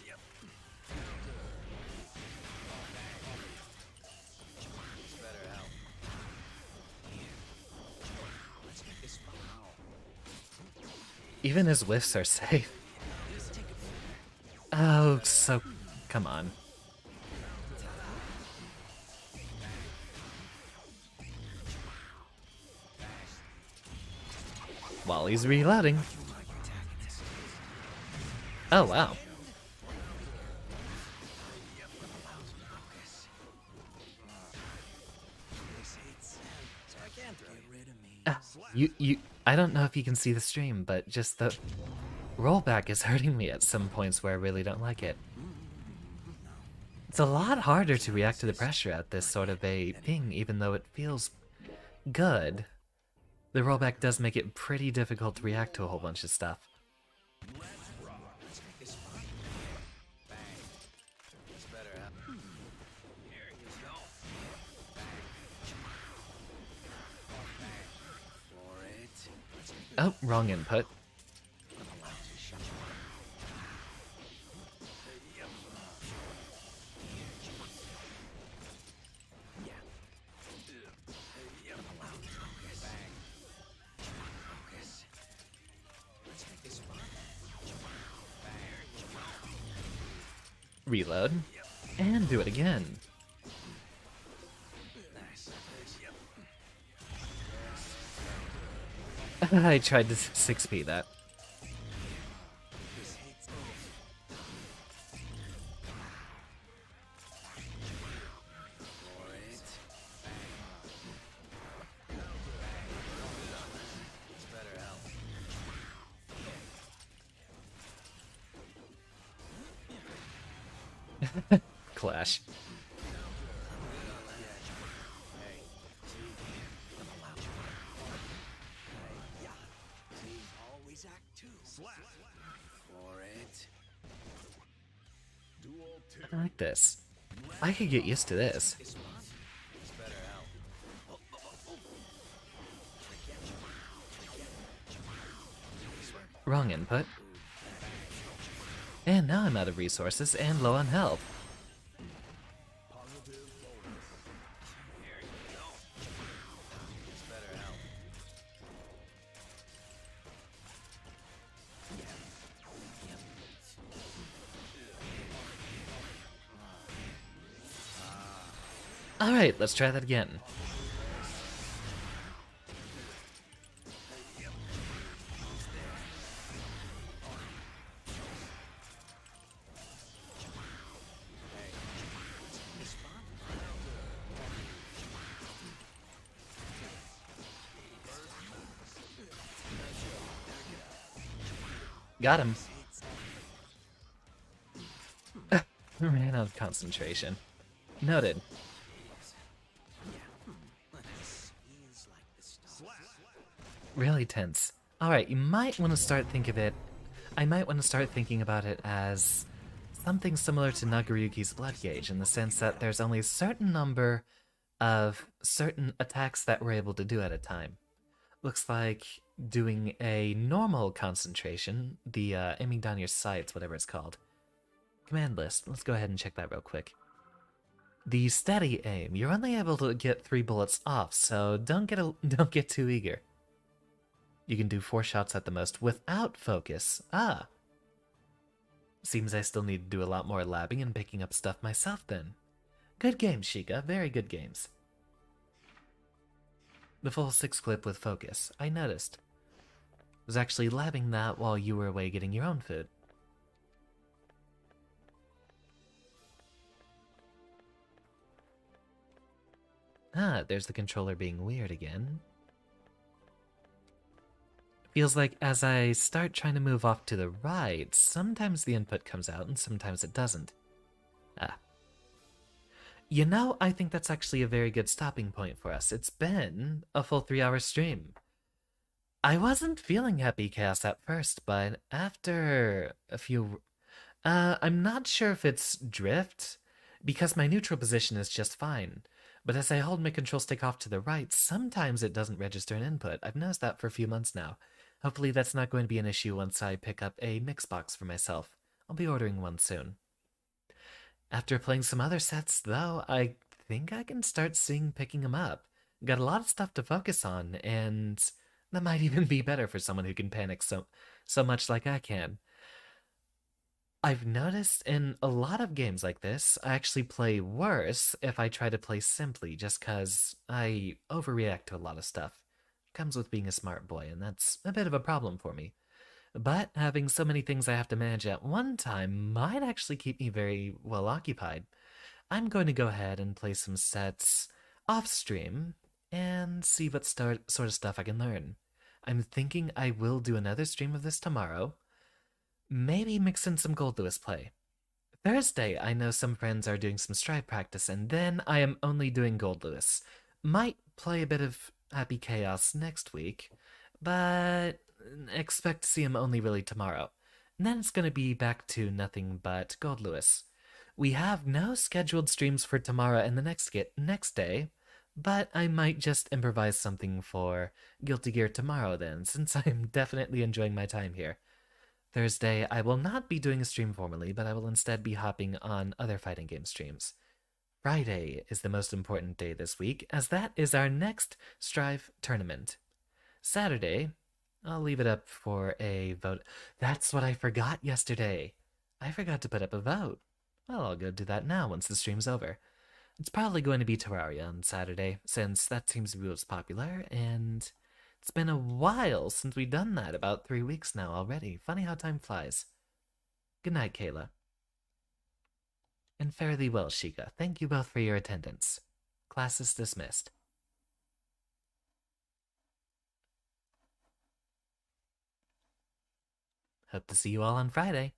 Yep. This better help. Let's make this fun. Even his whiffs are safe. Let's take a Oh, so... come on. While he's reloading. Oh, wow. focus. This hits. So I can throw Get rid of me. I don't know if you can see the stream, but just the rollback is hurting me at some points where I really don't like it. It's a lot harder to react to the pressure at this sort of a ping, even though it feels good. The rollback does make it pretty difficult to react to a whole bunch of stuff. Let's make this fun. Bang. This better help. Here you go. Bang. For it. Let's make Oh, wrong input. lousy shot. Yep. Yeah. Yep. Loud focus. Bang. Focus. Let's make this fun. Bang. Reload. And do it again. Nice. Yep. I tried to 6p that. This hits. For it. This better help. Clash. Hey. Yeah. Always act two. Slap. For it. Duel 2. I like this. I could get used to this. Wrong input. And now I'm out of resources and low on health. Positive bonus. Alright, let's try that again. Got him. Ran out of concentration. Noted. Really tense. Alright, you might want to start I might want to start thinking about it as something similar to Nagoriyuki's Blood Gauge, in the sense that there's only a certain number of certain attacks that we're able to do at a time. Looks like doing a normal concentration, the aiming down your sights, whatever it's called. Command list, let's go ahead and check that real quick. The steady aim, you're only able to get 3 bullets off, so don't get too eager. You can do 4 shots at the most without focus. Ah. Seems I still need to do a lot more labbing and picking up stuff myself then. Good games, Sheikah. Very good games. The full 6 clip with focus. I noticed. Was actually labbing that while you were away getting your own food. Ah, there's the controller being weird again. Feels like as I start trying to move off to the right, sometimes the input comes out and sometimes it doesn't. Ah. You know, I think that's actually a very good stopping point for us. It's been a full 3-hour stream. I wasn't feeling happy chaos at first, but after a few... I'm not sure if it's drift, because my neutral position is just fine. But as I hold my control stick off to the right, sometimes it doesn't register an input. I've noticed that for a few months now. Hopefully that's not going to be an issue once I pick up a mix box for myself. I'll be ordering one soon. After playing some other sets, though, I think I can start picking them up. Got a lot of stuff to focus on, and that might even be better for someone who can panic so much like I can. I've noticed in a lot of games like this, I actually play worse if I try to play simply, just because I overreact to a lot of stuff. Comes with being a smart boy, and that's a bit of a problem for me. But having so many things I have to manage at one time might actually keep me very well occupied. I'm going to go ahead and play some sets off-stream and see what sort of stuff I can learn. I'm thinking I will do another stream of this tomorrow. Maybe mix in some Gold Lewis play. Thursday, I know some friends are doing some stride practice, and then I am only doing Gold Lewis. Might play a bit of Happy Chaos next week, but expect to see him only really tomorrow. And then it's going to be back to nothing but Gold Lewis. We have no scheduled streams for tomorrow and the next day, but I might just improvise something for Guilty Gear tomorrow then, since I'm definitely enjoying my time here. Thursday, I will not be doing a stream formally, but I will instead be hopping on other fighting game streams. Friday is the most important day this week, as that is our next Strive tournament. Saturday, I'll leave it up for a vote. That's what I forgot yesterday. I forgot to put up a vote. Well, I'll go do that now once the stream's over. It's probably going to be Terraria on Saturday, since that seems to be what's popular, and it's been a while since we've done that, about 3 weeks now already. Funny how time flies. Good night, Kayla. And fare thee well, Sheikah. Thank you both for your attendance. Class is dismissed. Hope to see you all on Friday.